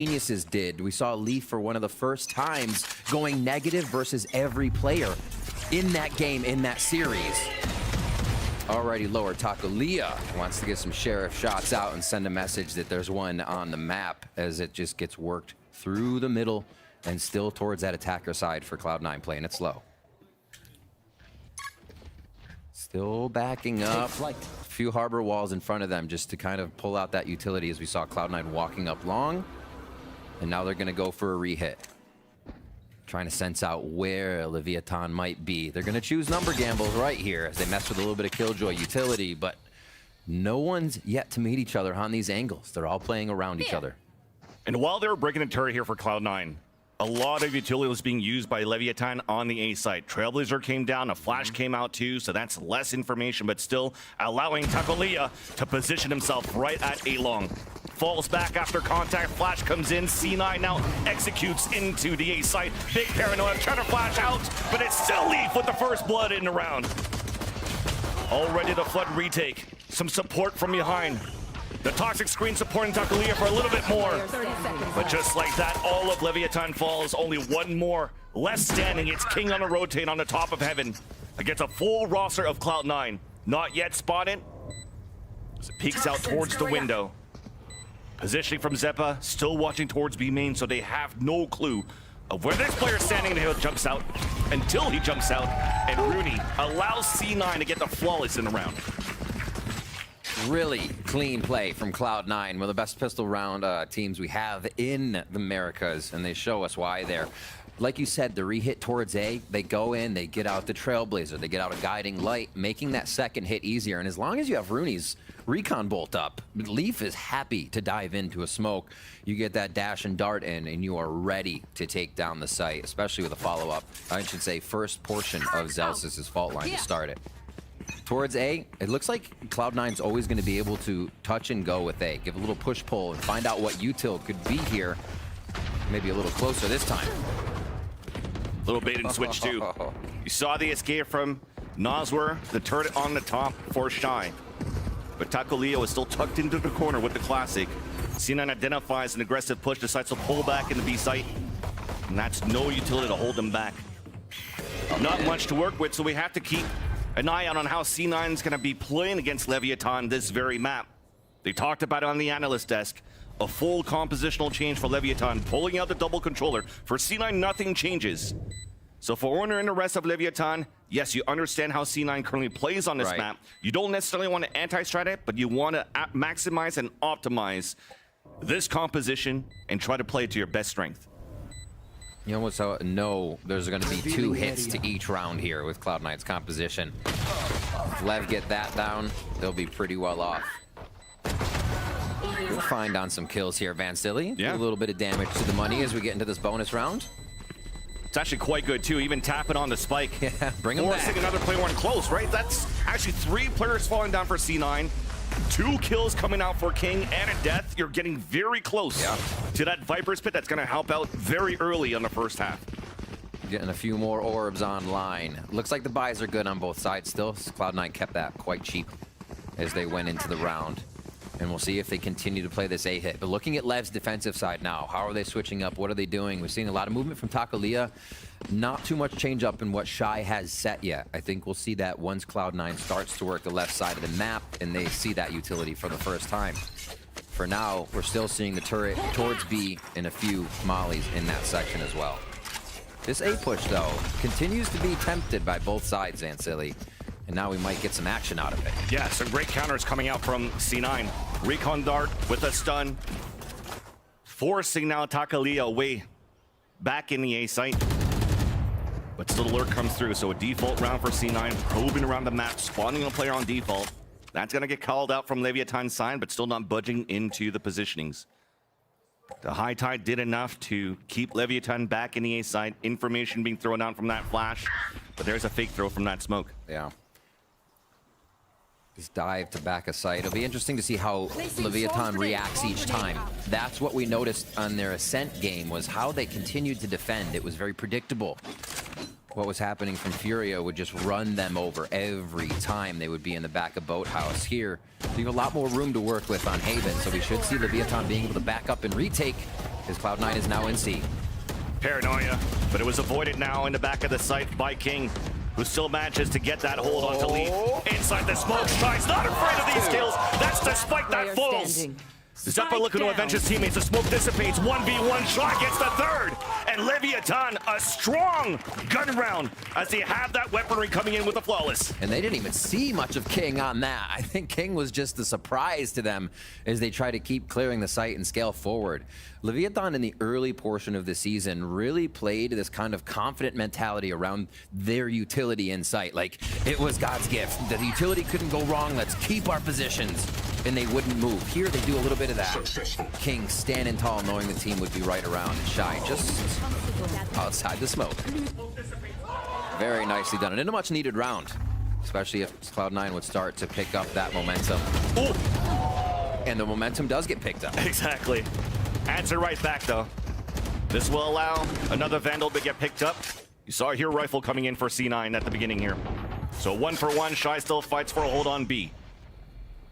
Geniuses did. We saw LEV for one of the first times going negative versus every player in that game, in that series. Already lower, Takulia wants to get some sheriff shots out and send a message that there's one on the map as it just gets worked through the middle and still towards that attacker side for Cloud9, playing it slow. Still backing up. A few harbor walls in front of them just to kind of pull out that utility as we saw Cloud9 walking up long. And now they're going to go for a re-hit. Trying to sense out where Leviatan might be. They're going to choose number gambles right here as they mess with a little bit of Killjoy utility, but no one's yet to meet each other on these angles. They're all playing around each other. And while they were breaking a turret here for Cloud9, a lot of utility was being used by Leviatan on the A side. Trailblazer came down, a flash came out too, so that's less information, but still allowing Takulia to position himself right at A long. Falls back after contact, flash comes in, C9 now executes into the A site. Big paranoia, trying to flash out, but it's still LEV with the first blood in the round. All ready to flood retake. Some support from behind. The toxic screen supporting Takulia for a little bit more. But just like that, all of Leviatan falls. Only one more left standing. It's King on a rotate on the top of heaven against a full roster of Cloud9. Not yet spotted. As it peeks out towards the window. Positioning from Zeppa, still watching towards B main, so they have no clue of where this player is standing until he jumps out. And Rooney allows C9 to get the flawless in the round. Really clean play from Cloud9. One of the best pistol round teams we have in the Americas, and they show us why there. Like you said, the re-hit towards A, they go in, they get out the Trailblazer, they get out a guiding light, making that second hit easier. And as long as you have Rooney's recon bolt up, LEV is happy to dive into a smoke. You get that dash and dart in, and you are ready to take down the site, especially with a follow-up. I should say first portion of Zels's fault line to start it. Towards A, it looks like Cloud9's always going to be able to touch and go with A. Give a little push-pull and find out what util could be here. Maybe a little closer this time. Little bait and switch too. You saw the escape from Noswer, the turret on the top for Shy. But Takulia was still tucked into the corner with the classic. C9 identifies an aggressive push, decides to pull back in the B site. And that's no utility to hold them back. Not much to work with, so we have to keep an eye out on how C9 is going to be playing against Leviatan this very map. They talked about it on the analyst desk. A full compositional change for Leviatan, pulling out the double controller. For C9, nothing changes. So for Orner and the rest of Leviatan, yes, you understand how C9 currently plays on this map. You don't necessarily want to anti-strat it, but you want to maximize and optimize this composition and try to play it to your best strength. You almost know there's going to be 2 hits to each round here with Cloud9's composition. If LEV get that down, they'll be pretty well off. We'll find on some kills here, Van Silly. Yeah. A little bit of damage to the money as we get into this bonus round. It's actually quite good too, even tapping on the spike. Yeah, bring him back. Forcing another player one close, right? That's actually 3 players falling down for C9. 2 kills coming out for King and a death. You're getting very close to that Viper's Pit that's going to help out very early on the first half. Getting a few more orbs online. Looks like the buys are good on both sides still. Cloud9 kept that quite cheap as they went into the round. And we'll see if they continue to play this A hit. But looking at LEV's defensive side now, how are they switching up? What are they doing? We're seeing a lot of movement from Takulia. Not too much change up in what Shy has set yet. I think we'll see that once Cloud9 starts to work the left side of the map and they see that utility for the first time. For now, we're still seeing the turret towards B and a few mollies in that section as well. This A push, though, continues to be tempted by both sides, Zancilli. And now we might get some action out of it. Yeah, some great counters coming out from C9. Recon dart with a stun. Forcing now Takulia away back in the A site. But still the lurk comes through, so a default round for C9. Probing around the map, spawning a player on default. That's going to get called out from Leviatan's side, but still not budging into the positionings. The high tide did enough to keep Leviatan back in the A side. Information being thrown out from that flash. But there's a fake throw from that smoke. Yeah. This dive to back a site. It'll be interesting to see how Leviatan reacts each time. That's what we noticed on their Ascent game, was how they continued to defend. It was very predictable. What was happening from Furia would just run them over every time they would be in the back of Boathouse. Here, you have a lot more room to work with on Haven, so we should see Leviatan being able to back up and retake His Cloud9 is now in C. Paranoia, but it was avoided now in the back of the site by King, who still manages to get that hold on to LEV. Inside the smoke, Shy's not afraid of these kills. That's despite that falls. Zeppa looking to avenge his teammates. The smoke dissipates. 1v1. Shy gets the third. And Leviatan, a strong gun round as they have that weaponry coming in with a flawless. And they didn't even see much of King on that. I think King was just a surprise to them as they try to keep clearing the site and scale forward. Leviatan in the early portion of the season really played this kind of confident mentality around their utility in sight. Like, it was God's gift. The utility couldn't go wrong. Let's keep our positions. And they wouldn't move. Here, they do a little bit of that. King standing tall, knowing the team would be right around. And Shy just outside the smoke. Very nicely done. And in a much needed round, especially if Cloud9 would start to pick up that momentum. Ooh. And the momentum does get picked up. Exactly. Answer right back, though. This will allow another Vandal to get picked up. You saw a hero rifle coming in for C9 at the beginning here. So 1-for-1, Shy still fights for a hold on B.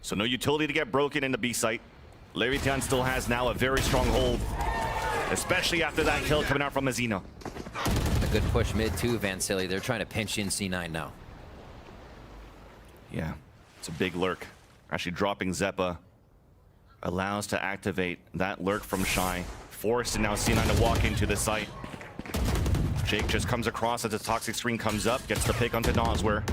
So no utility to get broken in the B site. Leviatan still has now a very strong hold, especially after that kill coming out from Azino. A good push mid too, Vansili. They're trying to pinch in C9 now. Yeah, it's a big lurk. Actually dropping Zeppa allows to activate that lurk from Shy. Forced to now C9 to walk into the site. Jake just comes across as the toxic screen comes up, gets the pick onto Nosware.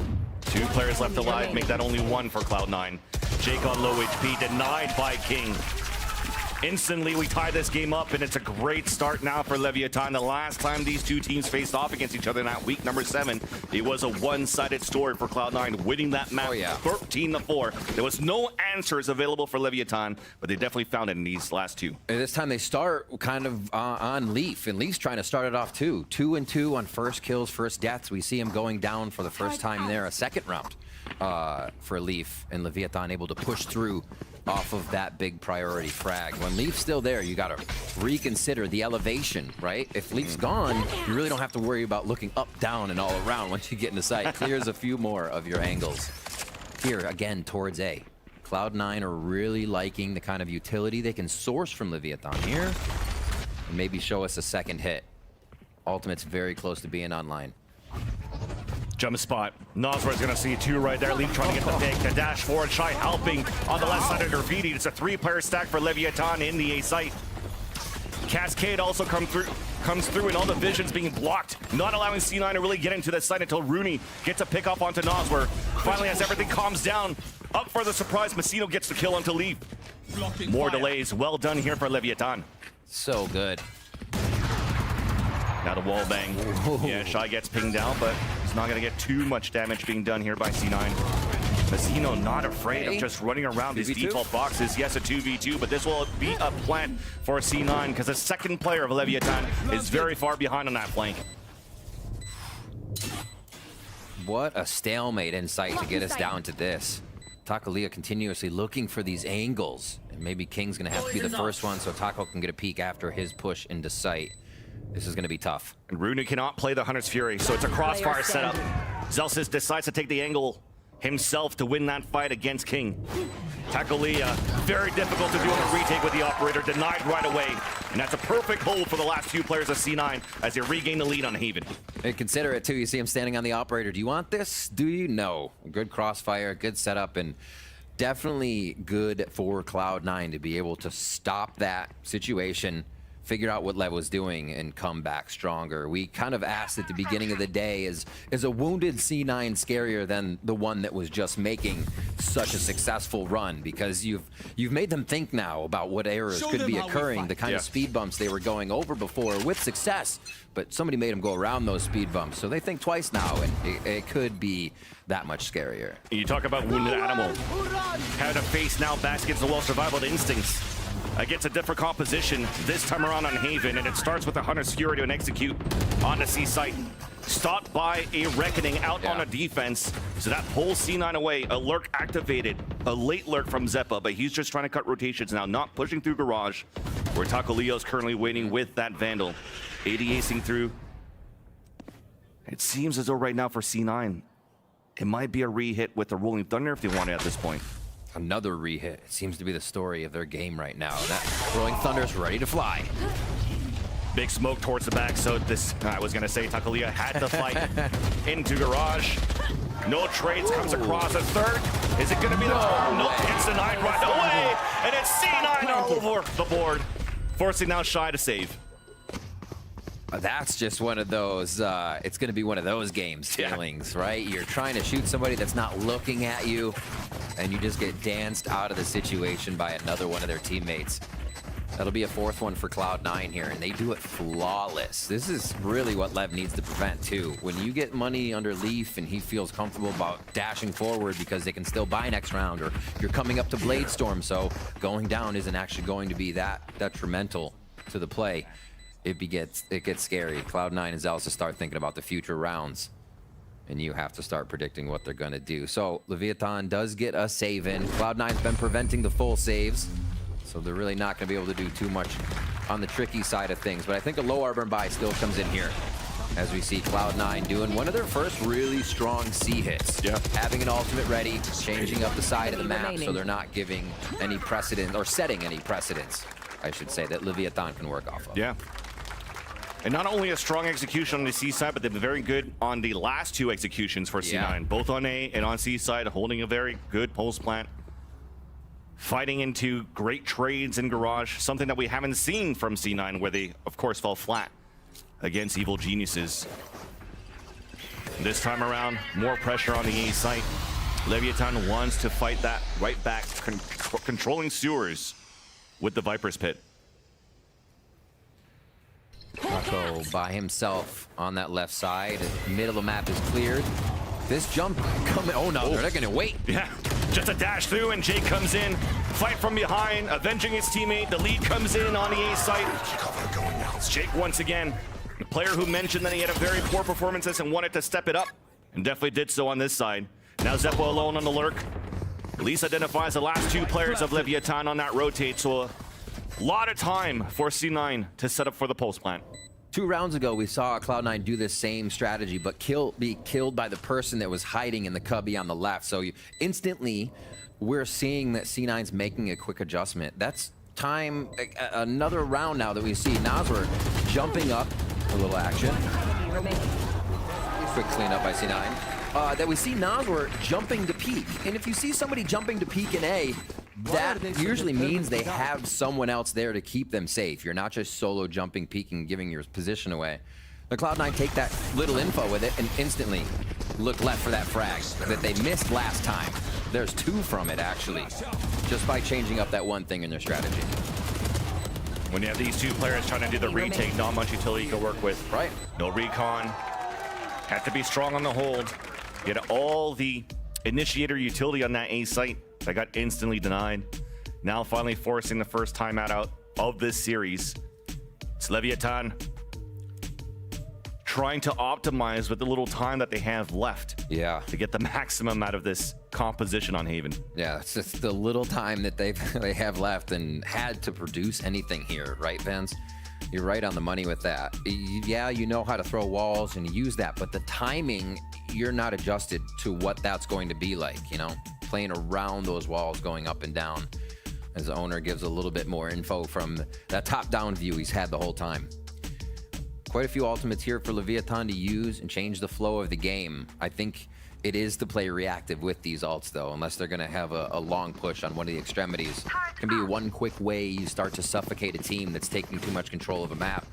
2 players left alive, make that only 1 for Cloud9. Jake on low HP, denied by King. Instantly, we tie this game up, and it's a great start now for Leviatan. The last time these two teams faced off against each other in that week number 7, it was a one-sided story for Cloud9, winning that map 13-4. There was no answers available for Leviatan, but they definitely found it in these last 2. And this time they start kind of on Leaf, and Leaf's trying to start it off too. 2-2 on first kills, first deaths. We see him going down for the first time there, a second round for Leaf, and Leviatan able to push through off of that big priority frag. When Leaf's still there, you gotta reconsider the elevation, right? If Leaf's gone, you really don't have to worry about looking up, down, and all around once you get into sight. Clears a few more of your angles. Here, again, towards A. Cloud9 are really liking the kind of utility they can source from Leviatan here, and maybe show us a second hit. Ultimate's very close to being online. Jump spot. Nosware's gonna see 2 right there. Leaf trying to get the pick. The dash forward. Shy helping on the left side of Graffiti. It's a 3-player stack for Leviatan in the A site. Cascade also comes through, and all the visions being blocked, not allowing C9 to really get into the site until Rooney gets a pick off onto Nosware. Finally, as everything calms down, up for the surprise, Messino gets the kill onto Leaf. More delays. Well done here for Leviatan. So good. Now the wall bang. Yeah, Shy gets pinged out, but he's not going to get too much damage being done here by C9. Messino not afraid of just running around his default boxes. Yes, a 2v2, but this will be a plant for C9 because the second player of Leviatan is very far behind on that flank. What a stalemate in sight to get us down to this. Takalea continuously looking for these angles. And maybe King's going to have to be the first one so Taco can get a peek after his push into sight. This is going to be tough. And Rooney cannot play the Hunter's Fury, so it's a crossfire setup. Zelsis decides to take the angle himself to win that fight against King. Takalea, very difficult to do on the retake with the operator, denied right away. And that's a perfect hold for the last 2 players of C9 as they regain the lead on Haven. And consider it too, you see him standing on the operator. Do you want this? Do you? No. Good crossfire, good setup, and definitely good for Cloud9 to be able to stop that situation, figure out what Lev was doing, and come back stronger. We kind of asked at the beginning of the day, is a wounded C9 scarier than the one that was just making such a successful run? Because you've made them think now about what errors could be occurring, the kind of speed bumps they were going over before with success, but somebody made them go around those speed bumps. So they think twice now, and it could be that much scarier. You talk about wounded animal. How to face now back against the wall survival instincts. Against a different composition this time around on Haven, and it starts with the Hunter's Fury to an execute on the C site. Stopped by a Reckoning out on a defense, so that pulls C9 away. A lurk activated, a late lurk from Zeppa, but he's just trying to cut rotations now, not pushing through Garage, where Taco Leo's currently waiting with that Vandal. AD-acing through. It seems as though right now for C9, it might be a re-hit with the Rolling Thunder if they want it at this point. Another re-hit. It seems to be the story of their game right now. That Rolling Thunder's ready to fly. Big smoke towards the back, so this, I was gonna say Takulia had to fight into garage. No trades, comes across a third. Is it gonna be the nope, it's denied right away, and it's C9 all over the board, forcing now Shy to save. That's just one of those, it's going to be one of those games feelings, right? You're trying to shoot somebody that's not looking at you, and you just get danced out of the situation by another one of their teammates. That'll be a fourth one for Cloud9 here, and they do it flawless. This is really what LEV needs to prevent, too. When you get money under Leaf and he feels comfortable about dashing forward because they can still buy next round, or you're coming up to Blade Storm, so going down isn't actually going to be that detrimental to the play. It gets scary. Cloud9 is also start thinking about the future rounds, and you have to start predicting what they're going to do. So Leviatan does get a save in. Cloud9's been preventing the full saves, so they're really not going to be able to do too much on the tricky side of things. But I think a low Arbor buy still comes in here, as we see Cloud9 doing one of their first really strong C hits. Yeah. Having an ultimate ready, changing up the side of the map so they're not giving any precedent, or setting any precedents, I should say, that Leviatan can work off of. Yeah. And not only a strong execution on the C side, but they've been very good on the last two executions for C9. Both on A and on C side, holding a very good post plant. Fighting into great trades in garage, something that we haven't seen from C9, where they, of course, fell flat against Evil Geniuses. This time around, more pressure on the A site. Leviatan wants to fight that right back, controlling sewers with the Viper's Pit. Taco by himself on that left side. Middle of the map is cleared. This jump coming. Oh no, they're not gonna wait. Yeah, just a dash through, and Jake comes in. Fight from behind, avenging his teammate. The lead comes in on the A site. It's Jake once again, the player who mentioned that he had a very poor performances and wanted to step it up, and definitely did so on this side. Now Zeppo alone on the lurk. At least identifies the last two players of Leviatan on that rotate, so a lot of time for C9 to set up for the post plant. 2 rounds ago, we saw Cloud9 do this same strategy, but be killed by the person that was hiding in the cubby on the left. So instantly, we're seeing that C9's making a quick adjustment. That's time, another round now that we see Nazwer jumping up, a little action. Quick cleanup by C9. That we see Nazwer jumping to peak. And if you see somebody jumping to peak in A, that usually means they have someone else there to keep them safe. You're not just solo jumping, peeking, giving your position away. The Cloud9 take that little info with it and instantly look left for that frag that they missed last time. There's 2 from it, actually, just by changing up that one thing in their strategy. When you have these 2 players trying to do the retake, not much utility you can work with. Right. No recon. Have to be strong on the hold. Get all the initiator utility on that A site. That got instantly denied. Now finally forcing the first timeout out of this series. It's Leviatan trying to optimize with the little time that they have left. Yeah. To get the maximum out of this composition on Haven. Yeah, it's just the little time that they have left and had to produce anything here, right, Vince? You're right on the money with that. Yeah, you know how to throw walls and use that, but the timing, you're not adjusted to what that's going to be like, you know? Playing around those walls, going up and down, as the owner gives a little bit more info from that top-down view he's had the whole time. Quite a few ultimates here for Leviatan to use and change the flow of the game. I think it is to play reactive with these ults, though, unless they're going to have a long push on one of the extremities. It can be one quick way you start to suffocate a team that's taking too much control of a map.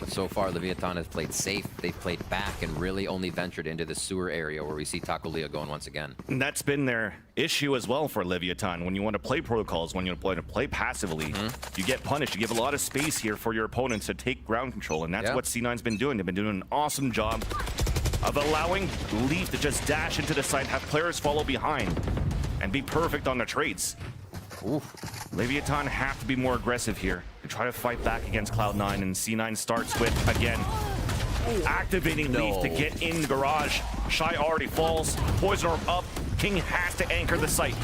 But so far, Leviatan has played safe. They've played back and really only ventured into the sewer area where we see Takulia going once again. And that's been their issue as well for Leviatan. When you want to play protocols, when you want to play passively, you get punished. You give a lot of space here for your opponents to take ground control, and that's what C9's been doing. They've been doing an awesome job of allowing Leaf to just dash into the site, have players follow behind, and be perfect on their trades. Oof. Leviatan have to be more aggressive here to try to fight back against Cloud9, and C9 starts with, again, activating Leaf to get in the garage. Shy already falls, Poison Orb up, King has to anchor the site.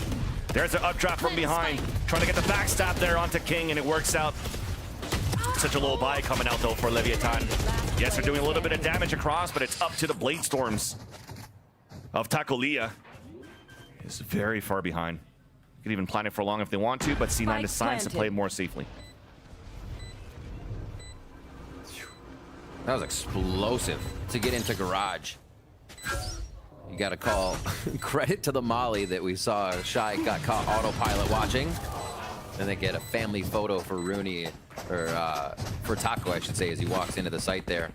There's an updraft from behind, trying to get the backstab there onto King, and it works out. Such a low buy coming out though for Leviatan. Yes, they're doing a little bit of damage across, but it's up to the Blade Storms of Takulia. Is very far behind. Could even plan it for long if they want to, but C9 decides to play more safely. That was explosive to get into garage. You got to call credit to the molly that we saw. Shy got caught autopilot watching. And they get a family photo for Rooney, or for Taco, I should say, as he walks into the site there.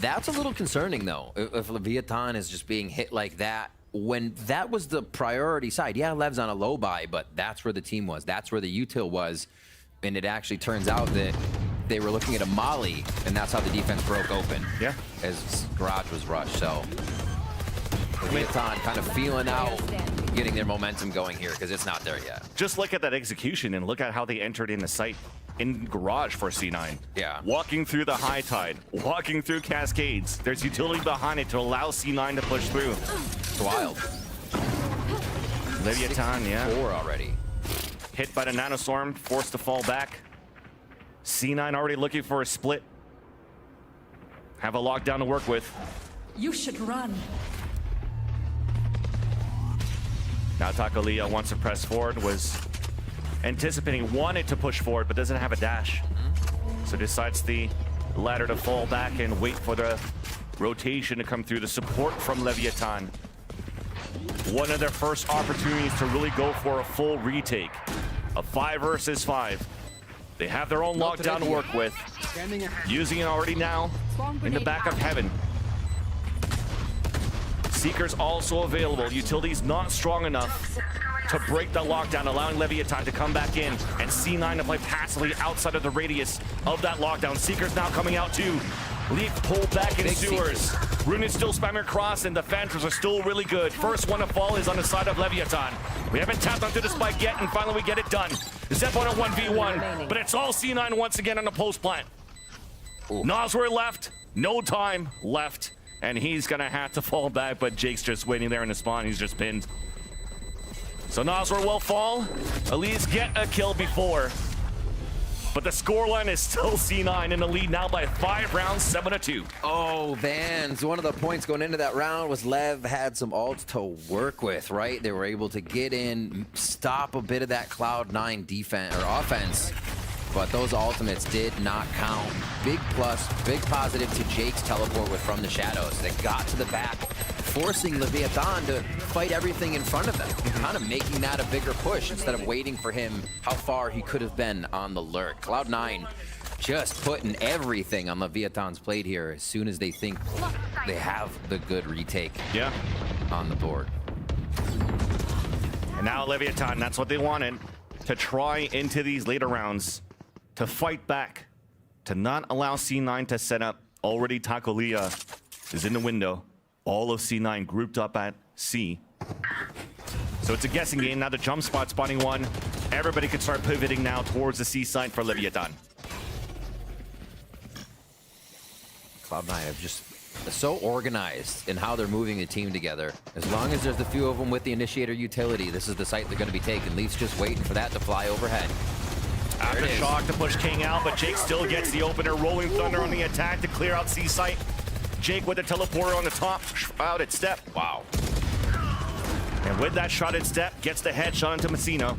That's a little concerning, though, if Leviatan is just being hit like that. When that was the priority side, yeah, Lev's on a low buy, but that's where the team was. That's where the util was. And it actually turns out that they were looking at a molly, and that's how the defense broke open. Yeah. As garage was rushed, so Leviatan kind of feeling out, getting their momentum going here, because it's not there yet. Just look at that execution and look at how they entered in the site in garage for C9. Yeah. Walking through the high tide, walking through cascades. There's utility behind it to allow C9 to push through. It's wild. Leviatan, yeah. 4 already. Hit by the nanostorm, forced to fall back. C9 already looking for a split. Have a lockdown to work with. You should run. Now Takolia wants to press forward, was anticipating, wanted to push forward, but doesn't have a dash. So decides the ladder to fall back and wait for the rotation to come through. The support from Leviatan. One of their first opportunities to really go for a full retake. A 5 versus 5. They have their own lockdown to work with. Using it already now in the back of heaven. Seeker's also available. Utility's not strong enough to break the lockdown, allowing Leviatan to come back in and C9 to play passively outside of the radius of that lockdown. Seeker's now coming out too. Leaf pulled back in sewers. Rune is still spamming across, and the Phantoms are still really good. First one to fall is on the side of Leviatan. We haven't tapped onto the spike yet, and finally we get it done. Zep on a 1v1, but it's all C9 once again on the post plant. Noswer left, no time left, and he's gonna have to fall back, but Jake's just waiting there in the spawn. He's just pinned. So Noswer will fall, at least get a kill before. But the scoreline is still C9 in the lead now by 5 rounds, 7-2. Oh, Vans, one of the points going into that round was Lev had some ults to work with, right? They were able to get in, stop a bit of that Cloud9 defense or offense, but those ultimates did not count. Big plus, big positive to Jake's teleport with From the Shadows. They got to the back, forcing Leviatan to fight everything in front of them, kind of making that a bigger push instead of waiting for him how far he could have been on the lurk. Cloud9 just putting everything on Leviatan's plate here as soon as they think they have the good retake on the board. And now Leviatan, that's what they wanted, to try into these later rounds, to fight back, to not allow C9 to set up. Already Takolia is in the window. All of C9 grouped up at C. So it's a guessing game. Now the jump spot spawning one. Everybody can start pivoting now towards the C side for Leviatan. Cloud9 have just so organized in how they're moving the team together. As long as there's a few of them with the initiator utility, this is the site they're going to be taking. Leaf's just waiting for that to fly overhead. Aftershock to push King out, but Jake still gets the opener. Rolling Thunder on the attack to clear out C site. Jake with the teleporter on the top, shrouded step. Wow. And with that shrouded step, gets the headshot into Messina.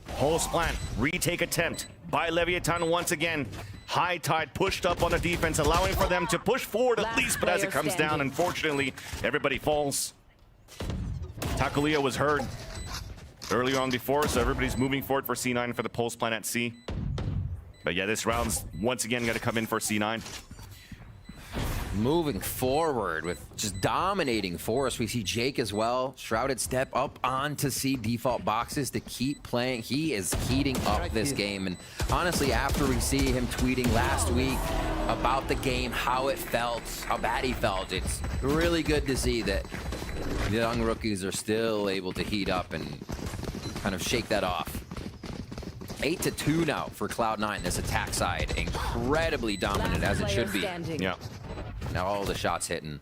Post plant, retake attempt by Leviatan once again. High tide pushed up on the defense, allowing for them to push forward at least, but as it comes down, unfortunately, everybody falls. Takolia was heard earlier on before, so everybody's moving forward for C9 for the post plant at C. But yeah, this round's once again going to come in for C9. Moving forward with just dominating force. We see Jake as well. Shrouded step up onto C default boxes to keep playing. He is heating up this game. And honestly, after we see him tweeting last week about the game, how it felt, how bad he felt, it's really good to see that the young rookies are still able to heat up and kind of shake that off. 8-2 now for Cloud9, this attack side. Incredibly dominant, as it should be. Yeah. Now all the shots hitting.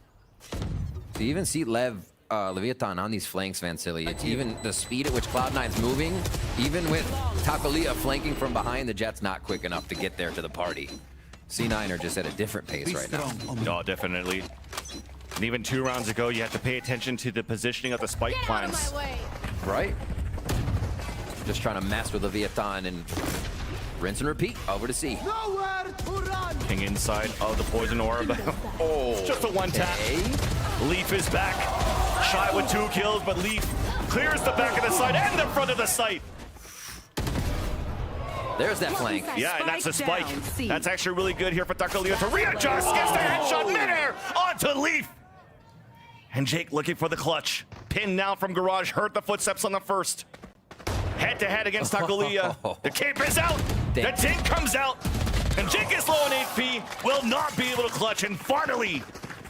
So you even see Leviatan on these flanks, Vansili. It's even the speed at which Cloud9's moving, even with Takolia flanking from behind, the Jet's not quick enough to get there to the party. C9 are just at a different pace right now. No, definitely. And even 2 rounds ago, you have to pay attention to the positioning of the spike plants. Right? Just trying to mess with Leviatan and rinse and repeat over to C. Nowhere to run! King inside of the poison orb. Oh, Just a one tap. Leaf is back. Shy with 2 kills, but Leaf clears the back of the site and the front of the site. there's that flank. Yeah, and that's a spike. That's actually really good here for Takaleo to readjust. Gets the headshot midair onto Leaf. And Jake looking for the clutch. Pin now from Garage. Heard the footsteps on the first. Head-to-head against Takaleo. The cape is out. Damn. The tink comes out. And Jake is low on HP. Will not be able to clutch. And finally,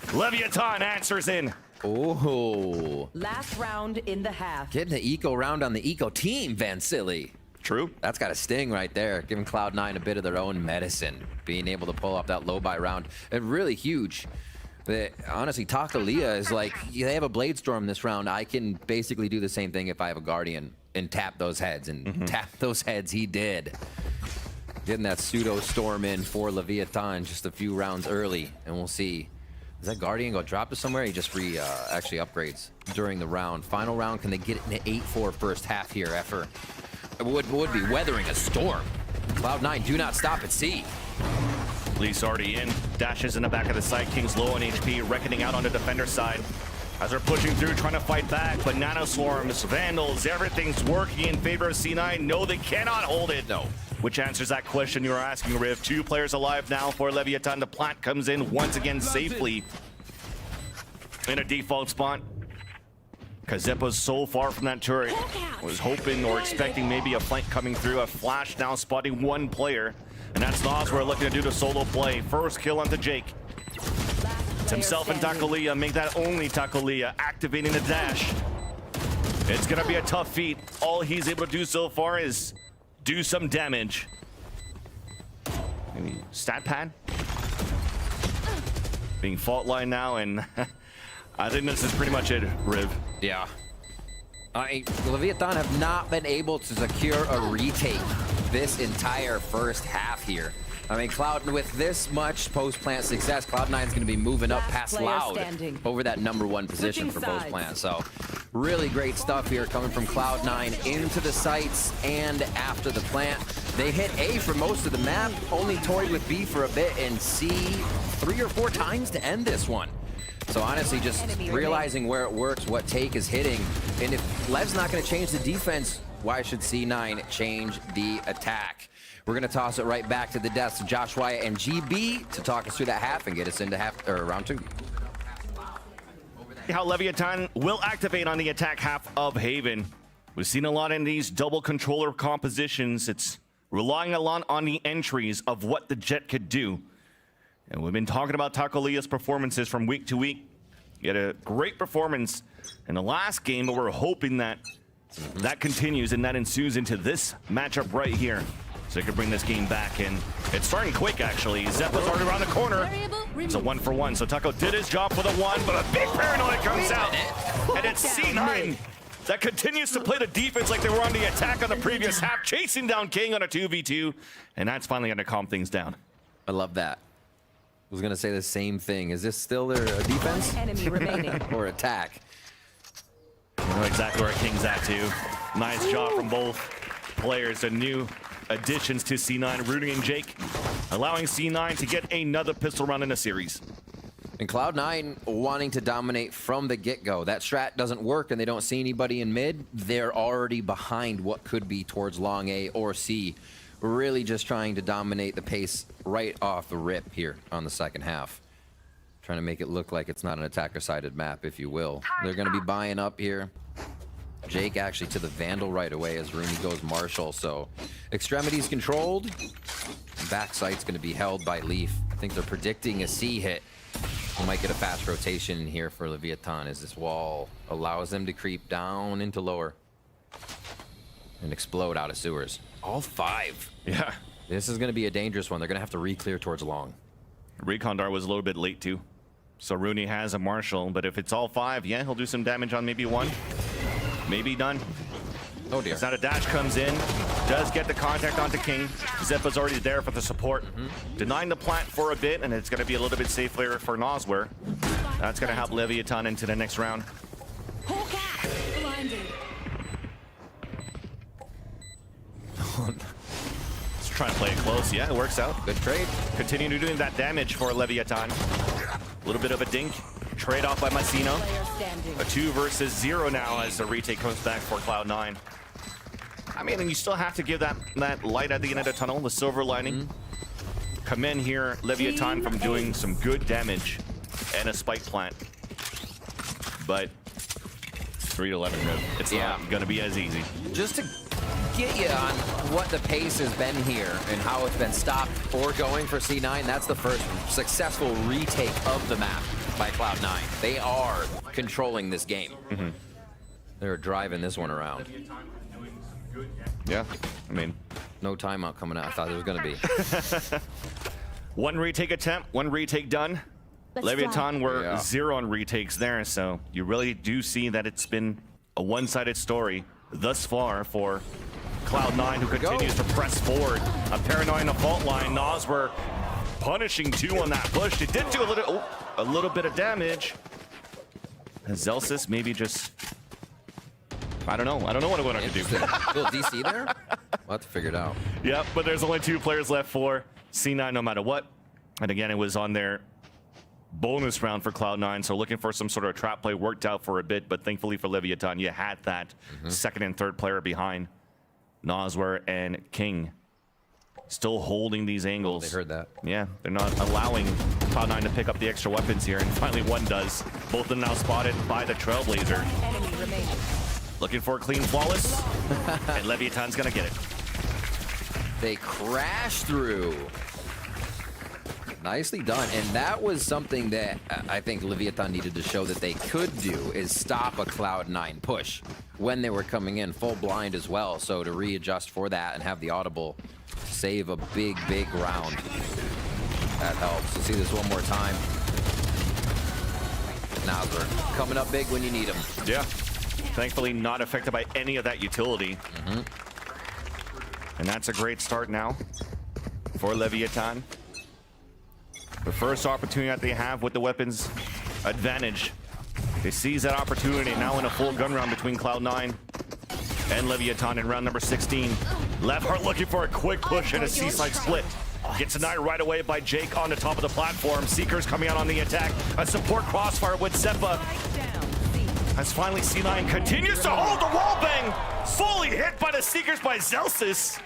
Leviatan answers in. Oh. Last round in the half. Getting the eco round on the eco team, Van Silly. True. That's got a sting right there, giving Cloud9 a bit of their own medicine, being able to pull up that low buy round. And really huge. Honestly, Takaleo is like, they have a Blade Storm this round. I can basically do the same thing if I have a Guardian and tap those heads. And tap those heads, he did. Getting that pseudo storm in for Leviatan just a few rounds early. And we'll see. Does that Guardian go drop to somewhere? He just actually upgrades during the round. Final round, can they get it in an 8-4 first half here after would be weathering a storm? Cloud9 do not stop at sea. Leaf's already in. Dashes in the back of the site. King's low on HP, reckoning out on the defender side. As they're pushing through, trying to fight back, but Nano Swarms, Vandals, everything's working in favor of C9. No, they cannot hold it. No. Which answers that question you were asking, Riv. 2 players alive now for Leviatan. The plant comes in once again safely in a default spot. Kazepa's so far from that turret. Was hoping or expecting maybe a flank coming through. A flash now spotting 1 player. And that's Nosware looking to do the solo play. First kill onto Jake. It's himself and Takaleo. Make that only Takaleo. Activating the dash. It's going to be a tough feat. All he's able to do so far is do some damage. Maybe stat pad? Being fault line now, and I think this is pretty much it, Riv. Yeah. Leviatan have not been able to secure a retake this entire first half here. I mean, Cloud, with this much post-plant success, Cloud9 is going to be moving up past Loud over that #1 position for post-plant. So really great stuff here coming from Cloud9 into the sites and after the plant. They hit A for most of the map, only toyed with B for a bit, and C 3 or 4 times to end this one. So honestly, just realizing where it works, what take is hitting, and if LEV's not going to change the defense, why should C9 change the attack? We're going to toss it right back to the desk to Josh Wyatt and GB to talk us through that half and get us into round 2. How Leviatan will activate on the attack half of Haven. We've seen a lot in these double controller compositions. It's relying a lot on the entries of what the Jet could do. And we've been talking about Takaleo's performances from week to week. He had a great performance in the last game, but we're hoping that that continues and that ensues into this matchup right here. So he could bring this game back, and it's starting quick, actually. Zeppa's already around the corner. It's a 1-for-1, so Taco did his job for the 1, but a big paranoia comes out. And it's C9 that continues to play the defense like they were on the attack on the previous half, chasing down King on a 2v2, and that's finally going to calm things down. I love that. I was going to say the same thing. Is this still their defense? Enemy remaining. Or attack? You know exactly where King's at, too. Nice job from both players. The new additions to C9, Rudy and Jake, allowing C9 to get another pistol round in the series. And Cloud9 wanting to dominate from the get-go. That strat doesn't work and they don't see anybody in mid. They're already behind what could be towards long A or C. Really just trying to dominate the pace right off the rip here on the second half. Trying to make it look like it's not an attacker-sided map, if you will. They're going to be buying up here. Jake actually to the Vandal right away as Rooney goes Marshall. So extremities controlled. Backside's going to be held by Leaf. I think they're predicting a C hit. We might get a fast rotation in here for Leviatan as this wall allows them to creep down into lower and explode out of sewers. All 5. Yeah. This is going to be a dangerous one. They're going to have to re-clear towards long. Recondar was a little bit late, too. So Rooney has a Marshall, but if it's all 5, yeah, he'll do some damage on maybe 1. Maybe done. Oh dear. Now the dash comes in, does get the contact onto King. Zeppa's already there for the support. Denying the plant for a bit, and it's going to be a little bit safer for Nosware. That's going to help Leviatan into the next round. trying to play it close. Yeah, it works out. Good trade. Continuing to doing that damage for Leviatan. A little bit of a dink. Trade off by Masino. Player standing. A 2 versus 0 now as the retake comes back for Cloud9. I mean, and you still have to give that light at the end of the tunnel, the silver lining. Commend here Leviatan from doing some good damage and a spike plant. But 3-11 Riv. It's not going to be as easy. Just to get you on what the pace has been here and how it's been stopped or going for C9, that's the first successful retake of the map by Cloud9. They are controlling this game. They're driving this one around. Yeah, I mean, no timeout coming out. I thought there was going to be. one retake attempt, one retake done. Leviatan were 0 on retakes there, so you really do see that it's been a one-sided story thus far for Cloud9, who continues to press forward. A paranoia in the fault line. Nas were punishing 2 on that push. It did do a little bit of damage. And Zelsis maybe just, I don't know what I'm going to do. Little DC there? We'll have to figure it out. Yep, but there's only 2 players left for C9 no matter what. And again, it was on their bonus round for Cloud9, so looking for some sort of trap play. Worked out for a bit, but thankfully for Leviatan, you had that second and third player behind. Noswer and King still holding these angles. They heard that. Yeah, they're not allowing Cloud9 to pick up the extra weapons here, and finally one does. Both of them now spotted by the Trailblazer. Enemy remaining. Looking for a clean flawless, and Leviatan's gonna get it. They crash through. Nicely done, and that was something that I think Leviatan needed to show that they could do, is stop a Cloud9 push when they were coming in full blind as well. So to readjust for that and have the audible save a big round, that helps. We'll see this one more time. Now they're coming up big when you need them. Yeah, thankfully not affected by any of that utility. And that's a great start now for Leviatan. The first opportunity that they have with the weapons advantage. They seize that opportunity now in a full gun round between Cloud9 and Leviatan in round number 16. Leftheart looking for a quick push and a seaside split. Gets denied right away by Jake on the top of the platform. Seekers coming out on the attack. A support crossfire with Zeppa. As finally C9 continues to hold the wall bang. Fully hit by the Seekers by Zelsis.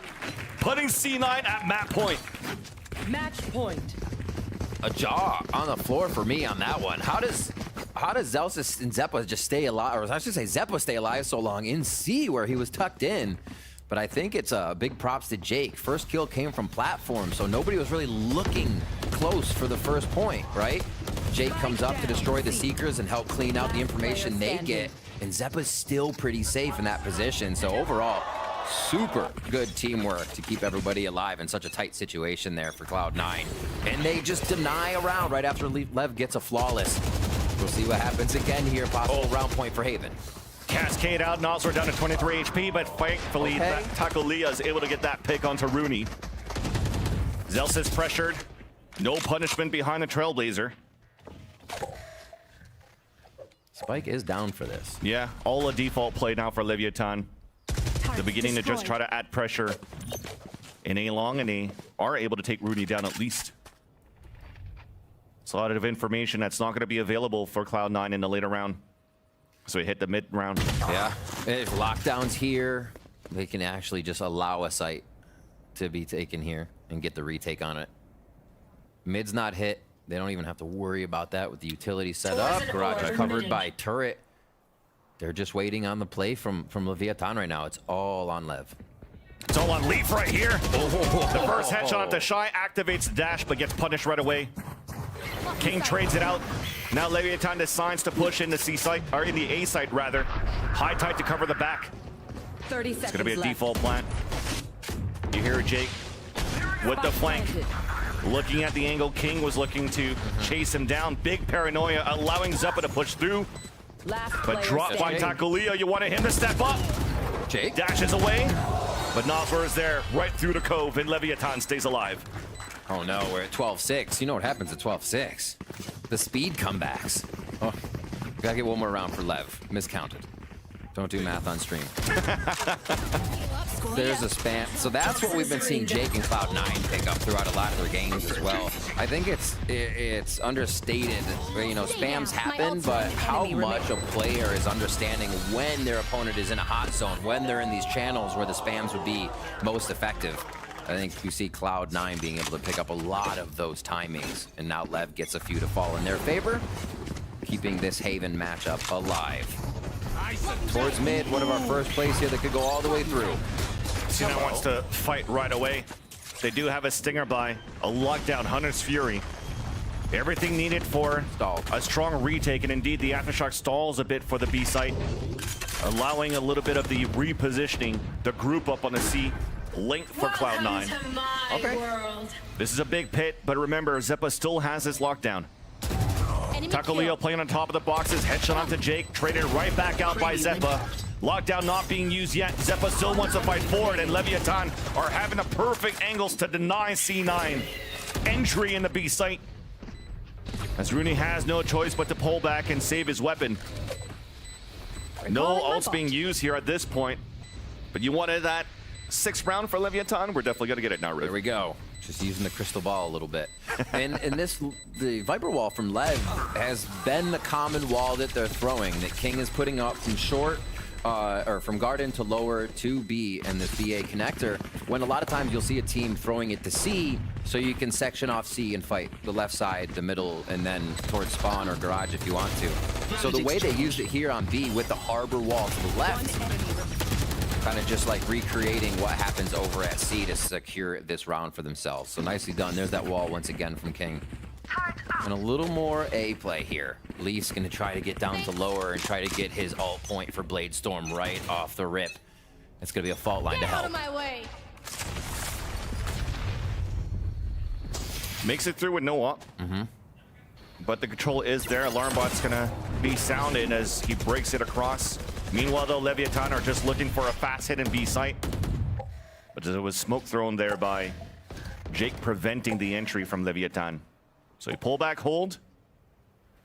Putting C9 at map point. Match point. A jaw on the floor for me on that one. How does Zelsis and Zeppa just stay alive, or I should say Zeppa stay alive so long in C where he was tucked in? But I think it's a big props to Jake. First kill came from platform, so nobody was really looking close for the first point, right? Jake comes up to destroy the Seekers and help clean out the information they get, and Zeppa's still pretty safe in that position. So overall, super good teamwork to keep everybody alive in such a tight situation there for Cloud9. And they just deny a round right after Lev gets a flawless. We'll see what happens again here. Possible round point for Haven. Cascade out, Nosler down to 23 HP, but thankfully Takulia is able to get that pick onto Rooney. Zelsis pressured. No punishment behind the Trailblazer. Spike is down for this. Yeah, all a default play now for Leviatan. The beginning to just try to add pressure in A long, and they are able to take Rooney down at least. It's a lot of information that's not going to be available for Cloud9 in the later round. So we hit the mid round. Yeah, if lockdowns here, they can actually just allow a site to be taken here and get the retake on it. Mid's not hit. They don't even have to worry about that with the utility set up. Garage is covered by turret. They're just waiting on the play from Leviatan right now. It's all on Lev. It's all on Leaf right here. The first headshot at the Shy activates the dash, but gets punished right away. King trades it out. Now Leviatan decides to push in the C site, or in the A site rather. High tide to cover the back. 30 seconds It's gonna be a left. default plant. You hear Jake with the flank. Looking at the angle, King was looking to chase him down. Big paranoia, allowing Zeppa to push through. Last But player dropped by standing. Takulia. You wanted him to step up. Jake? Dashes away. But Nosler is there, right through the cove, and Leviatan stays alive. Oh no, we're at 12-6. You know what happens at 12-6? The speed comebacks. Oh, gotta get one more round for Lev. Miscounted. Don't do math on stream. There's a spam. So that's what we've been seeing Jake and Cloud9 pick up throughout a lot of their games as well. I think it's understated. You know, spams happen, but how much a player is understanding when their opponent is in a hot zone, when they're in these channels where the spams would be most effective. I think you see Cloud9 being able to pick up a lot of those timings, and now LEV gets a few to fall in their favor, keeping this Haven matchup alive. Towards mid, one of our first plays here that could go all the way through. C9 wants to fight right away. They do have a stinger by a lockdown Hunter's Fury. Everything needed for a strong retake, and indeed the Aftershock stalls a bit for the B site, allowing a little bit of the repositioning, the group up on the C. Link for Cloud9. Okay. This is a big pit, but remember, Zeppa still has his lockdown. Taco Leo playing on top of the boxes, headshot onto Jake, traded right back out by Zeppa. Lockdown not being used yet. Zeppa still wants to fight forward, and Leviatan are having the perfect angles to deny C9 entry in the B site. As Rooney has no choice but to pull back and save his weapon. No ults being used here at this point, but you wanted that 6th round for Leviatan. We're definitely gonna get it now, Rick. There we go. Just using the crystal ball a little bit. And the Viper wall from LEV has been the common wall that they're throwing, that King is putting up from short, or from garden to lower to B and the BA connector, when a lot of times you'll see a team throwing it to C, so you can section off C and fight the left side, the middle, and then towards spawn or garage if you want to. So the way they used it here on B with the harbor wall to the left, kind of just like recreating what happens over at C to secure this round for themselves. So nicely done. There's that wall once again from King. And a little more A play here. Leaf's gonna try to get down to lower and try to get his ult point for Blade Storm right off the rip. It's gonna be a fault line to help. Out of my way. Makes it through with no up. But the control is there. Alarm bot's gonna be sounded as he breaks it across. Meanwhile, though, Leviatan are just looking for a fast hit in B site. But there was smoke thrown there by Jake, preventing the entry from Leviatan. So he pull back, hold,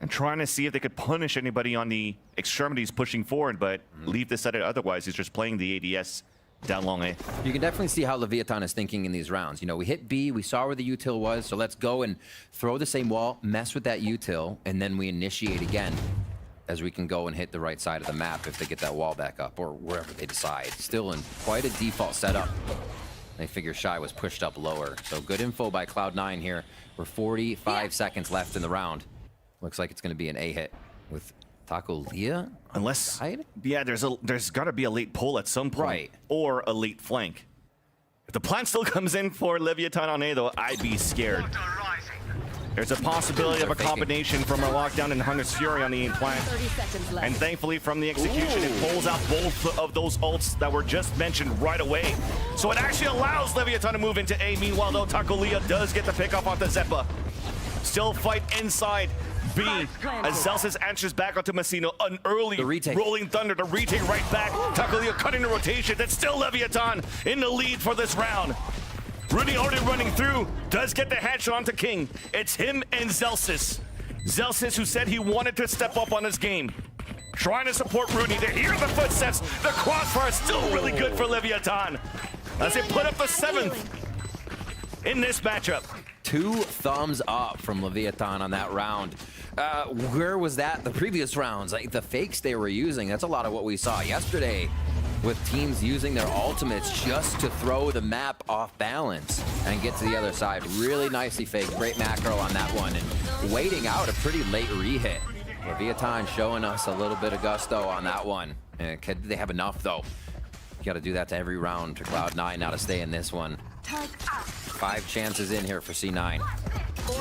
and trying to see if they could punish anybody on the extremities pushing forward, but Leave decided otherwise. He's just playing the ADS down long A. You can definitely see how Leviatan is thinking in these rounds. You know, we hit B, we saw where the util was, so let's go and throw the same wall, mess with that util, and then we initiate again, as we can go and hit the right side of the map if they get that wall back up, or wherever they decide. Still in quite a default setup. They figure Shy was pushed up lower. So good info by Cloud9 here. We're 45 seconds left in the round. Looks like it's gonna be an A hit with Taco Leo. Unless, yeah, there's gotta be a late pull at some point. Right. Or a late flank. If the plan still comes in for Leviatan on A, though, I'd be scared. There's a possibility of a combination from our lockdown and Hunter's Fury on the aim plant. 30 seconds left. And thankfully from the execution, it pulls out both of those ults that were just mentioned right away. So it actually allows Leviatan to move into A. Meanwhile, though, Taco Leo does get the pick off onto Zeppa. Still fight inside B. As Zelsis answers back onto Messino. An early rolling thunder to retake right back. Taco Leo cutting the rotation. That's still Leviatan in the lead for this round. Rooney already running through, does get the headshot onto King. It's him and Zelsis. Zelsis, who said he wanted to step up on this game. Trying to support Rooney. They hear the footsteps. The crossfire is still really good for Leviatan, as they put up the 7th in this matchup. 2 thumbs up from Leviatan on that round. Where was that the previous rounds? Like the fakes they were using, that's a lot of what we saw yesterday, with teams using their ultimates just to throw the map off balance and get to the other side. Really nicely faked. Great macro on that one, and waiting out a pretty late re-hit. Leviatan showing us a little bit of gusto on that one. And they have enough, though. You got to do that to every round to Cloud9 now to stay in this one. 5 chances in here for C9.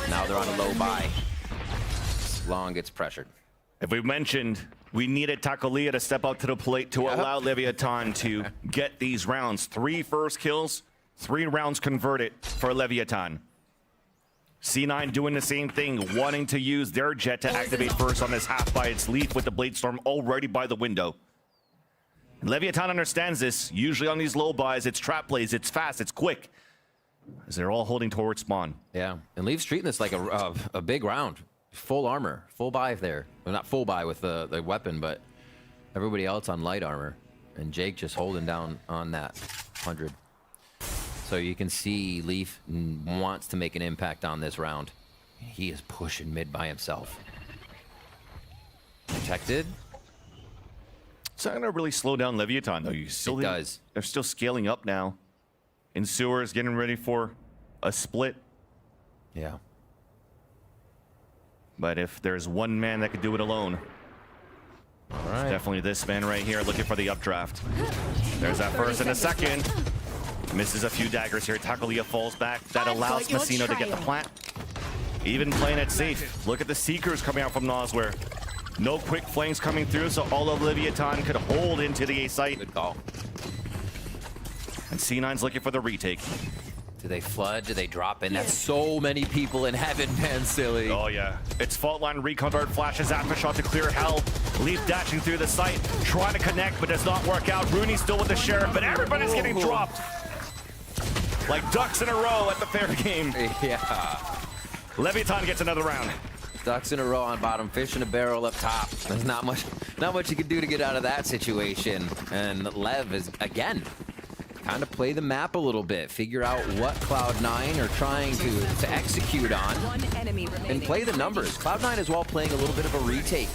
Now they're on a low buy. Long gets pressured. If we mentioned we needed Taco Leo to step up to the plate to allow Leviatan to get these rounds. 3 first kills, 3 rounds converted for Leviatan. C9 doing the same thing, wanting to use their jet to activate first on this half by its Leaf with the Blade Storm already by the window. And Leviatan understands this. Usually on these low buys, it's trap plays, it's fast, it's quick, as they're all holding towards spawn. Yeah, and Leaf's treating this like a big round. Full armor, full buy there. Well, not full buy with the weapon, but everybody else on light armor. And Jake just holding down on that 500. So you can see Leaf wants to make an impact on this round. He is pushing mid by himself. Protected. It's not gonna really slow down Leviatan though. You still It does. They're still scaling up now. In sewers, getting ready for a split. Yeah. But if there's one man that could do it alone, All right. definitely this man right here looking for the updraft. There's that first and a second. Misses a few daggers here. Takolia falls back. That allows Messino to get the plant. Even playing it safe. Look at the Seekers coming out from Nosware. No quick flames coming through, so all of Leviatan could hold into the A site. Good call. And C9's looking for the retake. Do they flood? Do they drop in? That's so many people in heaven, man, silly. Oh yeah. It's fault line recon dart flashes aftershock to clear hell. Leaf dashing through the site, trying to connect, but does not work out. Rooney's still with the sheriff, but everybody's getting dropped. Like ducks in a row at the fair game. Yeah. Leviatan gets another round. Ducks in a row on bottom, fish in a barrel up top. There's not much you can do to get out of that situation. And Lev is, again, kind of play the map a little bit, figure out what Cloud9 are trying to execute on, One enemy remaining. and play the numbers. Cloud9 is well playing a little bit of a retake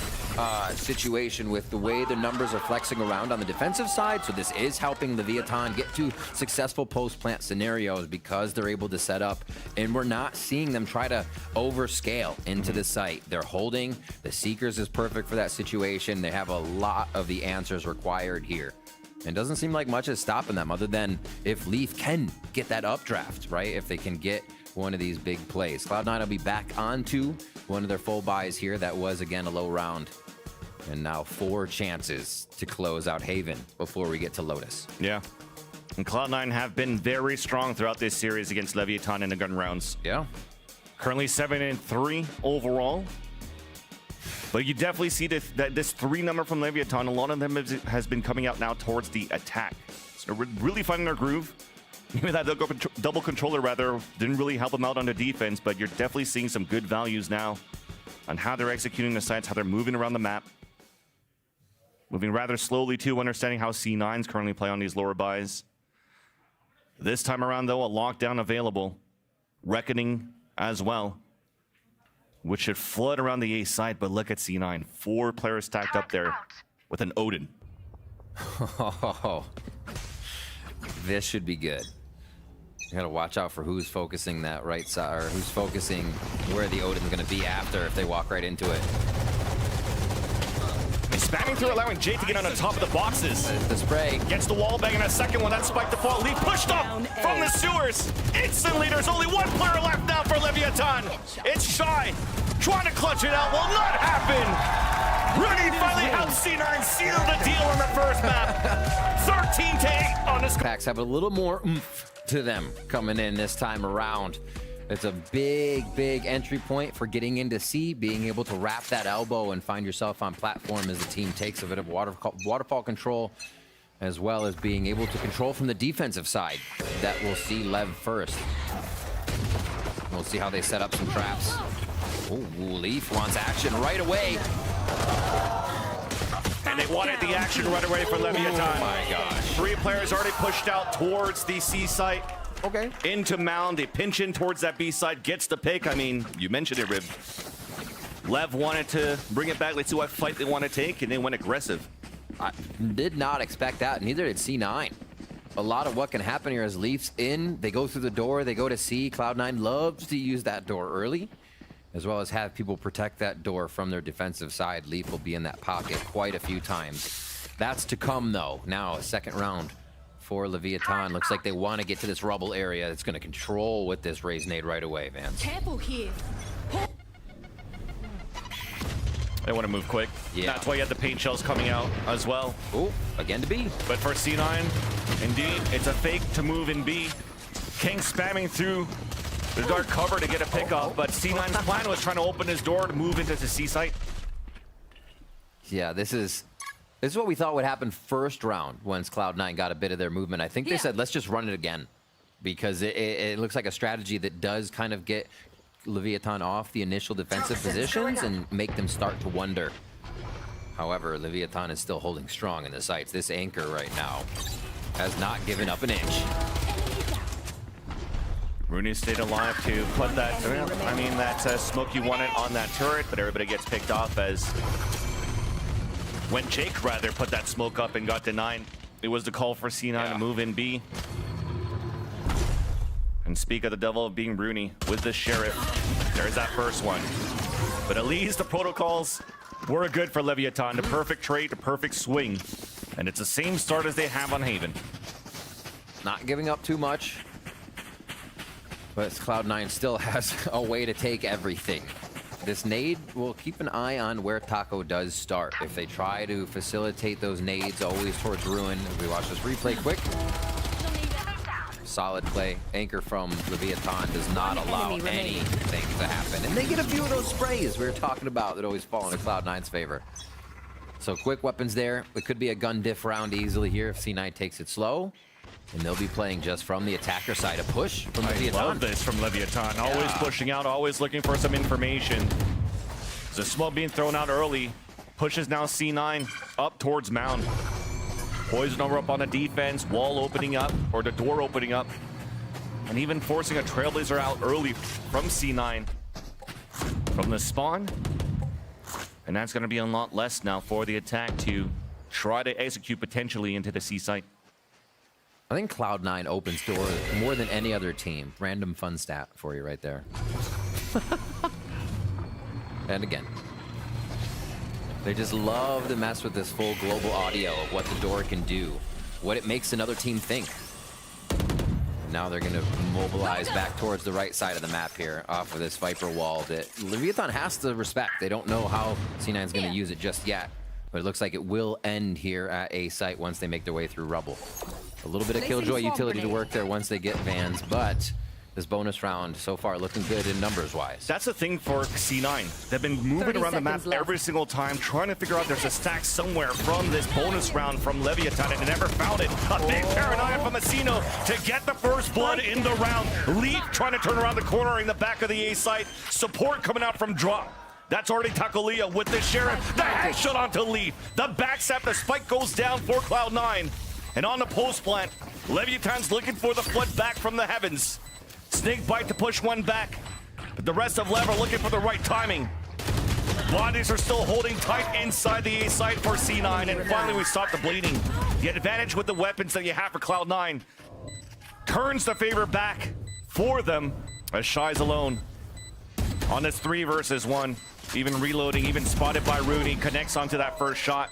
situation with the way the numbers are flexing around on the defensive side. So this is helping Leviatan get to successful post-plant scenarios because they're able to set up, and we're not seeing them try to overscale into the site. They're holding. The Seekers is perfect for that situation. They have a lot of the answers required here. And doesn't seem like much is stopping them other than if Leaf can get that updraft, right? If they can get one of these big plays. Cloud9 will be back onto one of their full buys here. That was, again, a low round. And now 4 chances to close out Haven before we get to Lotus. Yeah. And Cloud9 have been very strong throughout this series against Leviatan in the gun rounds. Yeah. Currently 7-3 overall. But you definitely see that this 3 number from Leviatan, a lot of them has been coming out now towards the attack. So they're really finding their groove. Even that double controller rather didn't really help them out on the defense, but you're definitely seeing some good values now on how they're executing the sites, how they're moving around the map. Moving rather slowly too, understanding how C9s currently play on these lower buys. This time around though, a lockdown available. Reckoning as well, which should flood around the A side, but look at C9. 4 players stacked up there with an Odin. Oh, this should be good. You gotta watch out for who's focusing that right side, or who's focusing where the Odin's gonna be after if they walk right into it. Spamming through, allowing Jay to get on the top of the boxes. There's the spray. Gets the wall bang, and a second one. That spike to fall. Leaf pushed up from the sewers. Instantly, there's only 1 player left now for Leviatan. It's Shy. Trying to clutch it out. Will not happen. Rooney finally helps C9 seal the deal on the first map. 13-8 on the score. Packs have a little more oomph to them coming in this time around. It's a big entry point for getting into C, being able to wrap that elbow and find yourself on platform as the team takes a bit of waterfall control, as well as being able to control from the defensive side. That we'll see Lev first. We'll see how they set up some traps. Ooh, Leaf wants action right away. And they wanted the action right away for Leviatan. Oh my gosh. 3 players already pushed out towards the C site. Okay. Into Mound, they pinch in towards that B side, gets the pick. I mean, you mentioned it, Rib. Lev wanted to bring it back. Let's see what fight they want to take, and they went aggressive. I did not expect that, neither did C9. A lot of what can happen here is Leaf's in, they go through the door, they go to C. Cloud9 loves to use that door early, as well as have people protect that door from their defensive side. Leaf will be in that pocket quite a few times. That's to come, though. Now, a second round for Leviatan. Looks like they want to get to this rubble area. It's going to control with this raise nade right away, Vance. Careful here. They want to move quick. Yeah. That's why you had the paint shells coming out as well. Oh, again to B. But for C9, indeed, it's a fake to move in B. King spamming through the dark cover to get a pickup, but C9's plan was trying to open his door to move into the C site. Yeah, this is what we thought would happen first round once Cloud9 got a bit of their movement. I think they said, let's just run it again, because it looks like a strategy that does kind of get Leviatan off the initial defensive positions and make them start to wonder. However, Leviatan is still holding strong in the sights. This anchor right now has not given up an inch. Rooney stayed alive to put that, I mean, that smoke you wanted on that turret, but everybody gets picked off as when Jake rather put that smoke up and got denied. It was the call for C9 to move in B. And speak of the devil of being Rooney with the Sheriff. There's that first one. But at least the protocols were good for Leviatan. The perfect trade, the perfect swing. And it's the same start as they have on Haven. Not giving up too much. But Cloud9 still has a way to take everything. This nade, we'll keep an eye on where Taco does start. If they try to facilitate those nades always towards Ruin. If we watch this replay quick. Solid play. Anchor from Leviatan does not allow anything to happen. And they get a few of those sprays we were talking about that always fall into Cloud9's favor. So quick weapons there. It could be a gun diff round easily here if C9 takes it slow. And they'll be playing just from the attacker side. A push from Leviatan. I love this from Leviatan. Always pushing out, always looking for some information. There's a smoke being thrown out early. Pushes now C9 up towards Mound. Poison over up on the defense. Wall opening up, or the door opening up. And even forcing a Trailblazer out early from C9. From the spawn. And that's going to be a lot less now for the attack to try to execute potentially into the C site. I think Cloud9 opens doors more than any other team. Random fun stat for you right there. And again, they just love to mess with this full global audio of what the door can do, what it makes another team think. Now they're going to mobilize back towards the right side of the map here off of this Viper wall that Leviathan has to respect. They don't know how C9 is going to use it just yet, but it looks like it will end here at A site once they make their way through rubble. A little bit of Killjoy utility to work there once they get Vans, but this bonus round so far looking good in numbers-wise. That's the thing for C9. They've been moving around the map every single time, trying to figure out there's a stack somewhere from this bonus round from Leviatan, and they never found it. A big paranoia from Asino to get the first blood in the round. Leaf trying to turn around the corner in the back of the A site. Support coming out from drop. That's already Takolia with the Sheriff. The headshot onto Leaf. The backstab, the spike goes down for Cloud9. And on the post plant, Leviatan's looking for the flood back from the heavens. Snake bite to push one back, but the rest of LEV are looking for the right timing. Bodies are still holding tight inside the A site for C9, and finally we stop the bleeding. The advantage with the weapons that you have for Cloud9 turns the favor back for them as Shy's alone on this 3 versus 1. Even reloading, even spotted by Rooney, connects onto that first shot.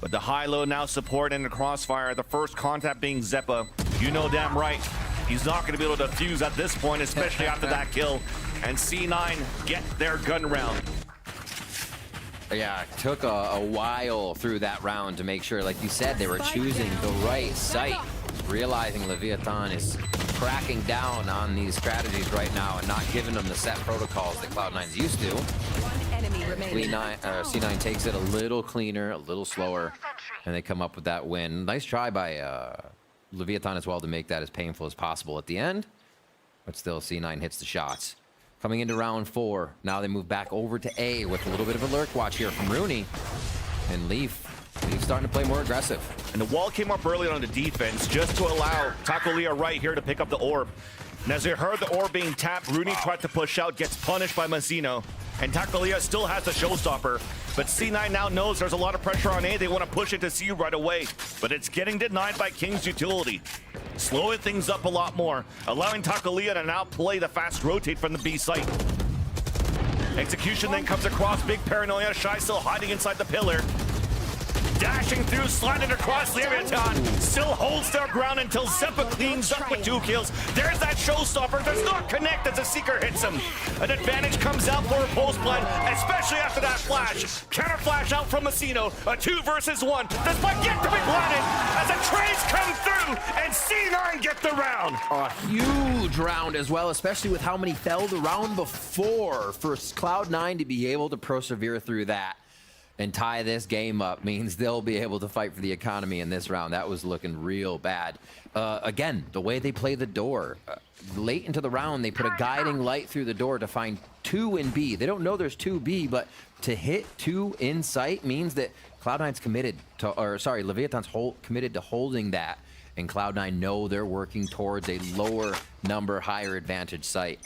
But the high-low now support in the crossfire. The first contact being Zeppa. You know damn right. He's not going to be able to defuse at this point, especially after that kill. And C9 get their gun round. Yeah, it took a while through that round to make sure, like you said, they were choosing the right site. Realizing Leviathan is cracking down on these strategies right now and not giving them the set protocols that Cloud9's used to. C9 takes it a little cleaner, a little slower, and they come up with that win. Nice try by Leviathan as well to make that as painful as possible at the end. But still, C9 hits the shots. Coming into round 4, now they move back over to A with a little bit of a lurk watch here from Rooney. And Leaf's starting to play more aggressive. And the wall came up early on the defense just to allow Takolia right here to pick up the orb. And as they heard the orb being tapped, Rooney tried to push out, gets punished by Mazzino. And Takolia still has the showstopper. But C9 now knows there's a lot of pressure on A. They want to push it to C right away. But it's getting denied by King's utility. Slowing things up a lot more, allowing Takolia to now play the fast rotate from the B site. Execution then comes across, big paranoia. Shy still hiding inside the pillar. Dashing through, sliding across Leviatan. Still holds their ground until Zeppa cleans up with 2 kills. There's that showstopper. Does not connect as a Seeker hits him. An advantage comes out for a post plan, especially after that flash. Counter flash out from Massino. A 2 versus 1. The spike yet to be planted as a trace come through, and C9 get the round. A huge round as well, especially with how many fell the round before. For Cloud9 to be able to persevere through that and tie this game up means they'll be able to fight for the economy in this round. That was looking real bad. Again, the way they play the door. Late into the round, they put a guiding light through the door to find 2 in B. They don't know there's 2 B, but to hit 2 in sight means that Cloud9's committed to, or sorry, Leviatan's committed to holding that, and Cloud9 know they're working towards a lower number, higher advantage site.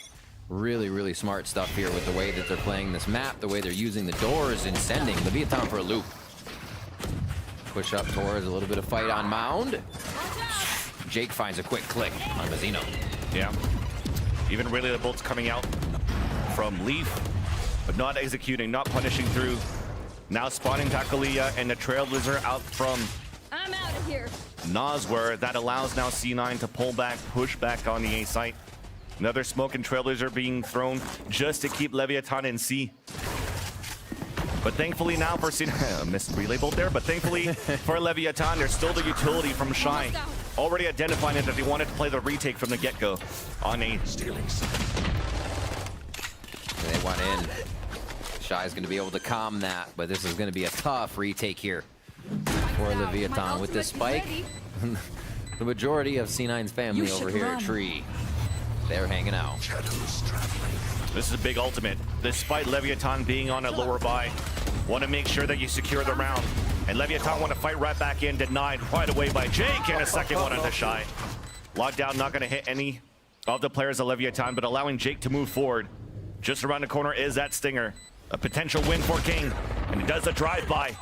Really, really smart stuff here with the way that they're playing this map, the way they're using the doors and sending Leviatan for a loop. Push up towards a little bit of fight on Mound. Jake finds a quick click on Mazzino. Yeah. Even really the bolts coming out from Leaf, but not executing, not punishing through. Now spawning Takulia and the Trailblazer out from I'm out of here. Nosware. That allows now C9 to pull back, push back on the A site. Another smoke and Trailblazer being thrown just to keep Leviatan in C. But thankfully now for C9, missed relay bolt there, but thankfully for Leviatan, there's still the utility from Shy. Already identifying that they wanted to play the retake from the get-go on A. They went in. Shy's going to be able to calm that, but this is going to be a tough retake here for Leviatan with this spike. The majority of C9's family over here at Tree, they're hanging out. This is a big ultimate. Despite Leviatan being on a lower buy, want to make sure that you secure the round. And Leviatan want to fight right back in, denied right away by Jake, and a second one onto Shy. Lockdown not going to hit any of the players of Leviatan, but allowing Jake to move forward. Just around the corner is that Stinger. A potential win for King, and he does the drive-by.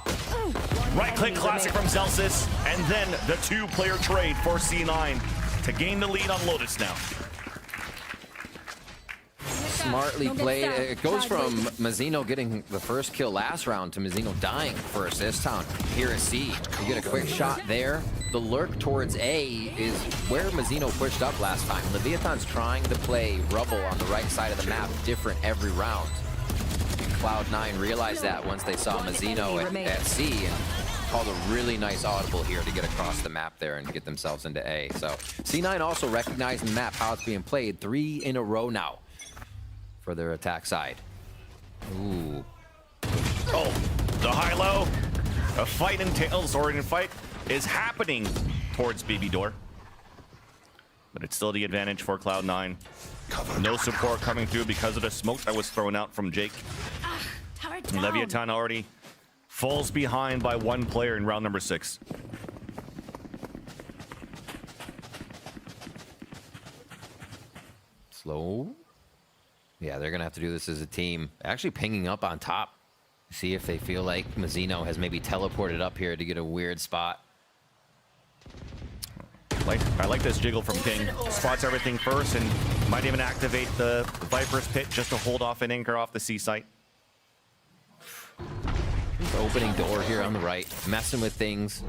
Right-click classic from Celsius, and then the two-player trade for C9 to gain the lead on Lotus now. Smartly played. It goes from Mazzino getting the first kill last round to Mazzino dying first this time. Here at C, you get a quick shot there. The lurk towards A is where Mazzino pushed up last time. Leviatan's trying to play rubble on the right side of the map different every round. Cloud9 realized that once they saw Mazzino at C and called a really nice audible here to get across the map there and get themselves into A. So C9 also recognizing the map, how it's being played 3 in a row now for their attack side. Ooh. Oh, the high-low. A fight entails, or a fight is happening towards BB Door. But it's still the advantage for Cloud9. No support coming through because of the smoke that was thrown out from Jake. And Leviatan already falls behind by 1 player in round number 6. Slow. Yeah, they're gonna have to do this as a team. Actually pinging up on top. See if they feel like Mazzino has maybe teleported up here to get a weird spot. I like this jiggle from King. Spots everything first and might even activate the Viper's Pit just to hold off an anchor off the C site. Opening door here on the right, messing with things.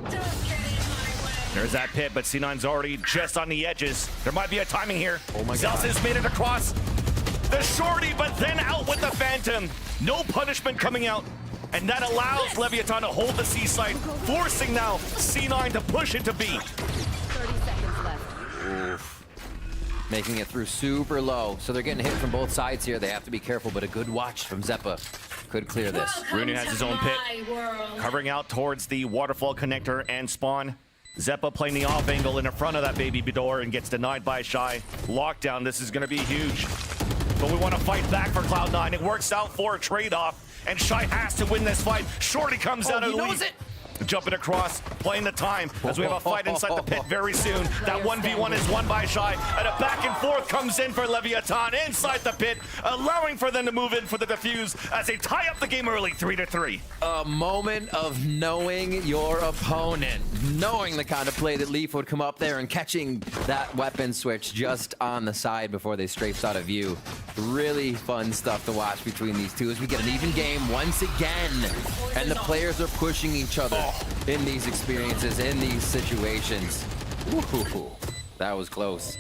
There's that pit, but C9's already just on the edges. There might be a timing here. Oh my God. Celsius made it across the shorty, but then out with the Phantom. No punishment coming out. And that allows Leviatan to hold the C site, forcing now C9 to push into B. 30 seconds left. Oof. Making it through super low. So they're getting hit from both sides here. They have to be careful, but a good watch from Zeppa could clear this. Rooney has his own pit, covering out towards the waterfall connector and spawn. Zeppa playing the off angle in the front of that baby door and gets denied by Shy. Lockdown, this is gonna be huge. But we want to fight back for Cloud9. It works out for a trade-off, and Shy has to win this fight. Shorty comes out of the lead. Jumping across, playing the time as we have a fight inside the pit very soon. That 1v1 is won by Shy, and a back and forth comes in for Leviatan inside the pit, allowing for them to move in for the defuse as they tie up the game early, 3-3. A moment of knowing your opponent, knowing the kind of play that Leaf would come up there and catching that weapon switch just on the side before they strafed out of view. Really fun stuff to watch between these two as we get an even game once again, and the players are pushing each other in these experiences, in these situations. Ooh, that was close.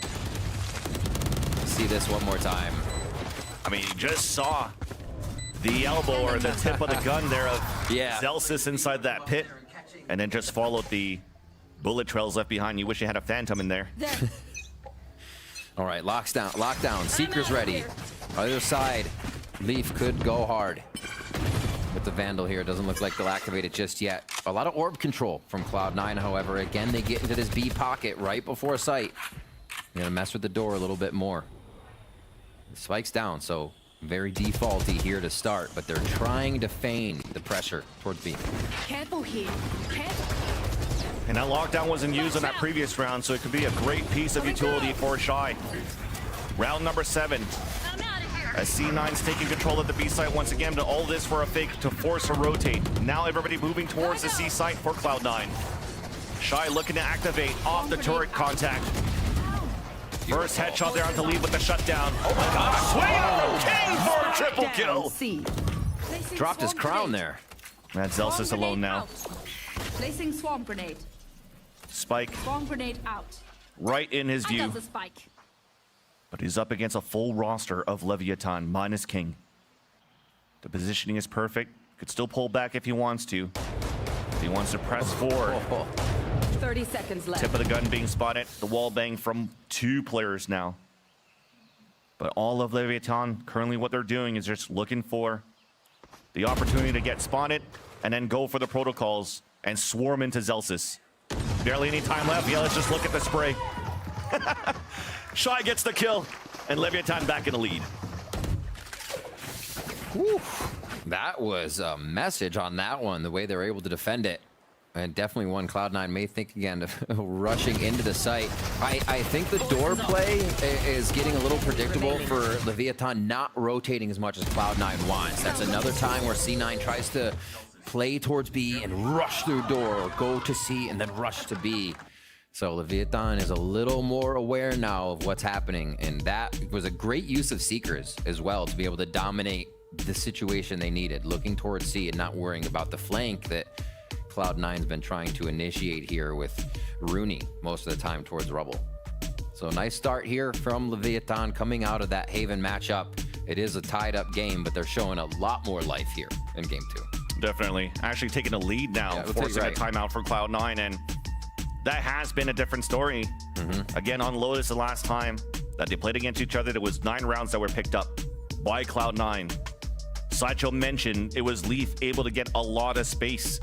See this one more time. I mean, you just saw the elbow or the tip of the gun there of Celsius inside that pit, and then just followed the bullet trails left behind. You wish you had a Phantom in there. All right, lockdown. Seeker's ready. Other side, Leaf could go hard. With the Vandal here, doesn't look like they'll activate it just yet. A lot of orb control from Cloud9, however. Again, they get into this B pocket right before sight. They're gonna mess with the door a little bit more. The spike's down, so Very defaulty here to start, but they're trying to feign the pressure towards B. Careful here. Careful. And that lockdown wasn't used in that previous round, so it could be a great piece of utility for Shy. Round number 7. I'm out of here. As C9's taking control of the B site once again, but all this for a fake to force a rotate. Now everybody moving towards the C site for Cloud9. Shy looking to activate off the turret contact. First headshot there onto LEV with the shutdown. Oh my gosh, swing from King for a triple kill. C. Dropped his crown there. That's Zelsis alone now. Placing swarm grenade. Spike Swarm grenade out. right in his I view. got the spike. But he's up against a full roster of Leviatan minus King. The positioning is perfect. Could still pull back if he wants to. If he wants to press forward. 30 seconds left. Tip of the gun being spotted. The wall bang from 2 players now. But all of Leviatan, currently what they're doing is just looking for the opportunity to get spotted and then go for the protocols and swarm into Zelsis. Barely any time left. Yeah, let's just look at the spray. Shy gets the kill, and Leviatan back in the lead. Whew. That was a message on that one, the way they were able to defend it. And definitely one Cloud9 may think again of rushing into the site. I think the door play is getting a little predictable for Leviatan not rotating as much as Cloud9 wants. That's another time where C9 tries to play towards B and rush through door, or go to C and then rush to B. So Leviatan is a little more aware now of what's happening, and that was a great use of Seekers as well to be able to dominate the situation they needed, looking towards C and not worrying about the flank that Cloud9's been trying to initiate here with Rooney most of the time towards Rubble. So nice start here from Leviatan coming out of that Haven matchup. It is a tied up game, but they're showing a lot more life here in game 2. Definitely. Actually taking a lead now, forcing a timeout for Cloud9, and that has been a different story. Again, on Lotus the last time that they played against each other, there was 9 rounds that were picked up by Cloud9. Sideshow mentioned it was LEV able to get a lot of space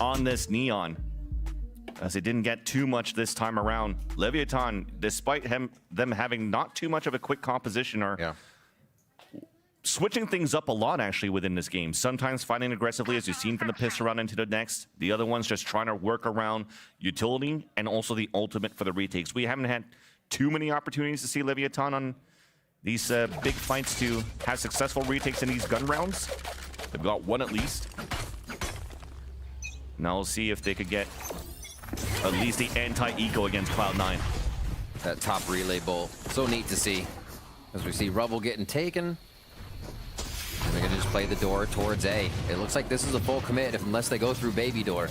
on this Neon, as they didn't get too much this time around. Leviatan, despite them having not too much of a quick composition, are switching things up a lot actually within this game. Sometimes fighting aggressively, as you've seen from the pistol round into the next. The other one's just trying to work around utility and also the ultimate for the retakes. We haven't had too many opportunities to see Leviatan on these big fights to have successful retakes in these gun rounds. They've got one at least. Now we'll see if they could get at least the anti-eco against Cloud9. That top relay bolt, so neat to see. As we see Rubble getting taken, and they're gonna just play the door towards A. It looks like this is a full commit unless they go through baby door.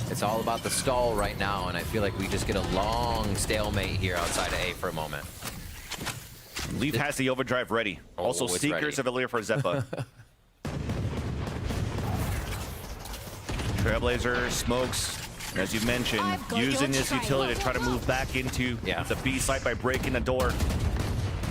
It's all about the stall right now, and I feel like we just get a long stalemate here outside of A for a moment. LEV has the overdrive ready. Also, it's Seekers ready. available for Zeppa. Trailblazer, smokes, as you mentioned, using this utility to try to move back into the B site by breaking the door.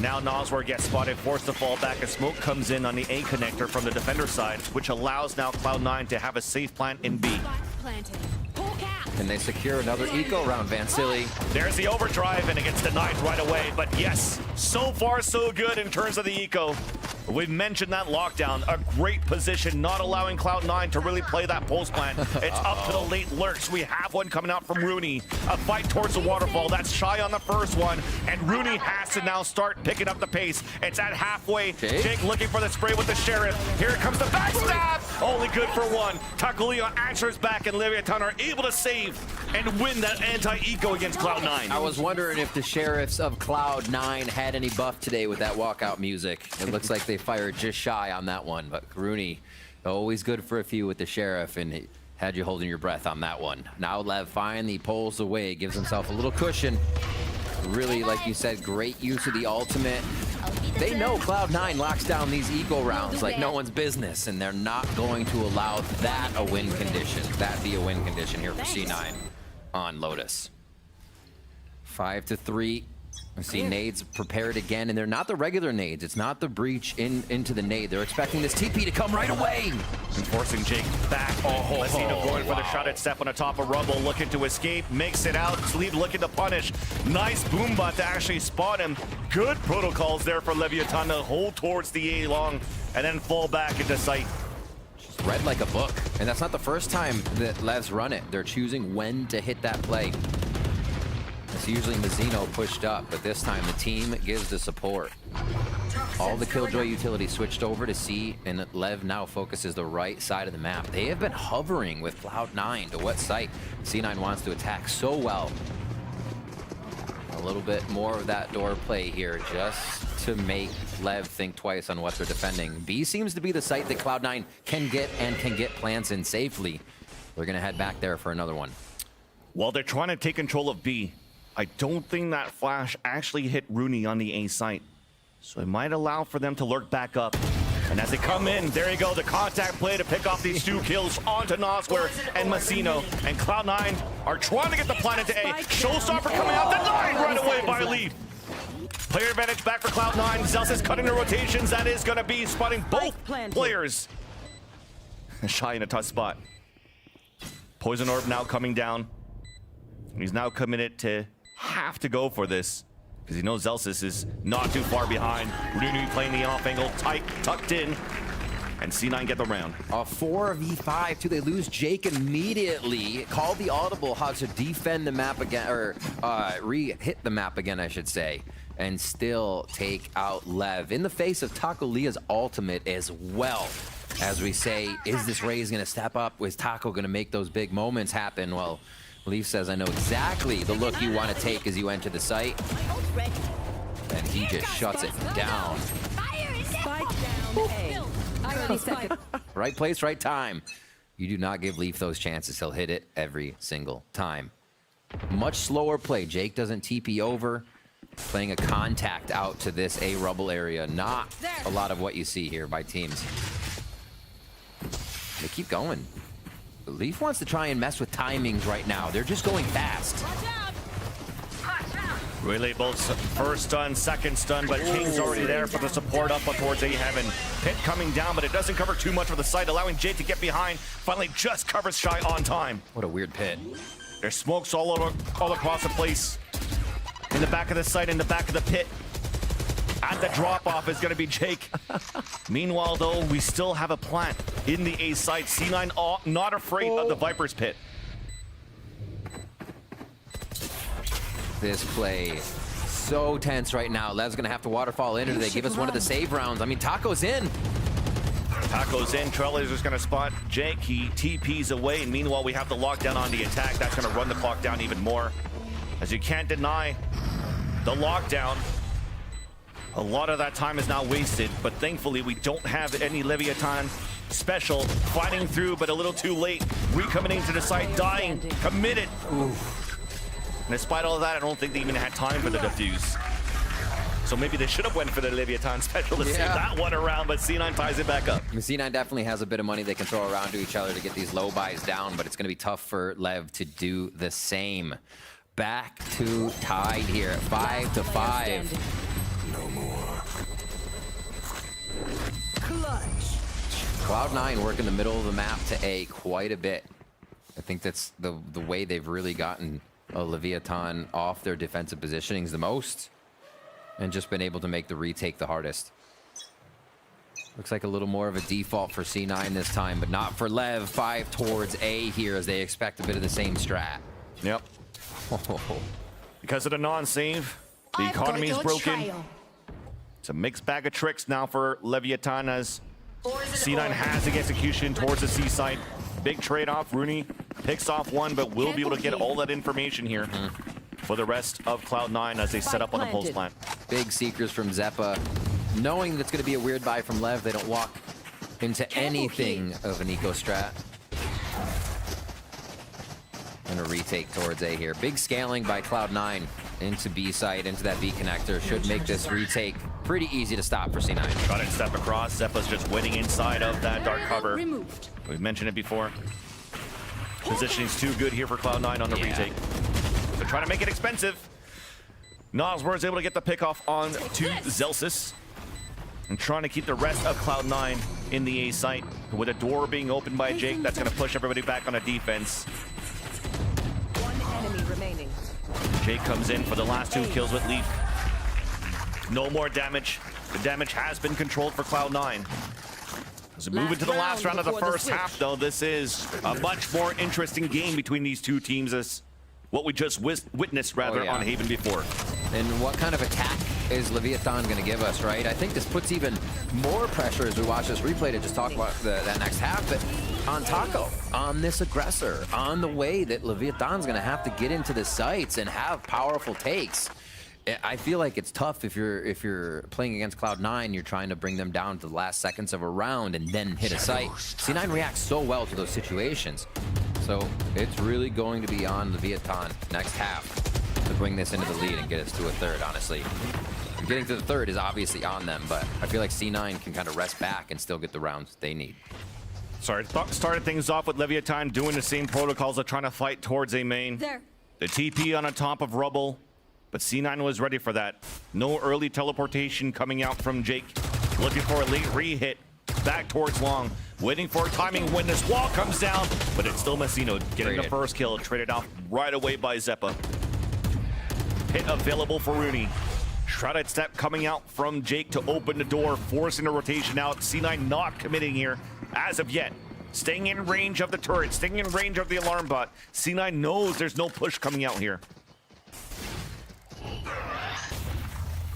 Now Noswar gets spotted, forced to fall back as smoke comes in on the A connector from the defender side, which allows now Cloud9 to have a safe plant in B. Planted. Hawk out. Can they secure another eco round, Vansili? There's the overdrive, and it gets denied right away. But yes, so far so good in terms of the eco. We've mentioned that lockdown, a great position, not allowing Cloud9 to really play that pulse plant. It's up to the late lurks. We have one coming out from Rooney. A fight towards the waterfall. That's Shy on the first one, and Rooney has to now start picking up the pace. It's at halfway. Jake looking for the spray with the Sheriff. Here comes the backstab. Only good for one. Takuleo answers back, and Leviatan are able to save and win that anti-eco against Cloud9. I was wondering if the Sheriffs of Cloud9 had any buff today with that walkout music. It looks like they fired just shy on that one, but Rooney, always good for a few with the Sheriff, and he had you holding your breath on that one. Now Lev finally pulls away, gives himself a little cushion. Really, like you said, great use of the ultimate. They know Cloud9 locks down these eco rounds like no one's business, and they're not going to allow that a win condition. That be a win condition here for C9 on Lotus. 5-3. I see nades prepared again, and they're not the regular nades. It's not the breach into the nade. They're expecting this TP to come right away. And forcing Jake back. Messino going for the shot at Steph on the top of Rumble, looking to escape, makes it out. Sleeve looking to punish. Nice boom bot to actually spot him. Good protocols there for Leviatan to hold towards the A long and then fall back into sight. Just read like a book, and that's not the first time that Lev's run it. They're choosing when to hit that play. It's usually Mazzino pushed up, but this time the team gives the support. All the Killjoy utility switched over to C, and Lev now focuses the right side of the map. They have been hovering with Cloud9 to what site C9 wants to attack so well. A little bit more of that door play here just to make Lev think twice on what they're defending. B seems to be the site that Cloud9 can get plants in safely. They're gonna head back there for another one. While they're trying to take control of B, I don't think that flash actually hit Rooney on the A site. So it might allow for them to lurk back up. And as they come in, there you go, the contact play to pick off these 2 kills onto Nosler and Mazzino. And Cloud9 are trying to get the planet to A. Showstopper coming out, denied right away by LEV. Player advantage back for Cloud9. Zelsis cutting the rotations. That is going to be spotting both players. Shy in a tough spot. Poison Orb now coming down. And he's now committed to have to go for this because he knows Zelsis is not too far behind. Rooney playing the off angle, tight, tucked in, and C9 get the round. A 4v5 too. They lose Jake immediately. Call the audible how to defend the map again, or re-hit the map again, I should say, and still take out Lev in the face of Taco Leah's ultimate as well. As we say, is this Raze going to step up? Is Taco going to make those big moments happen? Well, Leaf says, I know exactly the look you want to take as you enter the site. And he just shuts it down. Spike down A. 30 seconds. Right place, right time. You do not give Leaf those chances. He'll hit it every single time. Much slower play. Jake doesn't TP over. Playing a contact out to this A rubble area. Not a lot of what you see here by teams. They keep going. Leaf wants to try and mess with timings right now. They're just going fast. Relay bolts, first stun, second stun, but King's already there for the support up towards A heaven. Pit coming down, but it doesn't cover too much of the site, allowing Jade to get behind. Finally just covers Shy on time. What a weird pit. There's smokes all across the place. In the back of the site, in the back of the pit. At the drop-off is going to be Jake. Meanwhile, though, we still have a plant in the A site. C9 not afraid of the Viper's pit. This play so tense right now. Lev's going to have to waterfall in, or they give us one of the save rounds. I mean, Taco's in. Taco's in. Trailblazer's going to spot Jake. He TPs away, and meanwhile, we have the lockdown on the attack. That's going to run the clock down even more. As you can't deny the lockdown. A lot of that time is now wasted, but thankfully we don't have any Leviatan special. Fighting through, but a little too late. Recommitting to the site, dying, committed. Oof. And despite all of that, I don't think they even had time for the defuse. So maybe they should have went for the Leviatan special to save that one around, but C9 ties it back up. C9 definitely has a bit of money they can throw around to each other to get these low buys down, but it's going to be tough for Lev to do the same. Back to tied here at 5-5. Cloud9 working the middle of the map to A quite a bit. I think that's the way they've really gotten Leviatan off their defensive positionings the most, and just been able to make the retake the hardest. Looks like a little more of a default for C9 this time, but not for Lev. 5 towards A here as they expect a bit of the same strat. Yep. Because of the non-save, the economy is broken. It's a mixed bag of tricks now for Leviatan as C9 has the execution towards the C site. Big trade-off. Rooney picks off one, but will be able to get all that information here for the rest of Cloud9 as they set up on the pulse plant. Big seekers from Zeppa. Knowing that it's going to be a weird buy from Lev, they don't walk into anything of an eco strat. And a retake towards A here. Big scaling by Cloud9 into B site, into that B connector. Should make this retake pretty easy to stop for C9. Got it, step across. Zeppa's just waiting inside of that dark cover. We've mentioned it before. Positioning's too good here for Cloud9 on the retake. They're trying to make it expensive. Nosworth is able to get the pick off on to Zelsis. And trying to keep the rest of Cloud9 in the A site. With a door being opened by Jake, that's going to push everybody back on a defense. One enemy remaining. Jake comes in for the last 2 kills with LEV. No more damage. The damage has been controlled for Cloud9. As we move into the last round of the first half, though, this is a much more interesting game between these two teams as what we just witnessed on Haven before. And what kind of attack is Leviatan going to give us, right? I think this puts even more pressure as we watch this replay to just talk about that next half, but on Taco, on this aggressor, on the way that Leviatan's going to have to get into the sites and have powerful takes. I feel like it's tough if you're playing against Cloud9, you're trying to bring them down to the last seconds of a round and then hit a site. C9 reacts so well to those situations. So it's really going to be on Leviatan next half to bring this into the lead and get us to a third, honestly. Getting to the third is obviously on them, but I feel like C9 can kind of rest back and still get the rounds they need. Started things off with Leviatan doing the same protocols of trying to fight towards a main. There. The TP on the top of Rubble, but C9 was ready for that. No early teleportation coming out from Jake. Looking for a late re-hit back towards Long. Waiting for a timing when this wall comes down, but it's still Messino getting the first kill. Traded off right away by Zeppa. Hit available for Rooney. Shrouded step coming out from Jake to open the door, forcing the rotation out. C9 not committing here as of yet. Staying in range of the turret, staying in range of the alarm bot. C9 knows there's no push coming out here.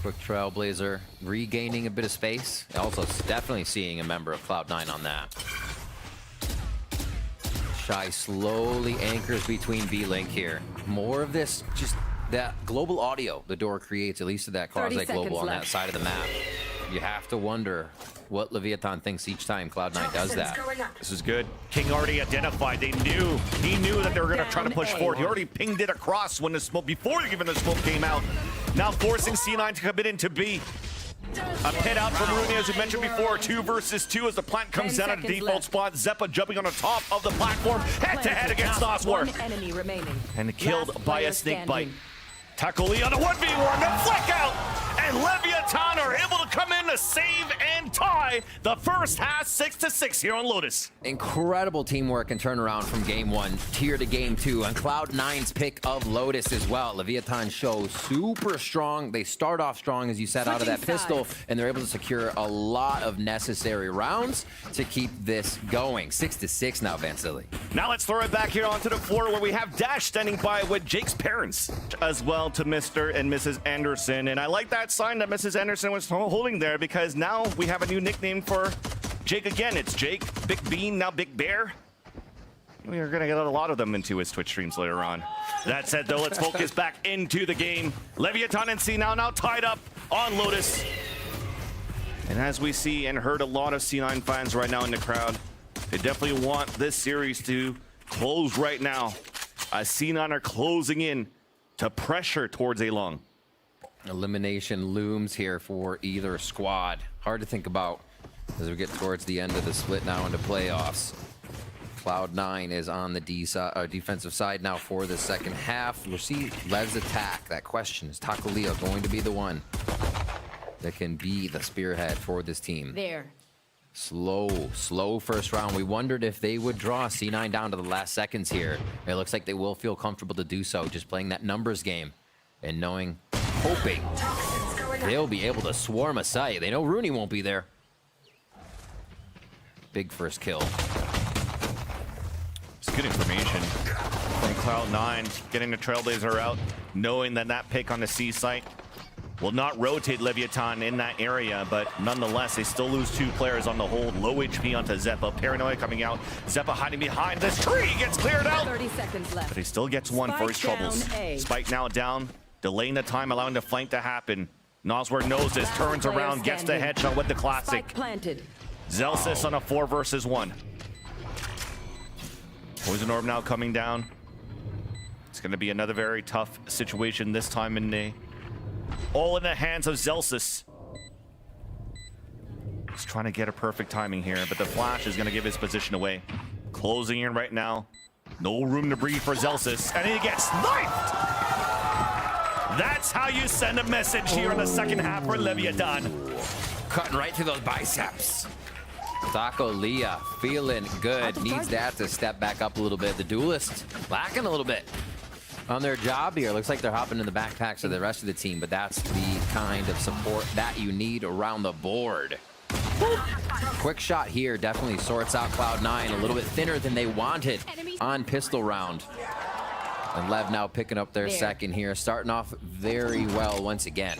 Quick Trailblazer regaining a bit of space. Also definitely seeing a member of Cloud9 on that. Shy slowly anchors between B-Link here. More of this, just that global audio the door creates, at least to that quasi-global on that side of the map. You have to wonder what Leviatan thinks each time Cloud9 does that. This is good. King already identified. He knew that they were going to try to push forward. He already pinged it across when the smoke, before even the smoke came out. Now forcing C9 to commit into B. A pit out from Rooney, as we mentioned before. 2 versus 2 as the plant comes down at the default spot. Zeppa jumping on the top of the platform, head-to-head against Nosworth. Enemy remaining. And killed by a snake bite. Taco Lee on a 1v1, the flick out, and Leviatan are able to come in to save and tie the first half 6-6 here on Lotus. Incredible teamwork and turnaround from game 1 tier to game 2, and Cloud9's pick of Lotus as well. Leviatan shows super strong. They start off strong, as you said, out of that pistol, and they're able to secure a lot of necessary rounds to keep this going. 6-6 now, Vansili. Now let's throw it back here onto the floor where we have Dash standing by with Jake's parents as well to Mr. and Mrs. Anderson. And I like that sign that Mrs. Anderson was holding there, because now we have a new nickname for Jake again. It's Jake, Big Bean, now Big Bear. We are going to get a lot of them into his Twitch streams later on. That said, though, let's focus back into the game. Leviatan and C9 now tied up on Lotus. And as we see and heard a lot of C9 fans right now in the crowd, they definitely want this series to close right now, as C9 are closing in to pressure towards A Long. Elimination looms here for either squad. Hard to think about as we get towards the end of the split now into playoffs. Cloud9 is on the defensive side now for the second half. We'll see LEV's attack. That question, is Taco Leo going to be the one that can be the spearhead for this team? There. Slow first round. We wondered if they would draw C9 down to the last seconds here. It looks like they will feel comfortable to do so, just playing that numbers game and hoping they'll be able to swarm a site. They know Rooney won't be there. Big first kill. It's good information from Cloud9, getting the Trailblazer out, knowing that that pick on the C site will not rotate Leviatan in that area, but nonetheless, they still lose 2 players on the hold. Low HP onto Zeppa. Paranoia coming out. Zeppa hiding behind this tree. Gets cleared out. 30 seconds left. But he still gets one for his troubles. Spike now down, delaying the time, allowing the flank to happen. Nosworth knows this, turns around, gets the headshot with the classic. Spike planted. Zelsis on a 4 versus 1. Poison Orb now coming down. It's going to be another very tough situation this time in the... all in the hands of Zelsis. He's trying to get a perfect timing here, but the flash is going to give his position away. Closing in right now. No room to breathe for Zelsis, and he gets sniped! That's how you send a message here in the second half for Leviatan. Cutting right through those biceps. Taco Leah feeling good. Needs that to step back up a little bit. The duelists lacking a little bit on their job here. Looks like they're hopping in the backpacks of the rest of the team, but that's the kind of support that you need around the board. Quick shot here definitely sorts out Cloud9. A little bit thinner than they wanted on pistol round. And Lev now picking up their second here, starting off very well once again.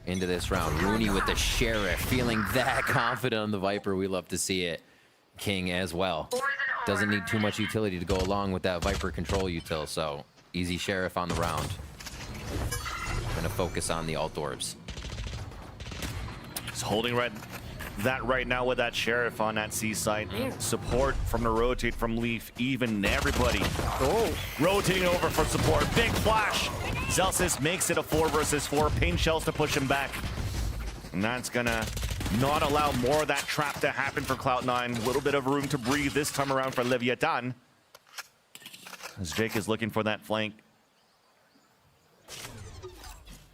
Into this round, Rooney with the Sheriff, feeling that confident on the Viper. We love to see it. King as well. Doesn't need too much utility to go along with that Viper control util, so easy Sheriff on the round. Gonna focus on the alt orbs. He's holding that right now with that Sheriff on that C site. Support from the rotate from Leaf, even everybody. Rotating over for support. Big flash. Zelsis makes it a 4 versus 4. Pain shells to push him back. And that's gonna not allow more of that trap to happen for Cloud9. A little bit of room to breathe this time around for Leviatan. As Jake is looking for that flank.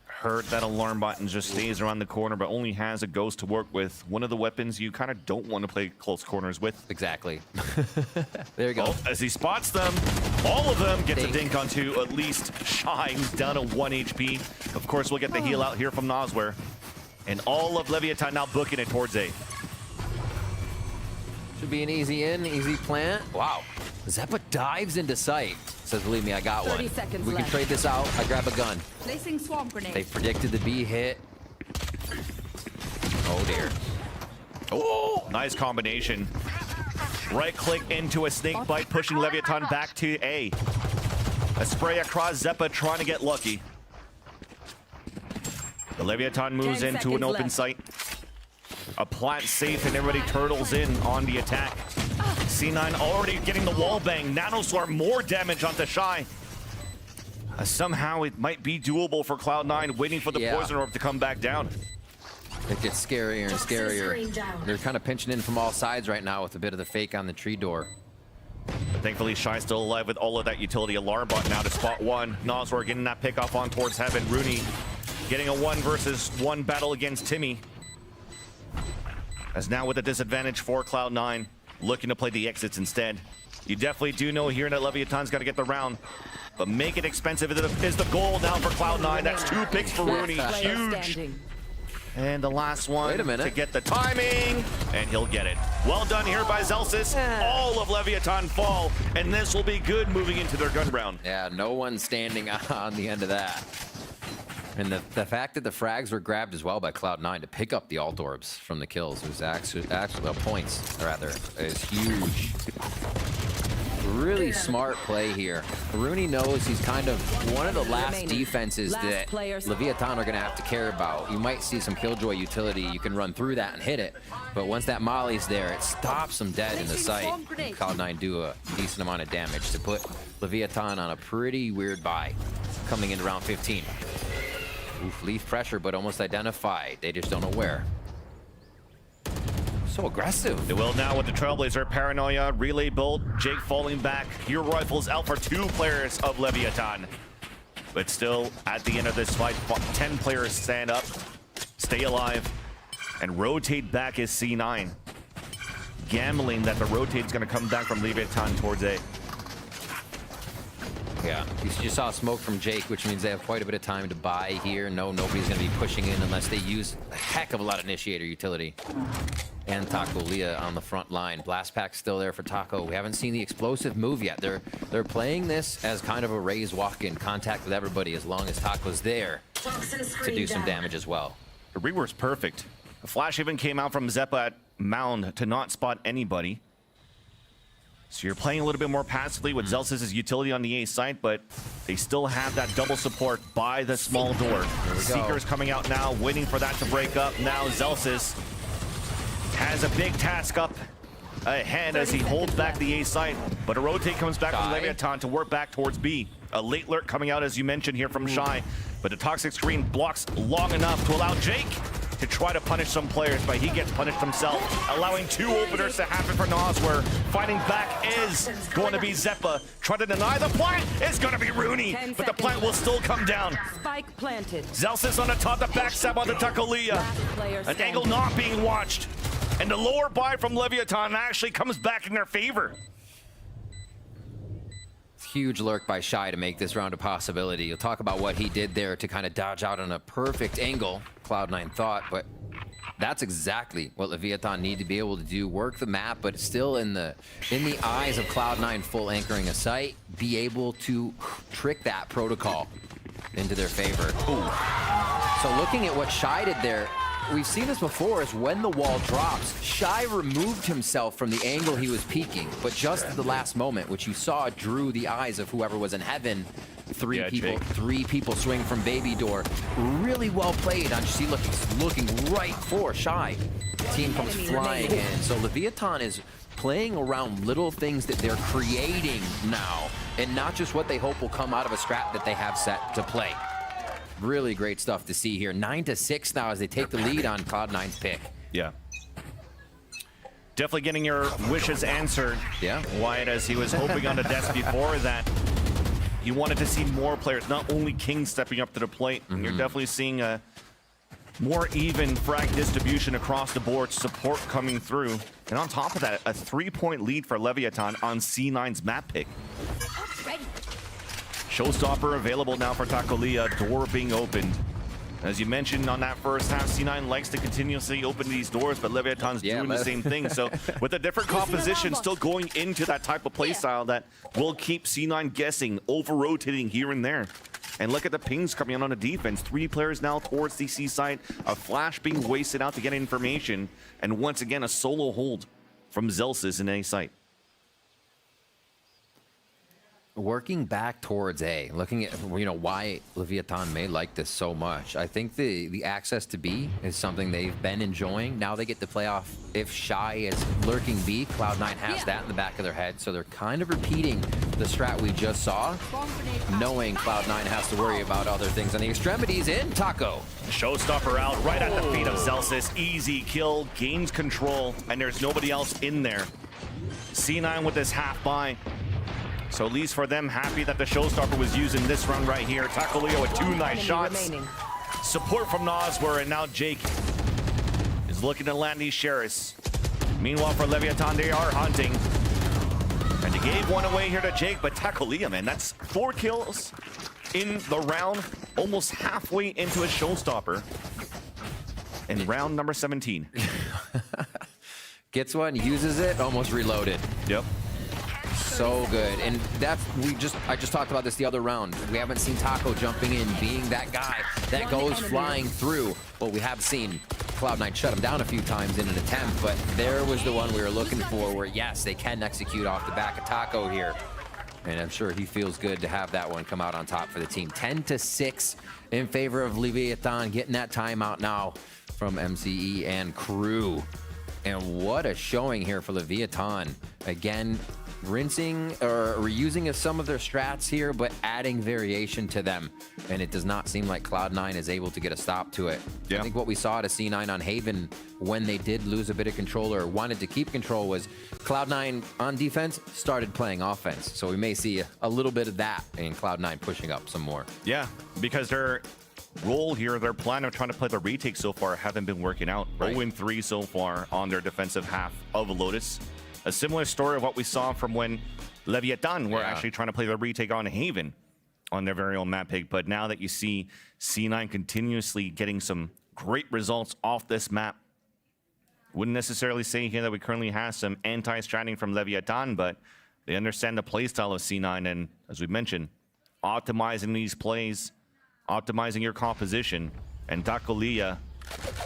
Hurt that alarm button just stays around the corner, but only has a ghost to work with. One of the weapons you kind of don't want to play close corners with. Exactly. There you go. Oh, as he spots them, all of them gets a dink onto at least Shy, who's down to 1 HP. Of course, we'll get the heal out here from Nosware. And all of Leviatan now booking it towards A. Should be an easy in, easy plant. Wow. Zeppa dives into sight. Says, believe me, I got 30 one. seconds We can left. trade this out. I grab a gun. Placing swarm grenade. They predicted the B hit. Oh, dear. Oh, nice combination. Right click into a snake bite, pushing Leviatan back to A. A spray across Zeppa, trying to get lucky. The Leviatan moves 10 into an seconds open left. site. A plant safe, and everybody turtles in on the attack. C9 already getting the wall bang. Nanoswarm more damage onto Shy. Somehow it might be doable for Cloud9, waiting for the poison orb to come back down. It gets scarier and scarier. They're kind of pinching in from all sides right now with a bit of the fake on the tree door. But thankfully, Shy's still alive with all of that utility alarm bot now to spot one. Noswar getting that pick off on towards Heaven. Rooney getting a 1 versus 1 battle against Timmy. As now with a disadvantage for Cloud9, looking to play the exits instead. You definitely do know here that Leviatan's got to get the round, but make it expensive is the goal now for Cloud9. That's 2 picks for Rooney, huge. And the last one to get the timing, and he'll get it. Well done here by Zelsis. All of Leviatan fall, and this will be good moving into their gun round. Yeah, no one standing on the end of that. And the fact that the frags were grabbed as well by Cloud9 to pick up the alt orbs from the kills was actually points, rather, is huge. Really smart play here. Rooney knows he's kind of one of the last defenses that Leviatan are going to have to care about. You might see some Killjoy utility. You can run through that and hit it. But once that Molly's there, it stops them dead in the sight. Cloud9 do a decent amount of damage to put Leviatan on a pretty weird buy coming into round 15. Oof, Leaf pressure, but almost identified. They just don't know where. So aggressive. They will now with the Trailblazer. Paranoia, relay bolt, Jake falling back. Your rifles out for 2 players of Leviatan. But still, at the end of this fight, 10 players stand up, stay alive, and rotate back as C9. Gambling that the rotate's going to come back from Leviatan towards A. Yeah, you just saw smoke from Jake, which means they have quite a bit of time to buy here. No, nobody's going to be pushing in unless they use a heck of a lot of initiator utility. And Taco Leah on the front line. Blast Pack's still there for Taco. We haven't seen the explosive move yet. They're playing this as kind of a Raze walk-in, contact with everybody as long as Taco's there to do some damage as well. The rework's perfect. A flash even came out from Zeppa at Mound to not spot anybody. So you're playing a little bit more passively with Zelsis' utility on the A site, but they still have that double support by the small door. Seeker's coming out now, waiting for that to break up. Now Zelsis has a big task up ahead as he holds back the A site, but a rotate comes back from Leviatan to work back towards B. A late lurk coming out, as you mentioned here from Shy, but the toxic screen blocks long enough to allow Jake to try to punish some players, but he gets punished himself, allowing 2 openers to happen for Nas, where fighting back is going to be Zeppa. Trying to deny the plant is going to be Rooney, 10 but the plant will still come down. Spike planted. Zelsis on the top, the backstab on the Takolia. Last player An standing. angle not being watched. And the lower buy from Leviatan actually comes back in their favor. Huge lurk by Shy to make this round a possibility. You'll talk about what he did there to kind of dodge out on a perfect angle, Cloud9 thought, but that's exactly what Leviatan need to be able to do. Work the map, but still in the eyes of Cloud9 full anchoring a site, be able to trick that protocol into their favor. Ooh. So looking at what Shy did there, we've seen this before, is when the wall drops, Shy removed himself from the angle he was peeking, but just at the last moment, which you saw drew the eyes of whoever was in heaven. Three people swing from Baby Door. Really well played on She looking right for Shy. The team comes flying in. So Leviatan is playing around little things that they're creating now, and not just what they hope will come out of a strat that they have set to play. Really great stuff to see here. 9-6 now as they take the lead on Cloud9's pick. Yeah. Definitely getting your wishes answered. Yeah. Wyatt, as he was hoping on the desk before that he wanted to see more players, not only King stepping up to the plate. You're definitely seeing a more even frag distribution across the board, support coming through. And on top of that, a 3-point lead for Leviatan on C9's map pick. Ready. Showstopper available now for Takolia, door being opened. As you mentioned on that first half, C9 likes to continuously open these doors, but Leviatan's doing the same thing. So with a different composition, still going into that type of play style that will keep C9 guessing, over-rotating here and there. And look at the pings coming in on the defense. 3 players now towards the C side, a flash being wasted out to get information, and once again, a solo hold from Zelsis in A site. Working back towards A, looking at why Leviatan may like this so much. I think the access to B is something they've been enjoying. Now they get to play off if Shy is lurking B. Cloud9 has that in the back of their head, so they're kind of repeating the strat we just saw, knowing Cloud9 has to worry about other things on the extremities in Taco. Showstopper out right at the feet of Zelsis. Easy kill, gains control, and there's nobody else in there. C9 with this half buy. So at least for them, happy that the Showstopper was used in this run right here. Takolia with 2 nice shots. Remaining. Support from Noswer, and now Jake is looking to land these Sheriffs. Meanwhile, for Leviatan, they are hunting. And they gave one away here to Jake, but Takolia, man, that's 4 kills in the round, almost halfway into a Showstopper. In round number 17. Gets one, uses it, almost reloaded. Yep. So good, and I just talked about this the other round. We haven't seen Taco jumping in, being that guy that goes flying through. Well, we have seen Cloud9 shut him down a few times in an attempt, but there was the one we were looking for where, yes, they can execute off the back of Taco here. And I'm sure he feels good to have that one come out on top for the team. 10-6 in favor of Leviatan, getting that timeout now from MCE and crew. And what a showing here for Leviatan. Again, rinsing or reusing some of their strats here, but adding variation to them. And it does not seem like Cloud9 is able to get a stop to it. Yeah. I think what we saw at a C9 on Haven when they did lose a bit of control or wanted to keep control was Cloud9 on defense started playing offense. So we may see a little bit of that in Cloud9 pushing up some more. Yeah, because their role here, their plan of trying to play the retake so far haven't been working out. Right. 0-3 so far on their defensive half of Lotus. A similar story of what we saw from when Leviatan were actually trying to play the retake on Haven on their very own map pick. But now that you see C9 continuously getting some great results off this map, wouldn't necessarily say here that we currently have some anti-stratting from Leviatan, but they understand the playstyle of C9, and as we mentioned, optimizing these plays, optimizing your composition. And Takolia,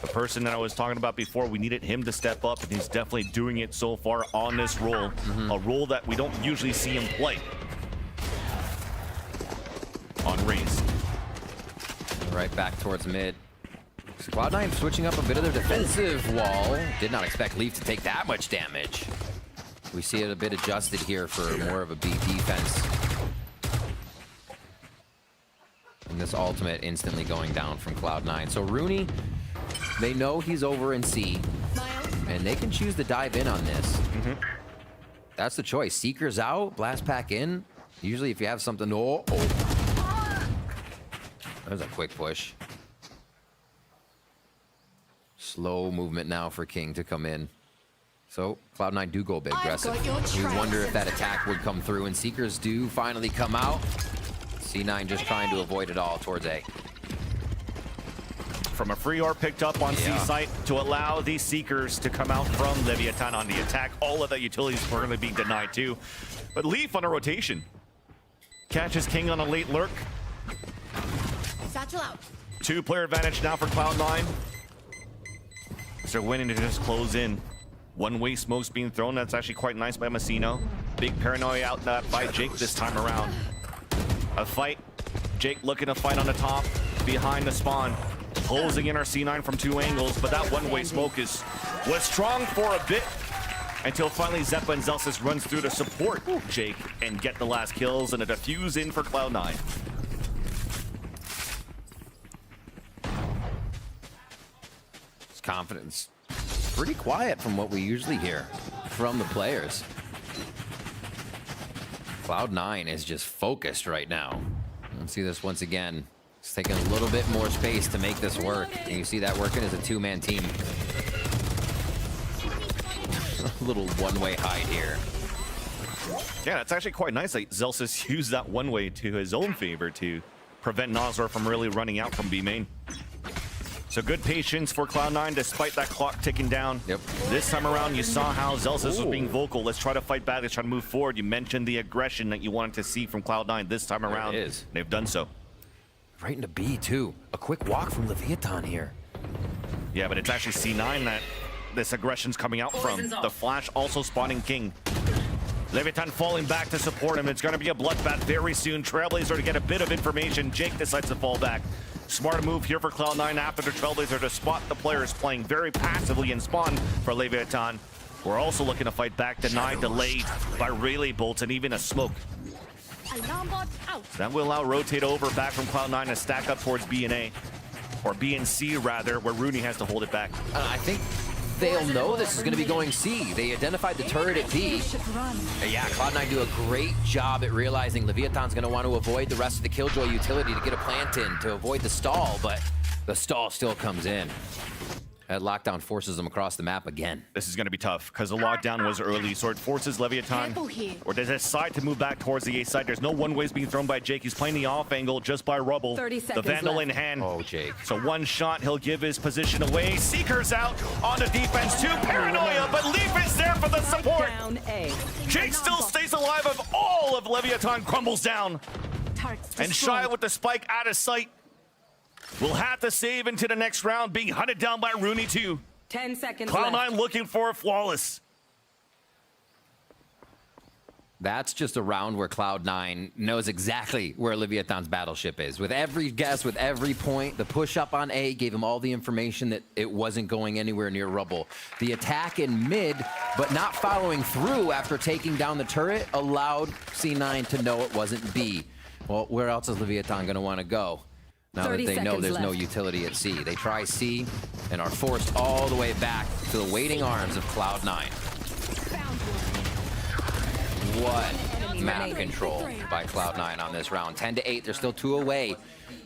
the person that I was talking about before, we needed him to step up, and he's definitely doing it so far on this role. A role that we don't usually see him play on Raze. Right back towards mid. So Cloud9 switching up a bit of their defensive wall. Did not expect LEV to take that much damage. We see it a bit adjusted here for more of a B defense. And this ultimate instantly going down from Cloud9. So Rooney They know he's over in C, and they can choose to dive in on this. That's the choice. Seeker's out, blast pack in. Usually if you have something, there's a quick push. Slow movement now for King to come in. So Cloud9 do go a bit aggressive. We wonder if that attack would come through, and Seekers do finally come out. C9 just trying to avoid it all towards A. From a free ARP picked up on C site to allow these Seekers to come out from Leviatan on the attack. All of the utilities were going to be denied too. But Leaf on a rotation. Catches King on a late lurk. Satchel out. 2-player advantage now for Cloud9. They're winning to just close in. One-way smokes being thrown. That's actually quite nice by Messino. Big paranoia out by Jake this time around. A fight. Jake looking to fight on the top, behind the spawn. Closing in our C9 from 2 angles, but that one-way smoke was strong for a bit until finally Zeppa and Zelsis runs through to support Jake and get the last kills, and a defuse in for Cloud9. His confidence pretty quiet from what we usually hear from the players. Cloud9 is just focused right now. Let's see this once again. It's taking a little bit more space to make this work. And you see that working as a 2-man team. A little one-way hide here. Yeah, it's actually quite nice that Zelsis used that one-way to his own favor to prevent Nozor from really running out from B main. So good patience for Cloud9 despite that clock ticking down. Yep. This time around, you saw how Zelsis was being vocal. Let's try to fight back. Let's try to move forward. You mentioned the aggression that you wanted to see from Cloud9 this time around. There it is. They've done so. Right into B, too. A quick walk from Leviatan here. Yeah, but it's actually C9 that this aggression's coming out from. The flash also spawning King. Leviatan falling back to support him. It's going to be a bloodbath very soon. Trailblazer to get a bit of information. Jake decides to fall back. Smart move here for Cloud9 after the Trailblazer to spot the players playing very passively in spawn for Leviatan. We're also looking to fight back, denied, delayed by relay bolts and even a smoke. Alarm bot out. That will allow rotate over back from Cloud9 to stack up towards B and A. Or B and C rather, where Rooney has to hold it back. I think they'll know this is going to be going C. They identified the turret at B. Yeah, Cloud9 do a great job at realizing Leviatan's going to want to avoid the rest of the Killjoy utility to get a plant in to avoid the stall, but the stall still comes in. That lockdown forces them across the map again. This is going to be tough because the lockdown was early, so it forces Leviatan, or they decide to move back towards the A side. There's no one-ways being thrown by Jake. He's playing the off angle just by Rubble. 30 the seconds Vandal left. in hand. Oh, Jake. So one shot, he'll give his position away. Seeker's out on the defense too. Paranoia, but Leaf is there for the support. Down A. Jake still stays alive of all of Leviatan crumbles down. And Shy with the spike out of sight will have to save into the next round, being hunted down by Rooney too. 10 seconds Cloud9 left. looking for a flawless. That's just a round where Cloud9 knows exactly where Leviatan's battleship is. With every guess, with every point, the push up on A gave him all the information that it wasn't going anywhere near Rubble. The attack in mid, but not following through after taking down the turret, allowed C9 to know it wasn't B. Well, where else is Leviatan going to want to go? Now that 30 they know seconds there's no left. utility at C. They try C and are forced all the way back to the waiting arms of Cloud9. What map remaining. control by Cloud9 on this round. 10-8, they're still 2 away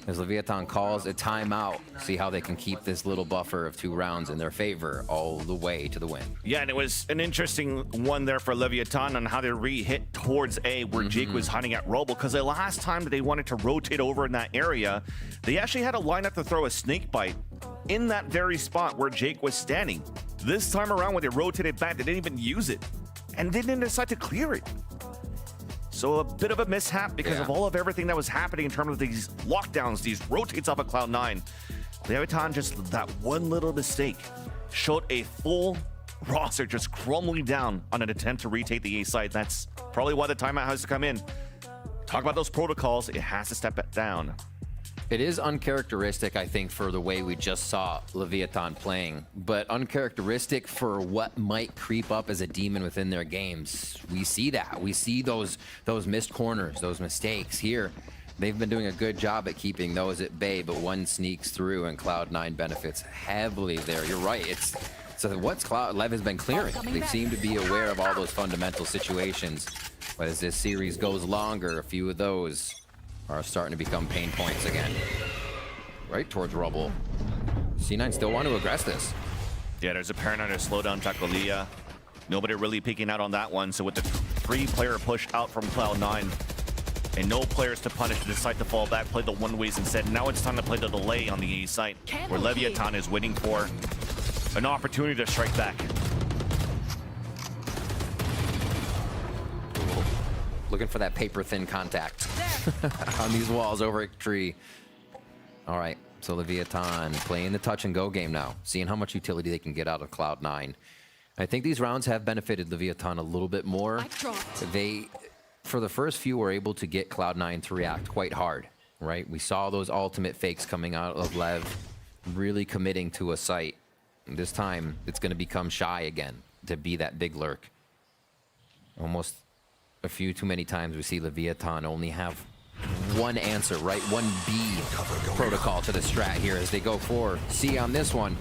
as Leviatan calls a timeout. See how they can keep this little buffer of 2 rounds in their favor all the way to the win. Yeah, and it was an interesting one there for Leviatan on how they re-hit towards A, where Jake was hunting at Rubble, because the last time that they wanted to rotate over in that area, they actually had a lineup to throw a snake bite in that very spot where Jake was standing. This time around, when they rotated back, they didn't even use it, and they didn't decide to clear it. So a bit of a mishap because of all of everything that was happening in terms of these lockdowns, these rotates off of Cloud9. Leviatan, just that one little mistake, showed a full roster just crumbling down on an attempt to retake the A side. That's probably why the timeout has to come in. Talk about those protocols, it has to step it down. It is uncharacteristic, I think, for the way we just saw Leviatan playing, but uncharacteristic for what might creep up as a demon within their games. We see that. We see those missed corners, those mistakes here. They've been doing a good job at keeping those at bay, but one sneaks through and Cloud9 benefits heavily there. You're right. So what's LEV has been clearing. They seem to be aware of all those fundamental situations. But as this series goes longer, a few of those are starting to become pain points again. Right towards rubble. C9 still want to aggress this. Yeah, there's a paranoid slowdown Takolia. Nobody really peeking out on that one. So with the 3-player push out from Cloud9 and no players to punish, decide to fall back, play the one ways instead. Now it's time to play the delay on the A site, where Leviatan is waiting for an opportunity to strike back. Looking for that paper-thin contact on these walls over at tree. All right, so Leviatan playing the touch-and-go game now, seeing how much utility they can get out of Cloud9. I think these rounds have benefited Leviatan a little bit more. They, for the first few, were able to get Cloud9 to react quite hard, right? We saw those ultimate fakes coming out of LEV, really committing to a site. This time, it's going to become shy again to be that big lurk. Almost a few too many times we see Leviatan only have one answer, right? One B protocol to the strat here as they go for C on this one.